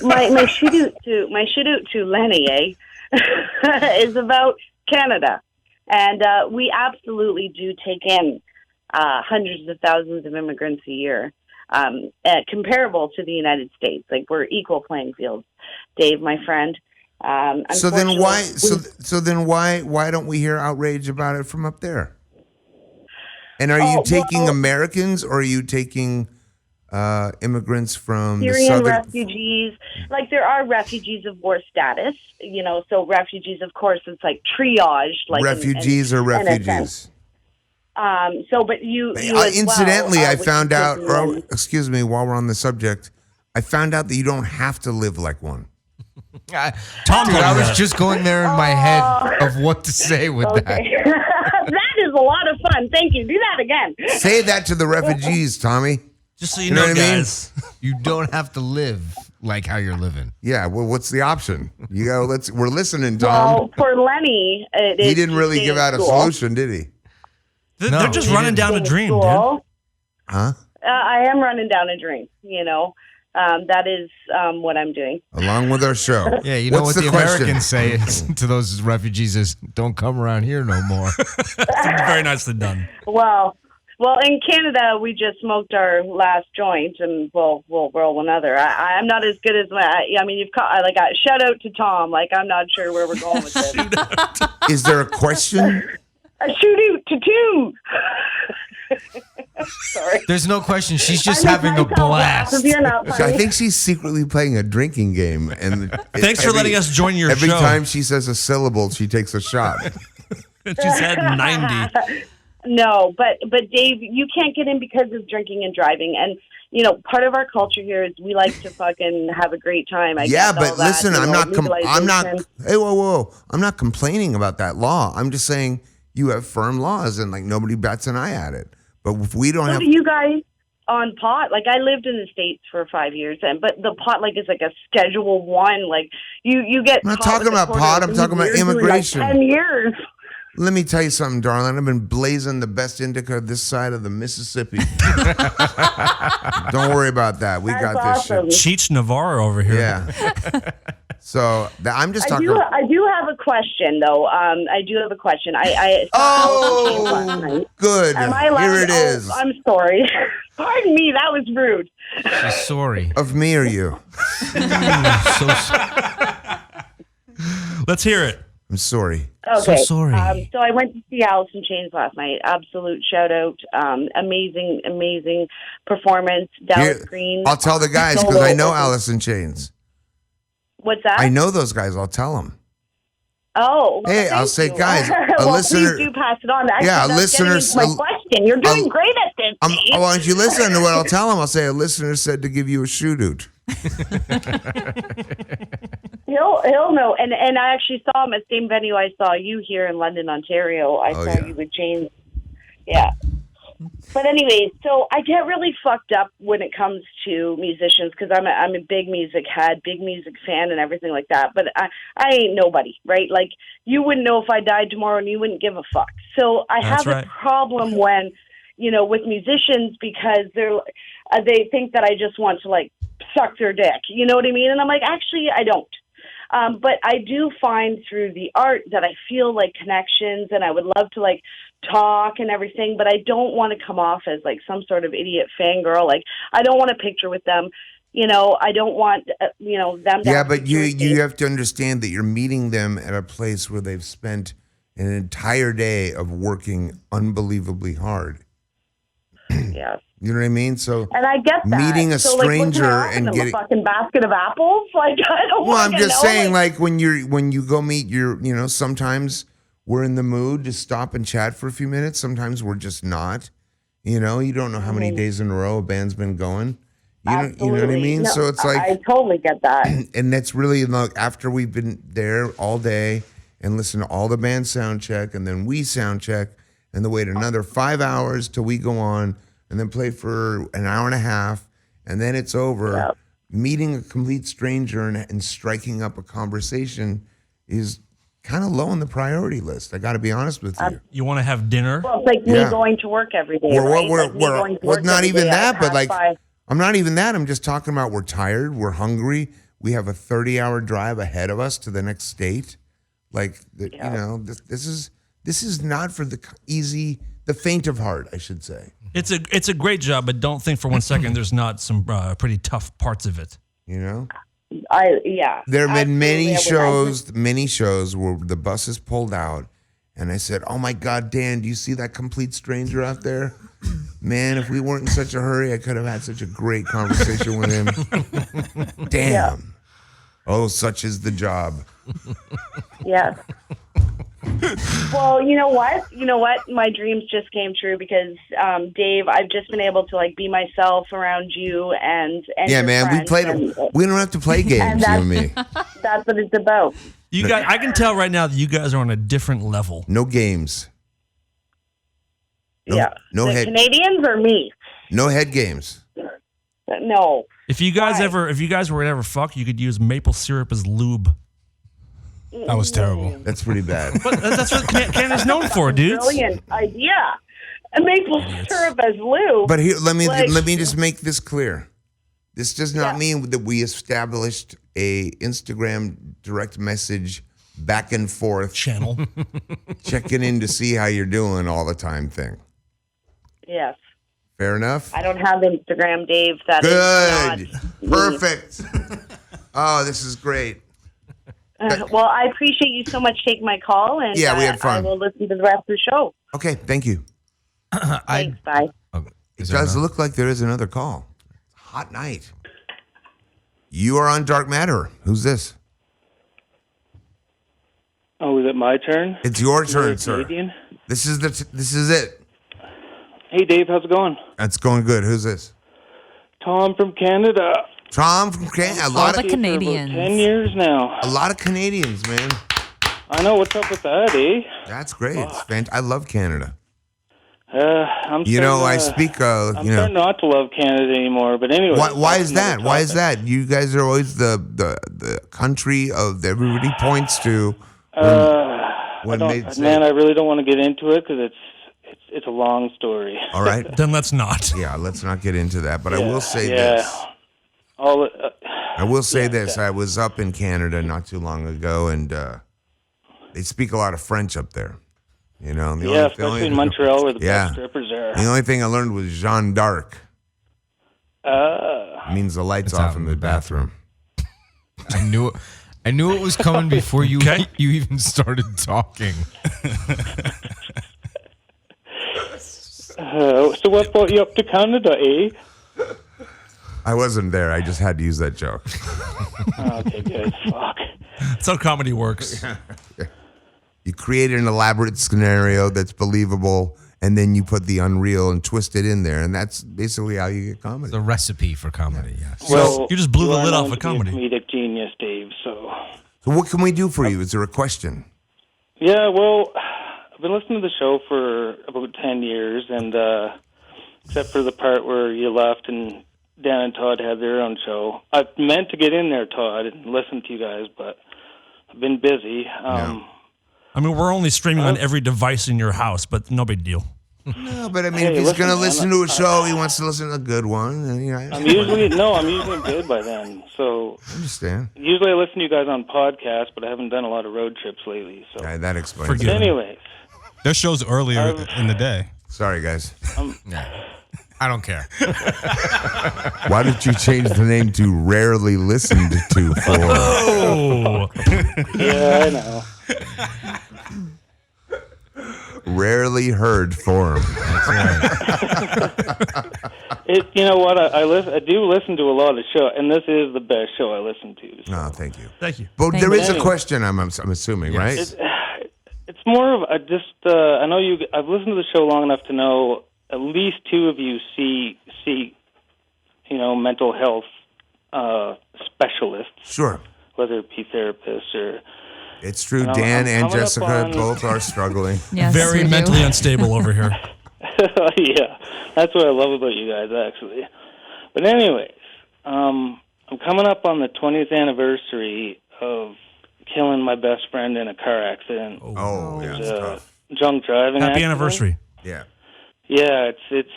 S8: My shout out to Lenny, is about Canada, and we absolutely do take in hundreds of thousands of immigrants a year, comparable to the United States. Like, we're equal playing fields, Dave, my friend.
S1: So then why?
S8: unfortunately,
S1: So then why don't we hear outrage about it from up there? And are you
S8: Oh,
S1: taking
S8: well-
S1: Americans or are you taking immigrants from the
S8: Syrian
S1: southern?
S8: refugees, like, there are refugees of war status, so refugees, of course, it's like triage, like
S1: Refugees or
S8: in a
S1: refugees?
S8: sense. But you as
S1: Incidentally,
S8: well,
S1: I
S8: would
S1: found
S8: be
S1: out.
S8: taking
S1: Or,
S8: in-
S1: excuse me, while we're on the subject, I found out that you don't have to live like one.
S3: Tom,
S2: Dude, I was just going there in my head of what to say with that.
S8: Okay. That is a lot of fun. Thank you. Do that again.
S1: Say that to the refugees, Tommy.
S3: just so you
S1: You know
S3: know,
S1: what I mean?
S3: guys.
S2: You don't have to live like how you're living.
S1: Yeah. Well, what's the option? You go. We're listening, Tom.
S8: Well, for Lenny,
S1: He didn't really give out a solution, did he?
S2: No,
S3: They're just
S2: he
S3: running
S2: didn't.
S3: down a dream, dude.
S1: Huh?
S8: I am running down a dream. That is what I'm doing.
S1: Along with our show.
S2: Yeah, you know
S1: What's
S2: what the
S1: question?
S2: Americans say is, to those refugees is, don't come around here no more.
S3: Very nicely done.
S8: Well, in Canada, we just smoked our last joint, and we'll roll another. I'm not as good as you've caught. Like, shout out to Tom. Like, I'm not sure where we're going with this.
S1: Is there a question?
S8: A shoot out to two. Sorry.
S2: There's no question. She's just
S8: I
S2: having a
S8: make myself laugh
S2: blast.
S8: if you're not
S1: I
S8: funny.
S1: think she's secretly playing a drinking game. And
S3: Thanks for letting us join your
S1: every
S3: show.
S1: time she says a syllable, she takes a shot.
S3: She's had 90.
S13: No, but Dave, you can't get in because of drinking and driving. And, you know, part of our culture here is we like to fucking have a great time.
S1: Yeah,
S13: get
S1: but
S13: all that,
S1: listen,
S13: you
S1: I'm
S13: know,
S1: not,
S13: legalization.
S1: hey, whoa. I'm not complaining about that law. I'm just saying you have firm laws and like nobody bats an eye at it. But if we don't
S13: So
S1: have.
S13: do you guys on pot? Like, I lived in the States for 5 years, but the pot, like, is like a Schedule 1. Like, you get
S1: I'm not
S13: caught
S1: talking
S13: with a
S1: about
S13: quarter
S1: pot,
S13: of
S1: I'm talking about
S13: you're doing, like,
S1: immigration.
S13: 10 years.
S1: Let me tell you something, darling. I've been blazing the best indica this side of the Mississippi. Don't worry about that. We got
S13: awesome.
S1: this shit.
S3: Cheech Navarro over here.
S1: Yeah. So I'm just
S13: I
S1: talking.
S13: do have a question, though. I do have a question. I saw Alice in Chains last night.
S1: Good.
S13: Am I allowed?
S1: Here it is.
S13: I'm sorry. Pardon me. That was rude.
S2: She's sorry.
S1: Of me or you?
S3: Let's hear it.
S1: I'm sorry.
S13: Okay.
S2: So sorry.
S13: So I went to see Alice in Chains last night. Absolute shout out. Amazing performance. Dallas Green.
S1: I'll tell the guys because I know Alice in Chains.
S13: What's that?
S1: I know those guys. I'll tell them.
S13: Oh. Well,
S1: Hey, I'll say,
S13: you.
S1: guys, a
S13: well,
S1: listener.
S13: please do pass it on. Actually,
S1: Yeah, a
S13: that's getting
S1: listener.
S13: into my question. You're doing great at this. Dave.
S1: Why don't you listen to what I'll tell them? I'll say a listener said to give you a shoot-out.
S13: He'll know. And I actually saw him at the same venue I saw you here in London, Ontario. I saw you with James. Yeah. But anyways, so I get really fucked up when it comes to musicians because I'm a big music head, big music fan and everything like that. But I ain't nobody, right? Like, you wouldn't know if I died tomorrow and you wouldn't give a fuck. So I have a problem when, you know, with musicians because they think that I just want to, like, suck their dick. You know what I mean? And I'm like, actually, I don't. But I do find through the art that I feel like connections and I would love to, like, talk and everything, but I don't want to come off as like some sort of idiot fangirl. Like, I don't want a picture with them. You know, I don't want, them to
S1: Yeah, but you have to understand that you're meeting them at a place where they've spent an entire day of working unbelievably hard.
S13: Yeah.
S1: You know what I mean? So
S13: and I get that.
S1: meeting a stranger and getting
S13: a fucking basket of apples, like I don't.
S1: Well, I'm just saying, like when you go meet your, sometimes we're in the mood to stop and chat for a few minutes. Sometimes we're just not. You know, you don't know how many days in a row a band's been going. You know what I mean?
S13: No,
S1: so it's like
S13: I totally get that.
S1: And that's really like after we've been there all day and listen to all the band sound check, and then we sound check, and then wait another 5 hours till we go on. And then play for an hour and a half, and then it's over.
S13: Yep.
S1: Meeting a complete stranger and striking up a conversation is kind of low on the priority list. I got to be honest with you.
S3: You want to have dinner?
S13: Well, it's like me going to work every day.
S1: We're not even that, but like, I'm not even that. I'm just talking about we're tired, we're hungry, we have a 30-hour drive ahead of us to the next state. Like, this is not for the faint of heart, I should say.
S3: It's a great job, but don't think for 1 second there's not some pretty tough parts of it.
S1: You know?
S13: There
S1: have been many shows where the bus is pulled out, and I said, "Oh my God, Dan, do you see that complete stranger out there? Man, if we weren't in such a hurry, I could have had such a great conversation with him." Damn.
S13: Yeah.
S1: Oh, such is the job.
S13: Yeah. Well, you know what? My dreams just came true because, Dave, I've just been able to like be myself around you and
S1: yeah, man. We don't have to play games, you and me.
S13: That's what it's about.
S3: You guys, I can tell right now that you guys are on a different level.
S1: No games.
S13: No head. Canadians or me?
S1: No head games.
S13: No.
S3: If you guys were to ever fuck, you could use maple syrup as lube.
S5: That was terrible.
S1: That's pretty bad.
S3: But that's what Canada's known for, dudes.
S13: Brilliant idea. A maple syrup as lube.
S1: But here, let me just make this clear. This does not mean that we established a Instagram direct message back and forth
S3: channel,
S1: checking in to see how you're doing all the time thing.
S13: Yes.
S1: Fair enough.
S13: I don't have Instagram, Dave. That
S1: good.
S13: Is not
S1: perfect. Oh, this is great.
S13: Well, I appreciate you so much taking my call, and
S1: we had fun.
S13: I will listen to the rest of the show.
S1: Okay, thank you.
S13: Thanks, bye.
S1: It does look like there is another call. Hot night. You are on Dark Matter. Who's this?
S14: Oh, is it my turn?
S1: It's your turn, sir.
S14: Canadian?
S1: This is it.
S14: Hey, Dave, how's it going?
S1: That's going good. Who's this?
S14: Tom from Canada.
S1: Tom from Canada. A
S4: All
S1: lot
S4: the
S1: of
S4: Canadians.
S14: 10 years now.
S1: a lot of Canadians, man.
S14: I know. What's up with that, eh?
S1: That's great. It's I love Canada.
S14: I'm
S1: You know, I
S14: starting,
S1: speak.
S14: I'm
S1: You know,
S14: starting not to love Canada anymore. But anyway.
S1: why is
S14: that's
S1: that? Why is
S14: another
S1: that? You guys are always the country of everybody points to. When
S14: I really don't want to get into it because it's a long story.
S1: All right.
S3: Then let's not.
S1: Yeah, let's not get into that. But I
S14: Yeah,
S1: will say
S14: yeah.
S1: this. I will say this. I was up in Canada not too long ago, and they speak a lot of French up there. You know,
S14: especially in Montreal where the best strippers are.
S1: The only thing I learned was Jeanne d'Arc. Means the lights
S2: It's
S1: off
S2: out
S1: in the bathroom.
S2: I knew it was coming before you even started talking.
S14: So what brought you up to Canada, eh?
S1: I wasn't there. I just had to use that joke.
S14: Okay, good. Fuck.
S3: That's how comedy works.
S1: You create an elaborate scenario that's believable, and then you put the unreal and twist it in there, and that's basically how you get comedy.
S2: The recipe for comedy, yes.
S14: Well,
S3: you just blew the
S14: are
S3: lid off
S14: known
S3: of
S14: to be a
S3: comedy.
S14: comedic genius, Dave. So
S1: what can we do for you? Is there a question?
S14: yeah, well, I've been listening to the show for about 10 years, and except for the part where you left and Dan and Todd had their own show. I meant to get in there, Todd, and listen to you guys, but I've been busy.
S3: I mean, we're only streaming on every device in your house, but no big deal.
S1: No, but I mean,
S14: Hey,
S1: if he's
S14: listen,
S1: going to
S14: man,
S1: listen to a show, he wants to listen to a good one. And, you know,
S14: I'm usually in bed by then. So
S1: I understand.
S14: usually I listen to you guys on podcasts, but I haven't done a lot of road trips lately. So
S1: Okay, that explains
S14: but
S1: it.
S14: anyways,
S5: Their show's earlier in the day.
S1: Sorry, guys.
S2: I don't care.
S1: Why did you change the name to Rarely Listened to for?
S3: Oh,
S14: yeah, I know.
S1: Rarely heard form.
S2: That's right.
S14: You know what? I do listen to a lot of shows, and this is the best show I listen to. So.
S1: No, thank you.
S3: thank you.
S1: But
S4: Thank
S1: there
S4: you.
S1: is a question, I'm assuming, right?
S14: It's more of a I know you. I've listened to the show long enough to know at least two of you see mental health specialists.
S1: Sure.
S14: Whether it be therapists or.
S1: It's true.
S14: I'm
S1: Dan and
S14: coming up
S1: Jessica
S14: on-
S1: both are struggling.
S4: Yes,
S3: Very
S4: we do.
S3: mentally unstable over here.
S14: Yeah, that's what I love about you guys, actually. But anyways, I'm coming up on the 20th anniversary of killing my best friend in a car accident.
S1: Oh, yeah, it's tough.
S14: Drunk driving.
S3: Happy
S14: accident.
S3: anniversary.
S1: Yeah.
S14: Yeah, it's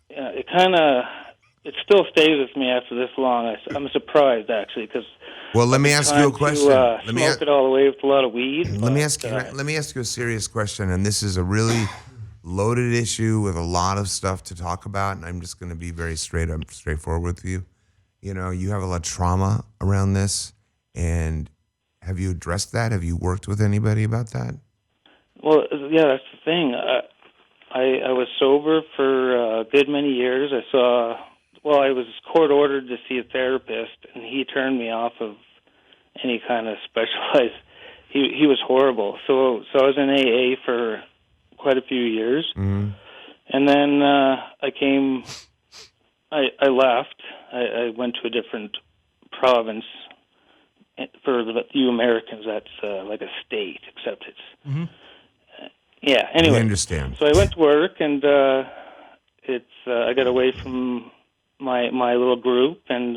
S14: yeah, it still stays with me after this long. I'm surprised actually because.
S1: Well, let me ask you a question.
S14: Let me smoke it all the way with a lot of weed.
S1: Let me ask you a serious question, and this is a really loaded issue with a lot of stuff to talk about, and I'm just going to be very straightforward with you. You know, you have a lot of trauma around this, and have you addressed that? Have you worked with anybody about that?
S14: Well, yeah, that's the thing. I was sober for a good many years. I was court ordered to see a therapist, and he turned me off of any kind of specialized. He was horrible. So I was in AA for quite a few years, and then I left. I went to a different province. For you Americans, that's like a state, except it's yeah. Anyway,
S1: I understand.
S14: So I went to work, and I got away from my little group and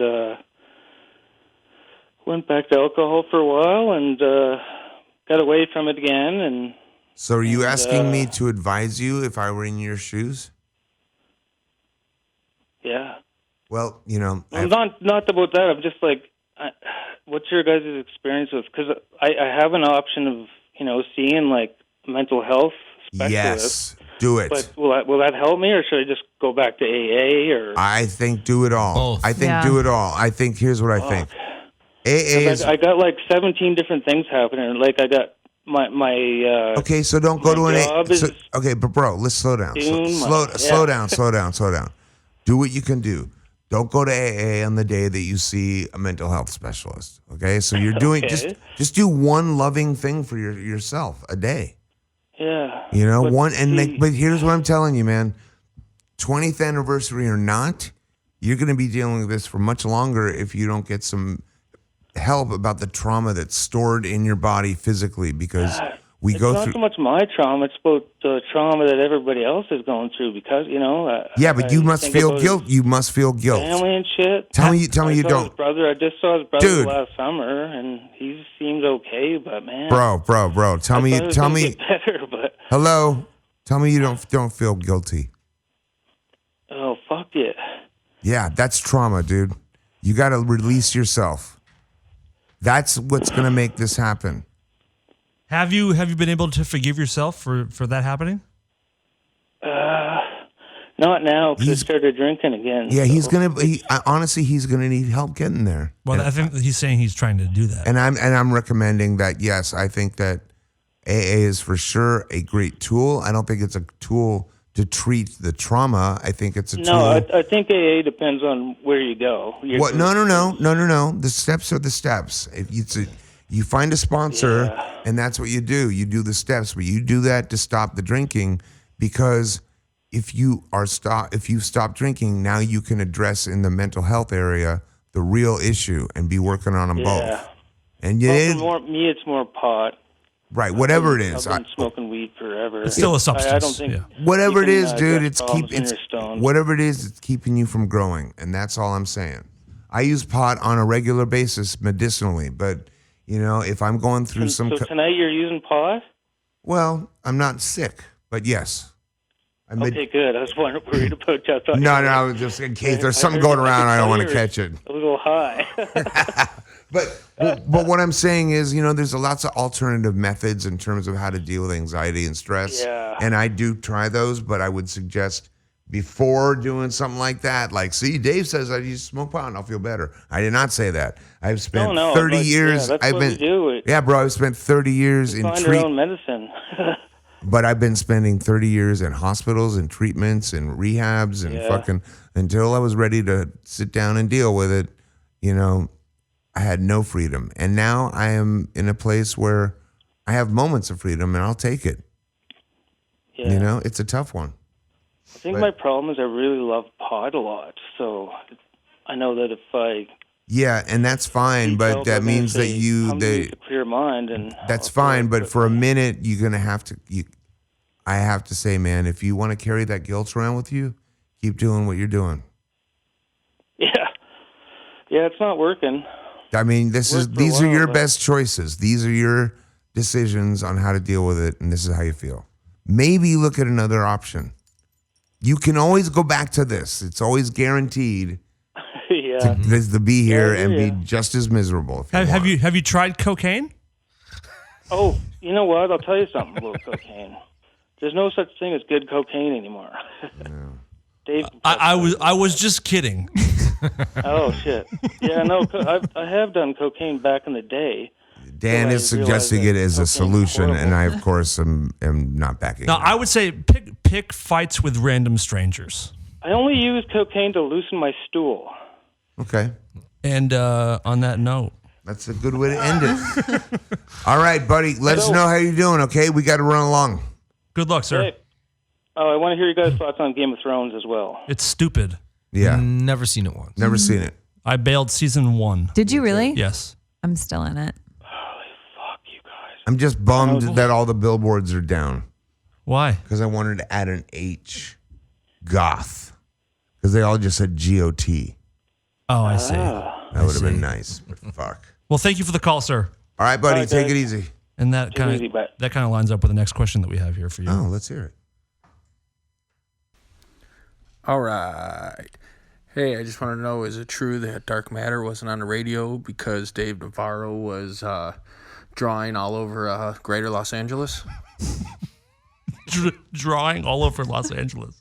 S14: went back to alcohol for a while and got away from it again. And
S1: so, are you asking me to advise you if I were in your shoes?
S14: Yeah.
S1: Well, you know,
S14: not about that. I'm just like, what's your guys' experience with? Because I have an option of seeing like mental health specialist.
S1: Yes, do it.
S14: But will that help me, or should I just go back to AA? Or
S1: I think do it all.
S2: Both.
S1: I think do it all. I think here's what I think. AA is.
S14: I got like 17 different things happening. Like I got my.
S1: Okay, so don't go to an
S14: job is
S1: okay, but bro, let's slow down. Slow down. Do what you can do. Don't go to AA on the day that you see a mental health specialist. Okay, so you're doing just do one loving thing for yourself a day.
S14: Yeah.
S1: You know,
S14: but
S1: but here's what I'm telling you, man. 20th anniversary or not, you're going to be dealing with this for much longer if you don't get some help about the trauma that's stored in your body physically, because we
S14: it's
S1: go
S14: not
S1: through.
S14: so much my trauma; it's about the trauma that everybody else is going through. Because
S1: Yeah, but you must
S14: think
S1: feel
S14: about
S1: guilt.
S14: his
S1: You must feel guilt.
S14: family and shit.
S1: Tell me you
S14: saw his
S1: don't.
S14: Brother, I just saw his brother
S1: Dude.
S14: last summer, and he seems okay. But man,
S1: Bro. Tell
S14: I thought it was gonna get better. But
S1: Hello. Tell me you don't feel guilty.
S14: oh fuck it.
S1: Yeah, that's trauma, dude. You got to release yourself. That's what's going to make this happen.
S3: Have you been able to forgive yourself for that happening?
S14: Not now, because I started drinking again.
S1: Yeah,
S14: so.
S1: he's going to honestly he's going to need help getting there.
S3: Well, I think he's saying he's trying to do that.
S1: And I'm recommending that. Yes, I think that AA is for sure a great tool. I don't think it's a tool to treat the trauma. I think it's a tool.
S14: No, I think AA depends on where you go.
S1: What? No. The steps are the steps. If you find a sponsor, and that's what you do. You do the steps, but you do that to stop the drinking, because if you stop drinking, now you can address in the mental health area the real issue and be working on them both. And
S14: for me, it's more pot.
S1: Right, whatever it is.
S14: I've been smoking weed forever.
S3: It's still a substance.
S14: I don't think
S1: whatever it is, dude,
S14: whatever
S1: it is, it's keeping you from growing, and that's all I'm saying. I use pot on a regular basis medicinally, but if I'm going through
S14: So tonight you're using pot?
S1: Well, I'm not sick, but yes.
S14: Okay, good. I was worried about you.
S1: No, just in case there's something going around, I don't want to catch it.
S14: A little high.
S1: But what I'm saying is, there's lots of alternative methods in terms of how to deal with anxiety and stress.
S14: Yeah.
S1: And I do try those, but I would suggest before doing something like that, like, see, Dave says I just smoke pot and I'll feel better. I did not say that. I've spent 30 years.
S14: Yeah, that's what we do.
S1: Yeah, bro, I've spent 30 years in
S14: find your own medicine.
S1: But I've been spending 30 years in hospitals and treatments and rehabs and fucking until I was ready to sit down and deal with it, I had no freedom. And now I am in a place where I have moments of freedom and I'll take it.
S14: Yeah.
S1: It's a tough one.
S14: I think my problem is I really love pot a lot. So I know that if I...
S1: Yeah, and that's fine, but that means that
S14: a clear mind, and
S1: that's fine. But for a minute, you're gonna have to. I have to say, man, if you want to carry that guilt around with you, keep doing what you're doing.
S14: Yeah, it's not working.
S1: I mean, these are your best choices. These are your decisions on how to deal with it, and this is how you feel. Maybe look at another option. You can always go back to this. It's always guaranteed. To be here and be just as miserable.
S3: Have you tried cocaine?
S14: Oh, you know what? I'll tell you something about cocaine. There's no such thing as good cocaine anymore. Dave,
S3: I was just kidding.
S14: Oh shit! Yeah, no, I have done cocaine back in the day.
S1: Dan is suggesting it as a solution, and I, of course, am not backing.
S3: No, I would say pick fights with random strangers.
S14: I only use cocaine to loosen my stool.
S1: Okay.
S3: And on that note,
S1: that's a good way to end it. All right, buddy. Let us know how you're doing, okay? We got to run along.
S3: Good luck, sir.
S14: Hey. Oh, I want to hear you guys' thoughts on Game of Thrones as well.
S3: It's stupid.
S1: Yeah.
S2: Never seen it once.
S1: Never seen it.
S3: I bailed season 1.
S4: Did you really?
S3: Yes.
S4: I'm still in it.
S1: I'm just bummed that all the billboards are down.
S3: Why?
S1: Because I wanted to add an H. Goth. Because they all just said GOT.
S3: Oh, I see.
S1: That would have been nice, but fuck.
S3: Well, thank you for the call, sir.
S1: All right, buddy. Take it easy.
S3: And that kind of lines up with the next question that we have here for you.
S1: Oh, let's hear it.
S15: All right. Hey, I just want to know, is it true that Dark Matter wasn't on the radio because Dave Navarro was drawing all over greater Los Angeles?
S3: Drawing all over Los Angeles.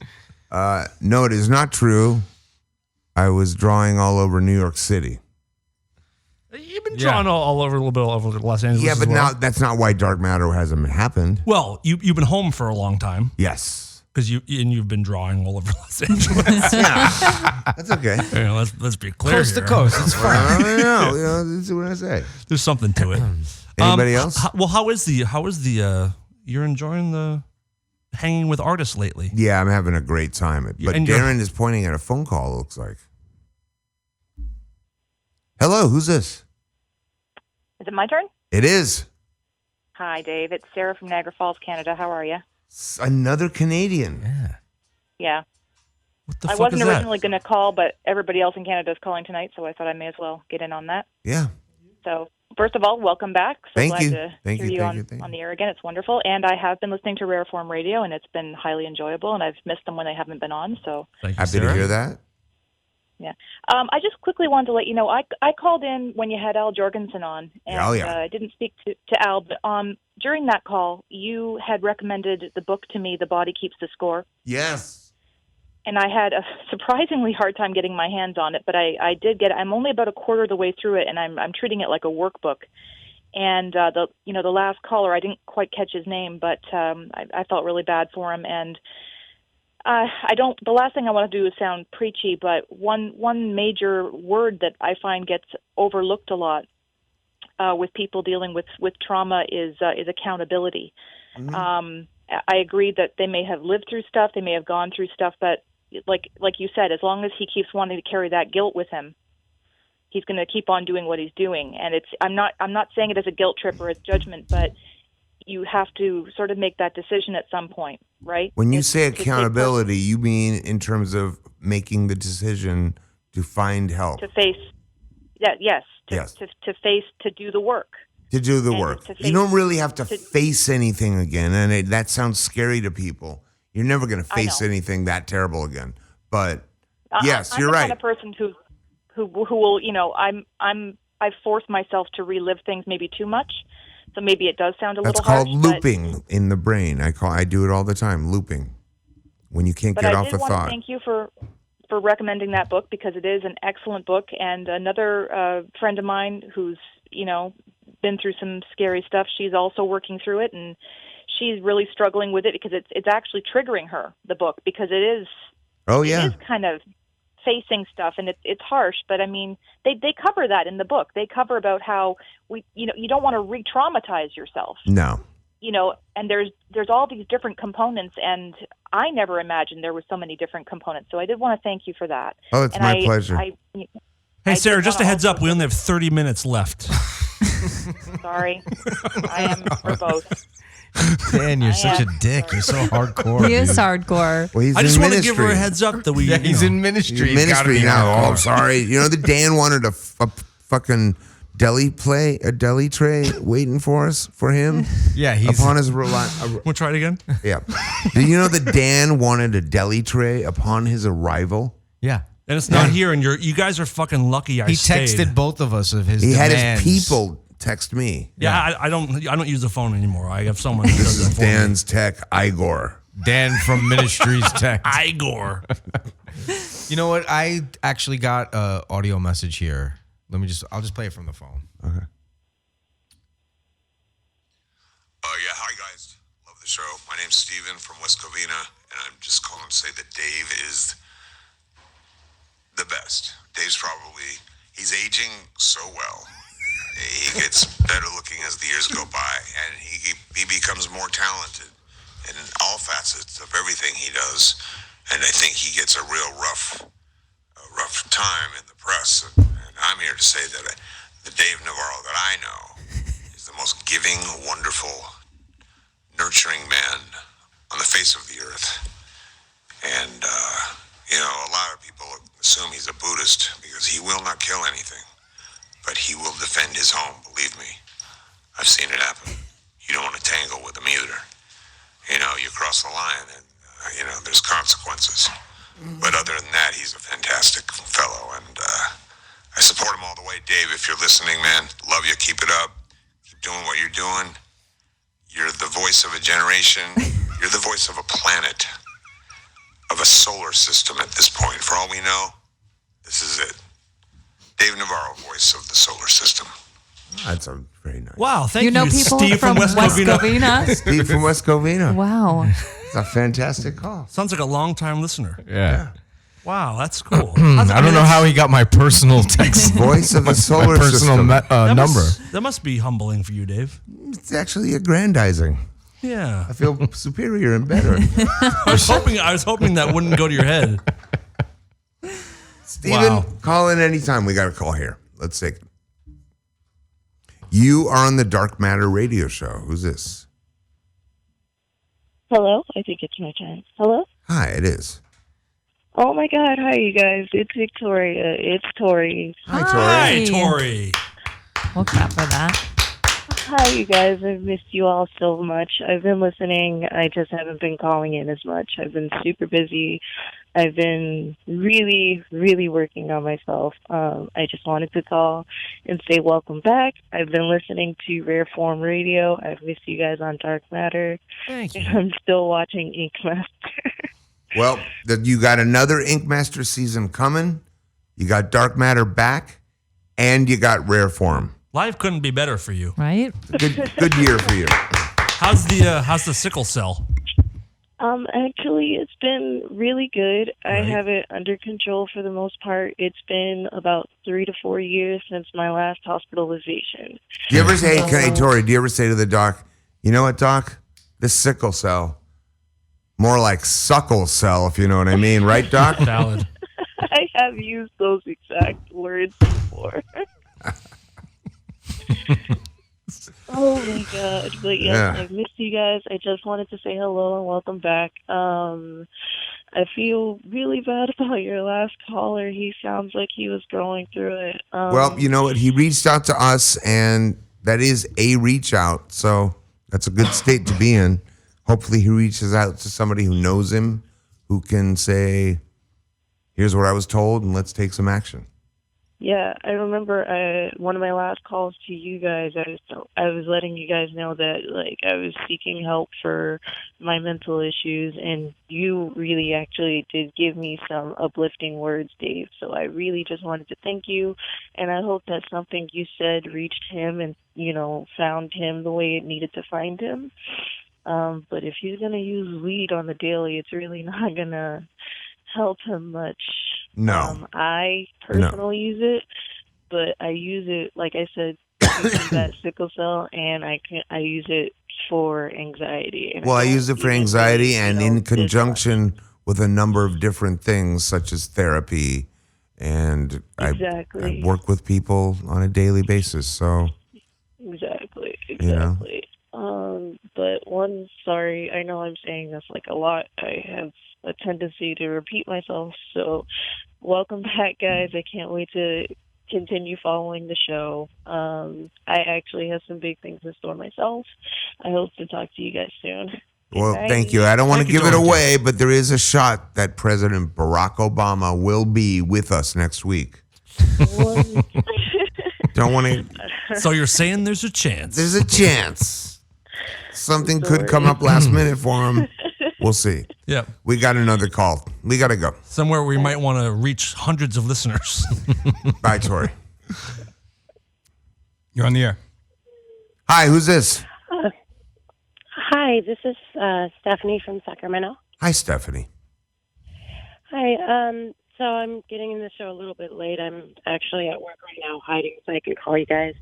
S1: No, it is not true. I was drawing all over New York City.
S3: You've been drawing all over a little bit all over Los Angeles.
S1: Yeah, but now that's not why Dark Matter hasn't happened.
S3: Well, you've been home for a long time.
S1: Yes,
S3: because you've been drawing all over Los Angeles.
S1: Yeah, that's okay.
S3: Let's be clear.
S2: Coast to coast, it's fine.
S1: I don't know. That's what I say.
S3: There's something to it.
S1: Anybody else?
S3: How is the you're enjoying the hanging with artists lately.
S1: Yeah, I'm having a great time. But
S3: And
S1: Darren is pointing at a phone call, it looks like. Hello, who's this?
S16: Is it my turn?
S1: It is.
S16: Hi, Dave. It's Sarah from Niagara Falls, Canada. How are you?
S1: Another Canadian.
S16: Yeah.
S3: What the
S16: I
S3: fuck
S16: wasn't
S3: is that?
S16: originally going to call, but everybody else in Canada is calling tonight, so I thought I may as well get in on that.
S1: Yeah.
S16: So, first of all, welcome back. So
S1: Thank
S16: glad
S1: you.
S16: to
S1: Thank
S16: hear
S1: you,
S16: you,
S1: thank you,
S16: on the air again. It's wonderful. And I have been listening to Rare Form Radio, and it's been highly enjoyable, and I've missed them when they haven't been on. So
S1: Happy to hear that.
S16: Yeah. I just quickly wanted to let you know, I called in when you had Al Jorgensen on, and I didn't speak to Al, but during that call, you had recommended the book to me, The Body Keeps the Score.
S1: Yes.
S16: And I had a surprisingly hard time getting my hands on it, but I did get it. I'm only about a quarter of the way through it, and I'm treating it like a workbook. And the last caller, I didn't quite catch his name, but I felt really bad for him. And the last thing I want to do is sound preachy, but one major word that I find gets overlooked a lot with people dealing with trauma is accountability.
S1: Mm-hmm.
S16: I agree that they may have lived through stuff, they may have gone through stuff, but like you said, as long as he keeps wanting to carry that guilt with him, he's going to keep on doing what he's doing. And I'm not saying it as a guilt trip or as judgment, but you have to sort of make that decision at some point, right?
S1: When you say accountability, you mean in terms of making the decision to find help.
S16: To face that, yes.
S1: Yes.
S16: To face, to do the work.
S1: To do the
S16: And
S1: work.
S16: to
S1: You don't really have to
S16: to-
S1: face anything again, and that sounds scary to people. You're never going to
S16: I
S1: face
S16: know.
S1: anything that terrible again. But yes,
S16: I'm
S1: you're
S16: the
S1: right.
S16: kind of person who will, I've forced myself to relive things maybe too much. So maybe it does sound a
S1: That's
S16: little harsh.
S1: called looping in the brain. I do it all the time, looping. When you can't
S16: But
S1: get
S16: I
S1: off
S16: did
S1: a
S16: want to
S1: thought.
S16: thank you for recommending that book, because it is an excellent book. And another friend of mine who's been through some scary stuff, she's also working through it, and she's really struggling with it because it's actually triggering her, the book, because it is it is kind of facing stuff, and it's harsh, but I mean they cover that in the book. They cover about how you don't want to re-traumatize yourself.
S1: No.
S16: And there's all these different components, and I never imagined there were so many different components. So I did want to thank you for that.
S1: Oh, it's
S16: And
S1: my pleasure.
S3: Hey, Sarah, just a heads up. We only have 30 minutes left.
S16: Sorry. I am verbose.
S2: Dan, you're such a dick. You're so hardcore.
S4: He is
S2: dude.
S4: hardcore.
S1: Well, he's
S3: I just
S1: in
S3: want to give her a
S1: ministry.
S3: heads up that we.
S2: Yeah, he's in ministry.
S1: He's in
S2: He's gotta
S1: ministry
S2: be
S1: now. Oh,
S2: hardcore.
S1: I'm sorry. The Dan wanted a fucking deli tray waiting for him.
S2: Yeah, he's
S1: upon his
S3: We'll try it again.
S1: Yeah. Do you know that Dan wanted a deli tray upon his arrival?
S2: Yeah.
S3: And it's not here, and you guys are fucking lucky. I
S2: He
S3: stayed.
S2: texted both of us of his
S1: He had
S2: demands.
S1: his people text me.
S3: Yeah, I don't use the phone anymore. I have someone who does that for
S1: Dan's tech, Igor.
S2: Dan from Ministries Tech.
S3: me. Igor.
S2: You know what? I actually got an audio message here. I'll just play it from the phone.
S1: Okay.
S17: Yeah, hi guys. Love the show. My name's Steven from West Covina, and I'm just calling to say that Dave is the best. He's aging so well. He gets better looking as the years go by, and he becomes more talented in all facets of everything he does. And I think he gets a real rough time in the press. And I'm here to say that the Dave Navarro that I know is the most giving, wonderful, nurturing man on the face of the earth. And, a lot of people assume he's a Buddhist because he will not kill anything, but he will defend his home, believe me. I've seen it happen. You don't want to tangle with him either. You cross the line and, there's consequences. But other than that, he's a fantastic fellow, and I support him all the way. Dave, if you're listening, man, love you. Keep it up. Keep doing what you're doing. You're the voice of a generation. You're the voice of a planet, of a solar system at this point. For all we know, this is it. Dave Navarro, voice of the solar system.
S1: That's a very nice.
S3: Wow, thank you.
S4: You know people
S3: Steve
S4: from West Covina?
S1: Steve from West Covina.
S4: Wow.
S1: It's a fantastic call.
S3: Sounds like a long-time listener.
S2: Yeah.
S3: Wow, that's cool.
S2: I don't know how he got my personal text.
S1: Voice of a solar
S2: my personal
S1: system.
S2: number.
S3: That must be humbling for you, Dave.
S1: It's actually aggrandizing.
S3: Yeah.
S1: I feel superior and better.
S3: I was hoping that wouldn't go to your head.
S1: Steven, call in anytime. We got a call here. Let's take it. You are on the Dark Matter radio show. Who's this?
S18: Hello? I think it's my turn. Hello?
S1: Hi, it is.
S18: Oh my God. Hi, you guys. It's Victoria. It's Tori.
S1: Hi, Tori.
S3: Hi, Tori.
S4: We'll clap for that.
S18: Hi, you guys. I've missed you all so much. I've been listening. I just haven't been calling in as much. I've been super busy. I've been really, really working on myself. I just wanted to call and say welcome back. I've been listening to Rare Form Radio. I've missed you guys on Dark Matter.
S3: Thank you.
S18: And I'm still watching Ink Master.
S1: Well, you got another Ink Master season coming. You got Dark Matter back, and you got Rare Form.
S3: Life couldn't be better for you.
S4: Right?
S1: Good year for you.
S3: How's the sickle cell?
S18: Actually, it's been really good.
S3: Right.
S18: I have it under control for the most part. It's been about 3 to 4 years since my last hospitalization.
S1: Do you ever say, hey, Tori, do you ever say to the doc, you know what, doc? This sickle cell, more like suckle cell, if you know what I mean. Right, doc?
S3: Valid.
S18: I have used those exact words before. Oh my God. But yes,
S1: Yeah.
S18: I've missed you guys. I just wanted to say hello and welcome back. I feel really bad about your last caller. He sounds like he was going through it.
S1: Well, you know what? He reached out to us, and that is a reach out. So that's a good state to be in. Hopefully he reaches out to somebody who knows him, who can say, here's what I was told, and let's take some action.
S18: Yeah, I remember one of my last calls to you guys, I was letting you guys know that like I was seeking help for my mental issues, and you really actually did give me some uplifting words, Dave. So I really just wanted to thank you, and I hope that something you said reached him and, found him the way it needed to find him. But if he's going to use weed on the daily, it's really not going to help him much.
S1: No.
S18: I personally use it, but I use it, like I said, to combat sickle cell, and I use it for anxiety. And
S1: Well, I use it for anxiety and in
S18: this
S1: conjunction with a number of different things, such as therapy. And
S18: Exactly.
S1: I work with people on a daily basis. So,
S18: Exactly.
S1: You know.
S18: But sorry, I know I'm saying this like a lot. I have a tendency to repeat myself. So welcome back, guys. I can't wait to continue following the show. I actually have some big things in store myself. I hope to talk to you guys soon.
S1: well,
S18: Bye.
S1: thank you. I don't want to
S3: Thank you,
S1: give it
S3: George.
S1: away, but there is a shot that President Barack Obama will be with us next week. Don't want to.
S3: So you're saying there's a chance?
S1: There's a chance. Something could come up last minute for him. We'll see.
S3: Yeah.
S1: We got another call. We got to go.
S3: Somewhere we might want to reach hundreds of listeners.
S1: Bye, Tori.
S5: You're on the air.
S1: Hi, who's this?
S19: Hi, this is Stephanie from Sacramento.
S1: Hi, Stephanie.
S19: Hi, so I'm getting in the show a little bit late. I'm actually at work right now hiding so I can call you guys.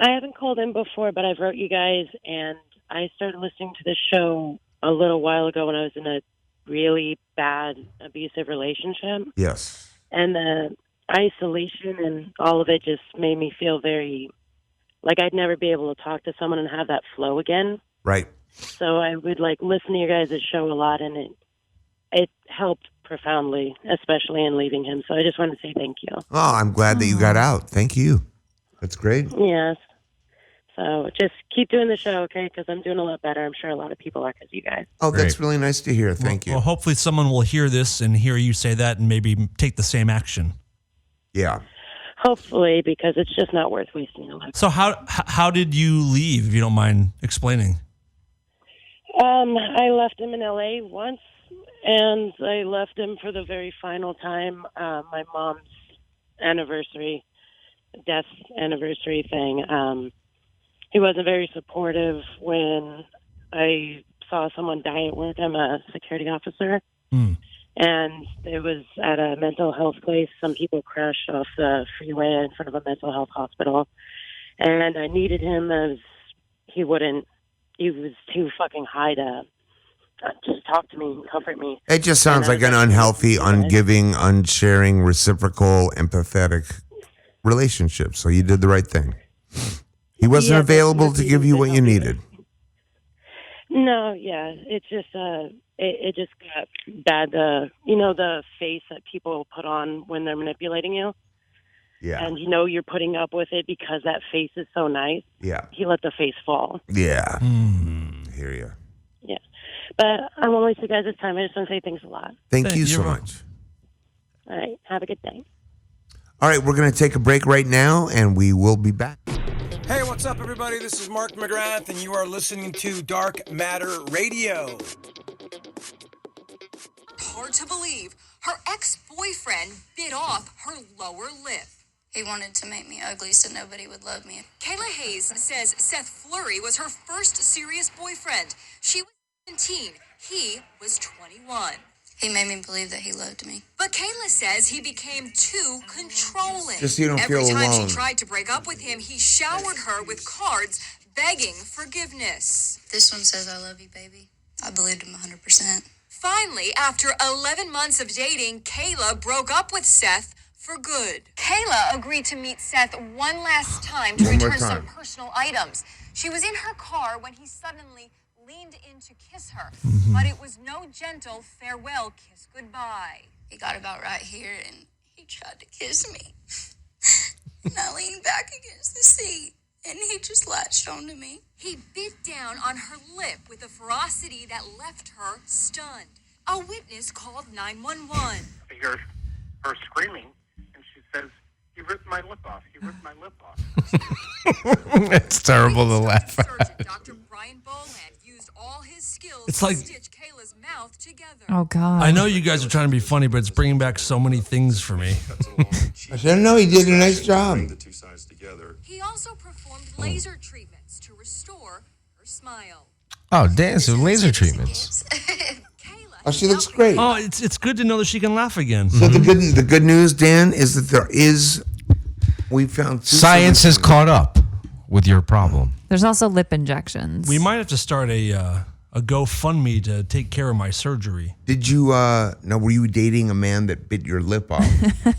S19: I haven't called in before, but I've wrote you guys, and I started listening to this show a little while ago when I was in a really bad abusive relationship.
S1: Yes.
S19: And the isolation and all of it just made me feel very like I'd never be able to talk to someone and have that flow again.
S1: Right.
S19: So I would listen to your guys' show a lot, and it helped profoundly, especially in leaving him. So I just wanted to say thank you.
S1: Oh, I'm glad that you got out. Thank you. That's great.
S19: Yes. So just keep doing the show, okay? Because I'm doing a lot better. I'm sure a lot of people are because you guys.
S1: Oh, that's really nice to hear. Thank you.
S3: Well, hopefully someone will hear this and hear you say that and maybe take the same action.
S1: Yeah.
S19: Hopefully, because it's just not worth wasting your life.
S3: So how did you leave, if you don't mind explaining?
S19: I left him in L.A. once, and I left him for the very final time, my mom's death anniversary thing. He wasn't very supportive when I saw someone die at work. I'm a security officer. And it was at a mental health place. Some people crashed off the freeway in front of a mental health hospital. And I needed him as he wouldn't he was too fucking high to just talk to me and comfort me.
S1: It just sounds like an unhealthy, ungiving, unsharing, reciprocal, empathetic relationship. So you did the right thing. He wasn't available to give you what you needed.
S19: No, yeah, it's just it just got bad. The face that people put on when they're manipulating you.
S1: Yeah.
S19: And you're putting up with it because that face is so nice.
S1: Yeah.
S19: He let the face fall.
S1: Yeah. I hear you.
S19: Yeah. But I won't waste you guys' time. I just want to say thanks a lot.
S1: Thank you so much.
S19: All right. Have a good day.
S1: All right, we're going to take a break right now, and we will be back.
S20: Hey, what's up, everybody? This is Mark McGrath, and you are listening to Dark Matter Radio.
S21: Hard to believe, her ex-boyfriend bit off her lower lip.
S22: He wanted to make me ugly so nobody would love me.
S21: Kayla Hayes says Seth Fleury was her first serious boyfriend. She was 17. He was 21.
S22: He made me believe that he loved me.
S21: But Kayla says he became too controlling.
S1: Just so you don't
S21: Every
S1: feel
S21: time
S1: alone.
S21: she tried to break up with him, he showered her with cards begging forgiveness.
S22: This one says, I love you, baby. I believed him 100%.
S21: Finally, after 11 months of dating, Kayla broke up with Seth for good. Kayla agreed to meet Seth one last time to
S1: One more
S21: return some
S1: time.
S21: personal items. She was in her car when he suddenly leaned in to kiss her, but it was no gentle farewell kiss goodbye.
S22: He got about right here and he tried to kiss me. And I leaned back against the seat and he just latched onto me.
S21: He bit down on her lip with a ferocity that left her stunned. A witness called 911.
S23: I hear her screaming, and she says, "He ripped my lip off. He ripped my lip off."
S2: It's terrible to laugh at.
S21: Dr. Brian Boland used all his skills
S3: It's
S21: to
S3: like-
S21: stitch Kayla's mouth together.
S4: Oh, God.
S3: I know you guys are trying to be funny, but it's bringing back so many things for me.
S1: I said, no, he did a nice job.
S21: He also performed laser treatments to restore her smile.
S2: Oh, damn, so laser treatments.
S1: Oh, she looks great.
S3: Oh, it's good to know that she can laugh again.
S1: So the good news, Dan, is that we found two
S2: Science has
S1: solutions.
S2: caught up with your problem.
S4: There's also lip injections.
S3: We might have to start a GoFundMe to take care of my surgery.
S1: Did you, were you dating a man that bit your lip off?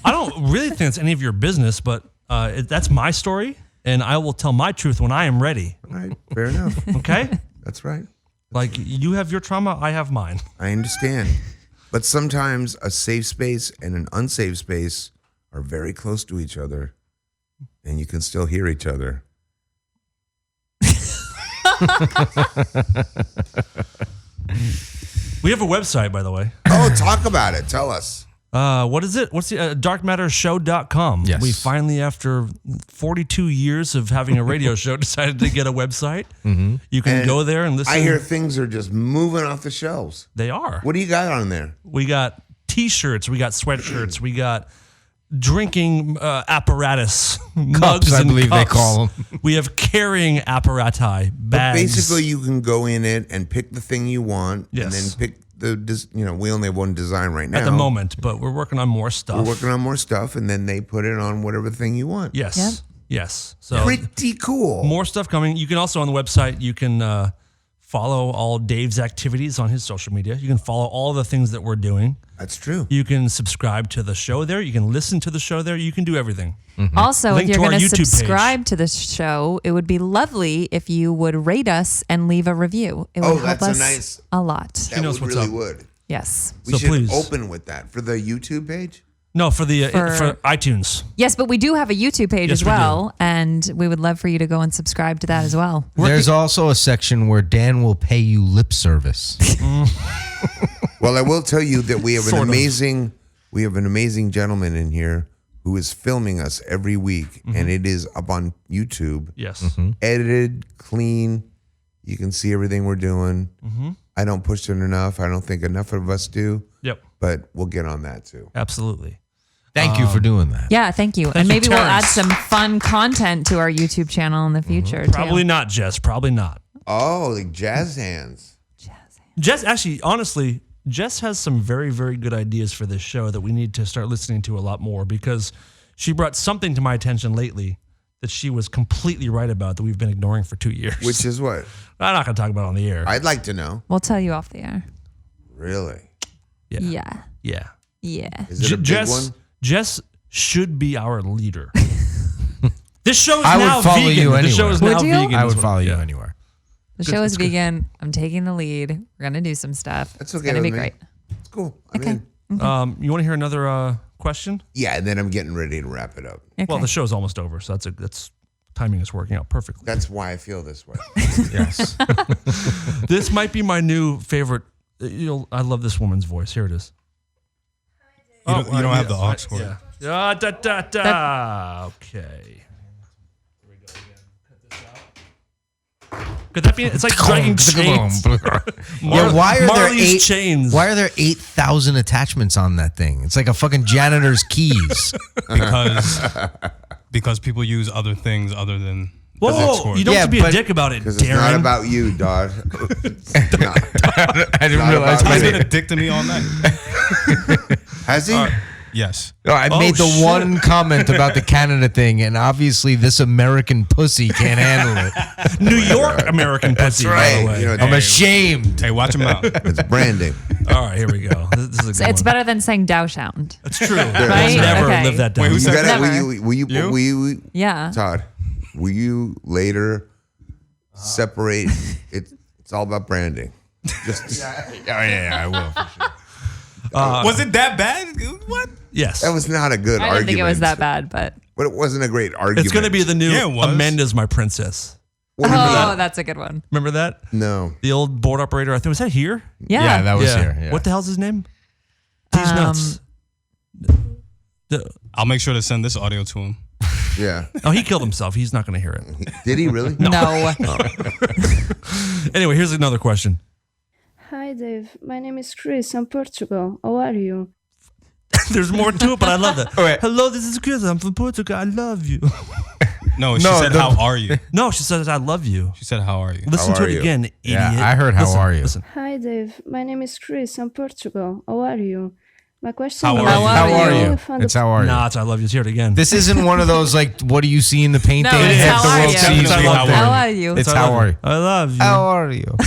S3: I don't really think it's any of your business, but that's my story, and I will tell my truth when I am ready.
S1: All right, fair enough.
S3: Okay?
S1: That's right.
S3: Like, you have your trauma, I have mine.
S1: I understand. But sometimes a safe space and an unsafe space are very close to each other, and you can still hear each other.
S3: We have a website, by the way.
S1: Oh, talk about it. Tell us.
S3: What is it? What's the darkmattershow.com.
S2: Yes.
S3: We finally, after 42 years of having a radio show, decided to get a website. Mm-hmm. You can
S1: And
S3: go there and listen.
S1: I hear things are just moving off the shelves.
S3: They are.
S1: What do you got on there?
S3: We got T-shirts. We got sweatshirts. We got drinking apparatus. Mugs
S2: I
S3: and
S2: believe they
S3: cups.
S2: call them.
S3: We have carrying apparati,
S1: But
S3: bags.
S1: basically, you can go in it and pick the thing you want,
S3: Yes.
S1: and then pick we only have one design right now.
S3: At the moment, but we're working on more stuff.
S1: We're working on more stuff, and then they put it on whatever thing you want.
S3: Yes.
S4: Yep.
S3: Yes. So
S1: Pretty cool.
S3: more stuff coming. You can also on the website, you can follow all Dave's activities on his social media. You can follow all the things that we're doing.
S1: That's true.
S3: You can subscribe to the show there. You can listen to the show there. You can do everything.
S4: Also,
S3: Link
S4: if
S3: to
S4: you're
S3: our
S4: going to
S3: YouTube page.
S4: subscribe to this show, it would be lovely if you would rate us and leave a review. It would help
S1: that's a
S4: us
S1: nice-
S4: a lot.
S1: That
S3: knows
S1: would
S3: what's
S1: really
S3: up.
S1: would.
S4: Yes.
S1: We
S3: So
S1: should
S3: please.
S1: open with that for the YouTube page.
S3: No, for the
S4: For-
S3: for iTunes.
S4: Yes, but we do have a YouTube page
S3: Yes,
S4: as
S3: we
S4: well, and we would love for you to go and subscribe to that as well.
S2: There's also a section where Dan will pay you lip service.
S1: Well, I will tell you that we have
S3: Sort of.
S1: an amazing gentleman in here who is filming us every week, and it is up on YouTube.
S3: Yes.
S1: Edited, clean. You can see everything we're doing. I don't push it enough. I don't think enough of us do.
S3: Yep.
S1: But we'll get on that too.
S3: Absolutely.
S2: Thank you for doing that.
S4: Yeah, thank you.
S3: Thank
S4: And
S3: you,
S4: maybe we'll add
S3: Terrence.
S4: some fun content to our YouTube channel in the future,
S3: Probably
S4: too.
S3: not, Jess. Probably not.
S1: Oh, like jazz hands.
S3: Jess, actually, honestly, Jess has some very, very good ideas for this show that we need to start listening to a lot more because she brought something to my attention lately that she was completely right about that we've been ignoring for 2 years.
S1: Which is what?
S3: I'm not going to talk about it on the air.
S1: I'd like to know.
S4: We'll tell you off the air.
S1: Really?
S4: Yeah.
S3: Yeah.
S1: Is it a big one?
S3: Jess should be our leader. This show is
S2: I
S3: now
S2: would follow
S3: vegan.
S2: you
S3: This show
S2: anywhere.
S3: is now
S4: Would you?
S3: vegan.
S2: I
S3: is
S2: would
S3: what-
S2: follow you
S3: yeah.
S2: anywhere.
S4: The show is vegan. I'm taking the lead. We're gonna do some stuff.
S1: That's
S4: It's
S1: okay
S4: gonna be
S1: with me.
S4: great.
S1: It's cool. I'm
S4: Okay.
S1: in.
S3: You want to hear another question?
S1: Yeah, and then I'm getting ready to wrap it up.
S4: Okay.
S3: Well, the show's almost over, so that's timing is working out perfectly.
S1: That's why I feel this way.
S2: Yes.
S3: This might be my new favorite. I love this woman's voice. Here it is.
S5: You don't have the aux cord.
S3: Yeah. Okay. Could that be? It's like dragging chains.
S2: Yeah, why are there
S3: Marley's chains?
S2: Why are there 8,000 attachments on that thing? It's like a fucking janitor's keys.
S5: Because people use other things other than the aux
S3: Whoa!
S5: cord.
S3: You don't have to be a dick about it,
S1: Because it's not
S3: Darren.
S1: about you, dog.
S2: I didn't realize
S5: He's been a dick to me all night.
S1: Has he?
S5: Yes.
S2: No, I made the
S3: shit.
S2: one comment about the Canada thing, and obviously this American pussy can't handle it.
S3: New York American pussy. By
S2: right.
S3: the way.
S1: You know,
S2: I'm ashamed.
S5: Hey, watch him out.
S1: It's branding.
S3: All right, here we go. This is a good
S4: It's
S3: one.
S4: better than saying Dowshound.
S3: That's true.
S4: Right?
S3: Never
S4: Okay.
S3: live that down.
S5: Wait, who
S1: You
S5: said
S1: gotta,
S5: that?
S4: Never.
S1: will you,
S4: Yeah.
S1: Todd, will you later separate? It's all about branding. Just
S2: I will. For sure.
S5: Was it that bad? What?
S3: Yes.
S1: that was not a good
S4: I
S1: argument.
S4: didn't think it was that bad, but
S1: But it wasn't a great argument.
S3: It's going to be the new
S5: Yeah, it was.
S3: Amanda's My Princess.
S1: What do you mean?
S4: oh, that's a good one.
S3: Remember that?
S1: No.
S3: The old board operator. I think was that here?
S4: Yeah.
S2: that was here. Yeah.
S3: What the hell's his name? He's nuts.
S5: I'll make sure to send this audio to him.
S1: Yeah.
S3: Oh, he killed himself. He's not going to hear it.
S1: Did he really?
S4: No.
S3: Anyway, here's another question.
S6: Hi, Dave. My name is Chris. I'm Portugal. How are you?
S3: There's more to it, but I love that.
S2: Okay.
S3: Hello, this is Chris. I'm from Portugal. I love you.
S5: No, she said, how are you?
S3: No, she says, I love you.
S5: She said, how are you?
S3: Listen
S1: How
S3: to
S1: are
S3: it
S1: you?
S3: again, idiot.
S2: Yeah, I heard how
S3: Listen,
S2: are you.
S3: Listen.
S6: Hi, Dave. My name is Chris. I'm Portugal. How are you? My question
S5: How
S6: is...
S5: are you?
S2: How are
S6: I
S2: you?
S6: found
S2: It's
S6: a-
S2: how are you.
S3: Nah, it's I love you. Let's hear it again.
S2: This isn't one of those like, what do you see in the painting?
S4: No, it's
S2: Half
S4: how
S2: the
S4: are
S2: world
S4: you?
S2: sees
S3: It's
S2: one
S3: how
S2: thing.
S4: How are you?
S2: It's
S3: I
S2: how
S3: love
S2: are
S3: you.
S2: you?
S3: I love you.
S2: How are you?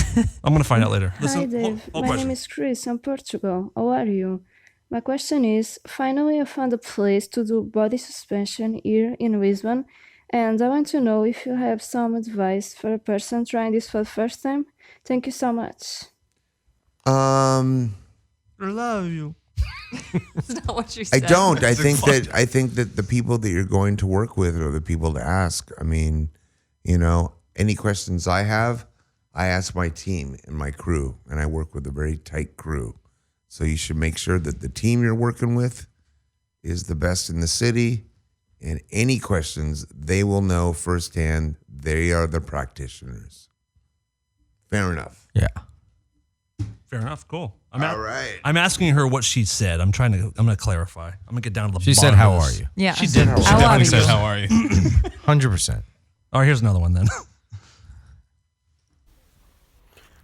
S3: I'm going to find out later.
S6: Hi,
S3: Listen,
S6: Dave.
S3: whole
S6: My
S3: question.
S6: name is Chris. I'm Portugal. How are you? My question is, finally I found a place to do body suspension here in Lisbon, and I want to know if you have some advice for a person trying this for the first time. Thank you so much.
S3: I love you.
S4: That's not what you
S1: I
S4: said.
S1: don't. I think that the people that you're going to work with are the people to ask. I mean, any questions I have, I ask my team and my crew, and I work with a very tight crew. So you should make sure that the team you're working with is the best in the city, and any questions they will know firsthand. They are the practitioners. Fair enough.
S2: Yeah.
S3: Fair enough. Cool.
S1: All right.
S3: I'm asking her what she said. I'm going to clarify. I'm going to get down to the
S2: She
S3: bottom
S2: said, how
S3: of
S2: are
S3: this.
S2: you?
S4: Yeah.
S3: She did.
S4: How
S3: She
S4: are
S3: definitely
S4: you?
S3: said,
S5: How are you?
S2: 100%.
S3: All right, here's another one then.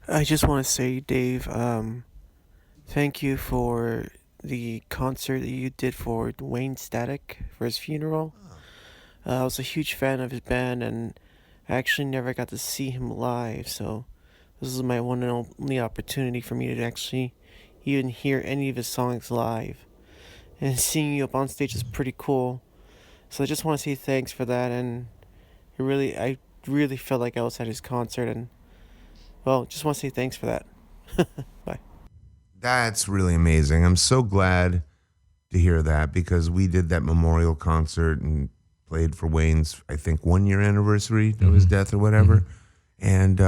S9: I just want to say, Dave, thank you for the concert that you did for Wayne Static for his funeral. I was a huge fan of his band, and I actually never got to see him live, so this is my one and only opportunity for me to actually even hear any of his songs live. And seeing you up on stage is pretty cool. So I just want to say thanks for that, and I really felt like I was at his concert, and well, just want to say thanks for that. Bye.
S1: That's really amazing. I'm so glad to hear that, because we did that memorial concert and played for Wayne's, I think, 1 year anniversary of his death or whatever. And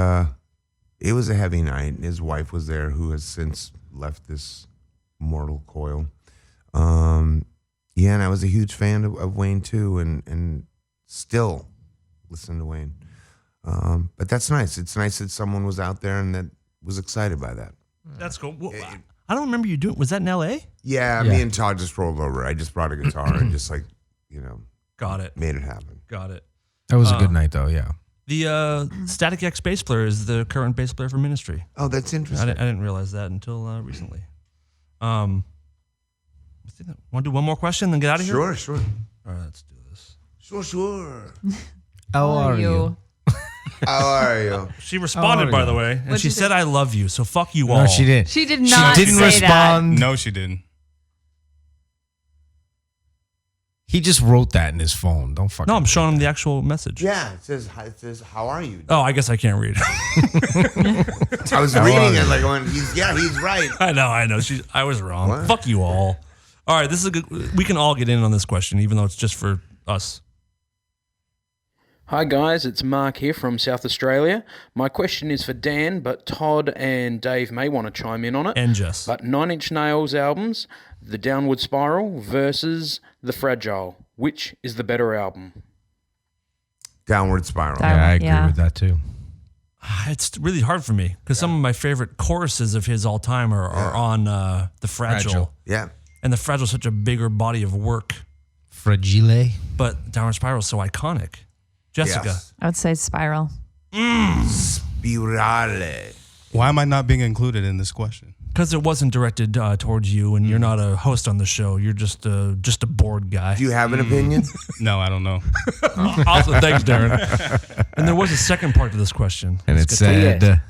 S1: it was a heavy night. His wife was there, who has since left this mortal coil. Yeah, and I was a huge fan of Wayne too, and still listen to Wayne. But that's nice. It's nice that someone was out there and that was excited by that.
S3: That's cool. Well, I don't remember you doing. Was that in L.A.?
S1: Yeah, me and Todd just rolled over. I just brought a guitar and just
S3: got it.
S1: Made it happen.
S3: Got it.
S2: That was a good night, though. Yeah.
S3: The Static X bass player is the current bass player for Ministry.
S1: Oh, that's interesting.
S3: I didn't realize that until recently. Want to do one more question, then get out of here?
S1: Sure.
S3: All right, let's do this.
S1: Sure.
S2: How are you?
S1: How are you?
S3: She responded, by the way, and
S4: What'd
S3: she
S4: she
S3: said,
S4: say?
S3: "I love you." So fuck you all.
S2: No, she didn't.
S4: She did not
S2: She didn't
S4: say
S2: respond.
S5: No, she didn't.
S2: He just wrote that in his phone. Don't fucking.
S3: No, I'm showing him the actual message.
S1: Yeah, it says, how are you?
S3: Oh, I guess I can't read.
S1: I was reading it like going, he's right.
S3: I know. I was wrong.
S1: What?
S3: Fuck you all. All right, this is a good. We can all get in on this question, even though it's just for us.
S15: Hi guys, it's Mark here from South Australia. My question is for Dan, but Todd and Dave may want to chime in on it.
S3: And Jess.
S15: But 9 Inch Nails albums, The Downward Spiral versus The Fragile. Which is the better album?
S1: Downward Spiral.
S2: Yeah, I agree with that too.
S3: It's really hard for me because some of my favorite choruses of his all time are on The Fragile.
S1: Yeah.
S3: And The Fragile is such a bigger body of work.
S2: Fragile.
S3: But Downward Spiral is so iconic. Jessica.
S1: Yes.
S4: I would say Spiral.
S1: Spirale.
S5: Why am I not being included in this question?
S3: Because it wasn't directed towards you, and you're not a host on the show. You're just a bored guy.
S1: Do you have an opinion?
S5: No, I don't know.
S3: Awesome. Thanks, Darren. And there was a second part to this question.
S2: And it
S3: Let's get to
S2: said,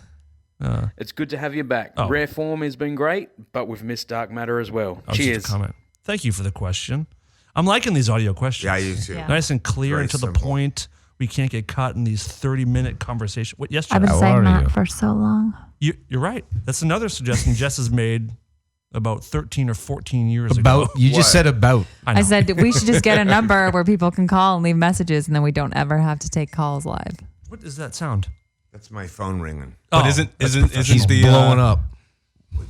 S3: it.
S15: It's good to have you back.
S3: Oh.
S15: Rare Form has been great, but we've missed Dark Matter as well.
S3: Oh, just a
S15: Cheers.
S3: comment. Thank you for the question. I'm liking these audio questions.
S1: Yeah, I do too.
S4: Yeah.
S3: Nice and clear
S1: Very
S3: and to the
S1: simple.
S3: point. We can't get caught in these 30-minute conversations. What? Yes,
S4: I've been
S3: Jess?
S2: How
S4: saying
S2: are
S4: that
S2: you?
S4: for so long.
S3: You're right. That's another suggestion Jess has made about 13 or 14 years ago.
S2: about. You just said about.
S3: I know.
S4: I said we should just get a number where people can call and leave messages, and then we don't ever have to take calls live.
S3: What does that sound?
S1: That's my phone ringing.
S5: But
S3: Oh,
S5: isn't
S2: He's
S5: the
S2: blowing up.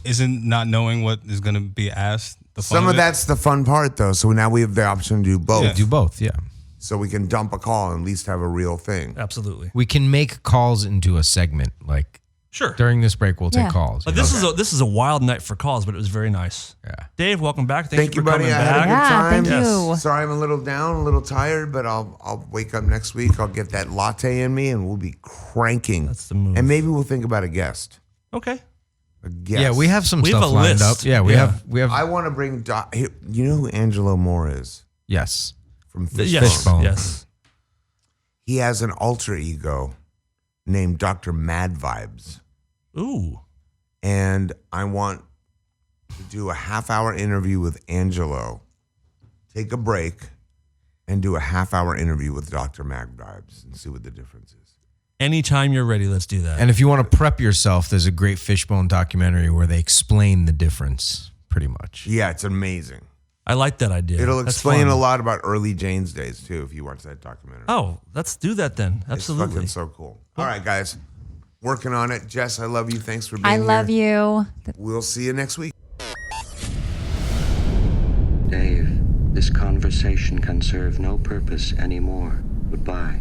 S5: Isn't not knowing what is going to be asked the fun
S1: Some of
S5: it?
S1: that's the fun part, though. So now we have the option to do both.
S5: Yeah.
S2: Do both, yeah.
S1: So we can dump a call and at least have a real thing.
S3: Absolutely.
S2: We can make calls into a segment. Like
S3: Sure.
S2: during this break, we'll
S4: Yeah.
S2: take calls.
S3: But
S2: you
S3: this
S2: know?
S3: is a wild night for calls, but it was very nice.
S2: Yeah.
S3: Dave, welcome back.
S1: Thank you,
S3: for
S1: buddy.
S3: coming
S1: I had a
S3: back.
S1: good
S4: Yeah,
S1: time.
S4: thank you.
S1: Sorry, I'm a little down, a little tired, but I'll wake up next week. I'll get that latte in me, and we'll be cranking.
S3: That's the move.
S1: And maybe we'll think about a guest.
S3: Okay.
S1: A guest.
S2: Yeah, we have some
S3: We have
S2: stuff
S3: a
S2: lined
S3: list.
S2: up. Yeah, we
S3: Yeah.
S2: have.
S1: I want to bring. You know who Angelo Moore is
S2: Yes.
S1: from Fishbone?
S3: Yes.
S2: Fishbone.
S3: Yes.
S1: He has an alter ego named Dr. Mad Vibes,
S3: Ooh.
S1: and I want to do a half-hour interview with Angelo. Take a break and do a half-hour interview with Dr. Mad Vibes and see what the difference is.
S3: Anytime you're ready, let's do that.
S2: And if you want to prep yourself, there's a great Fishbone documentary where they explain the difference, pretty much.
S1: Yeah, it's amazing.
S3: I like that idea.
S1: It'll
S3: That's
S1: explain
S3: fun.
S1: a lot about early Jane's days too if you watch that documentary.
S3: Oh, let's do that then.
S1: It's
S3: Absolutely.
S1: fucking so cool. All right, guys. Working on it. Jess, I love you. Thanks for being
S4: I
S1: here.
S4: love you.
S1: We'll see you next week.
S7: Dave, this conversation can serve no purpose anymore. Goodbye.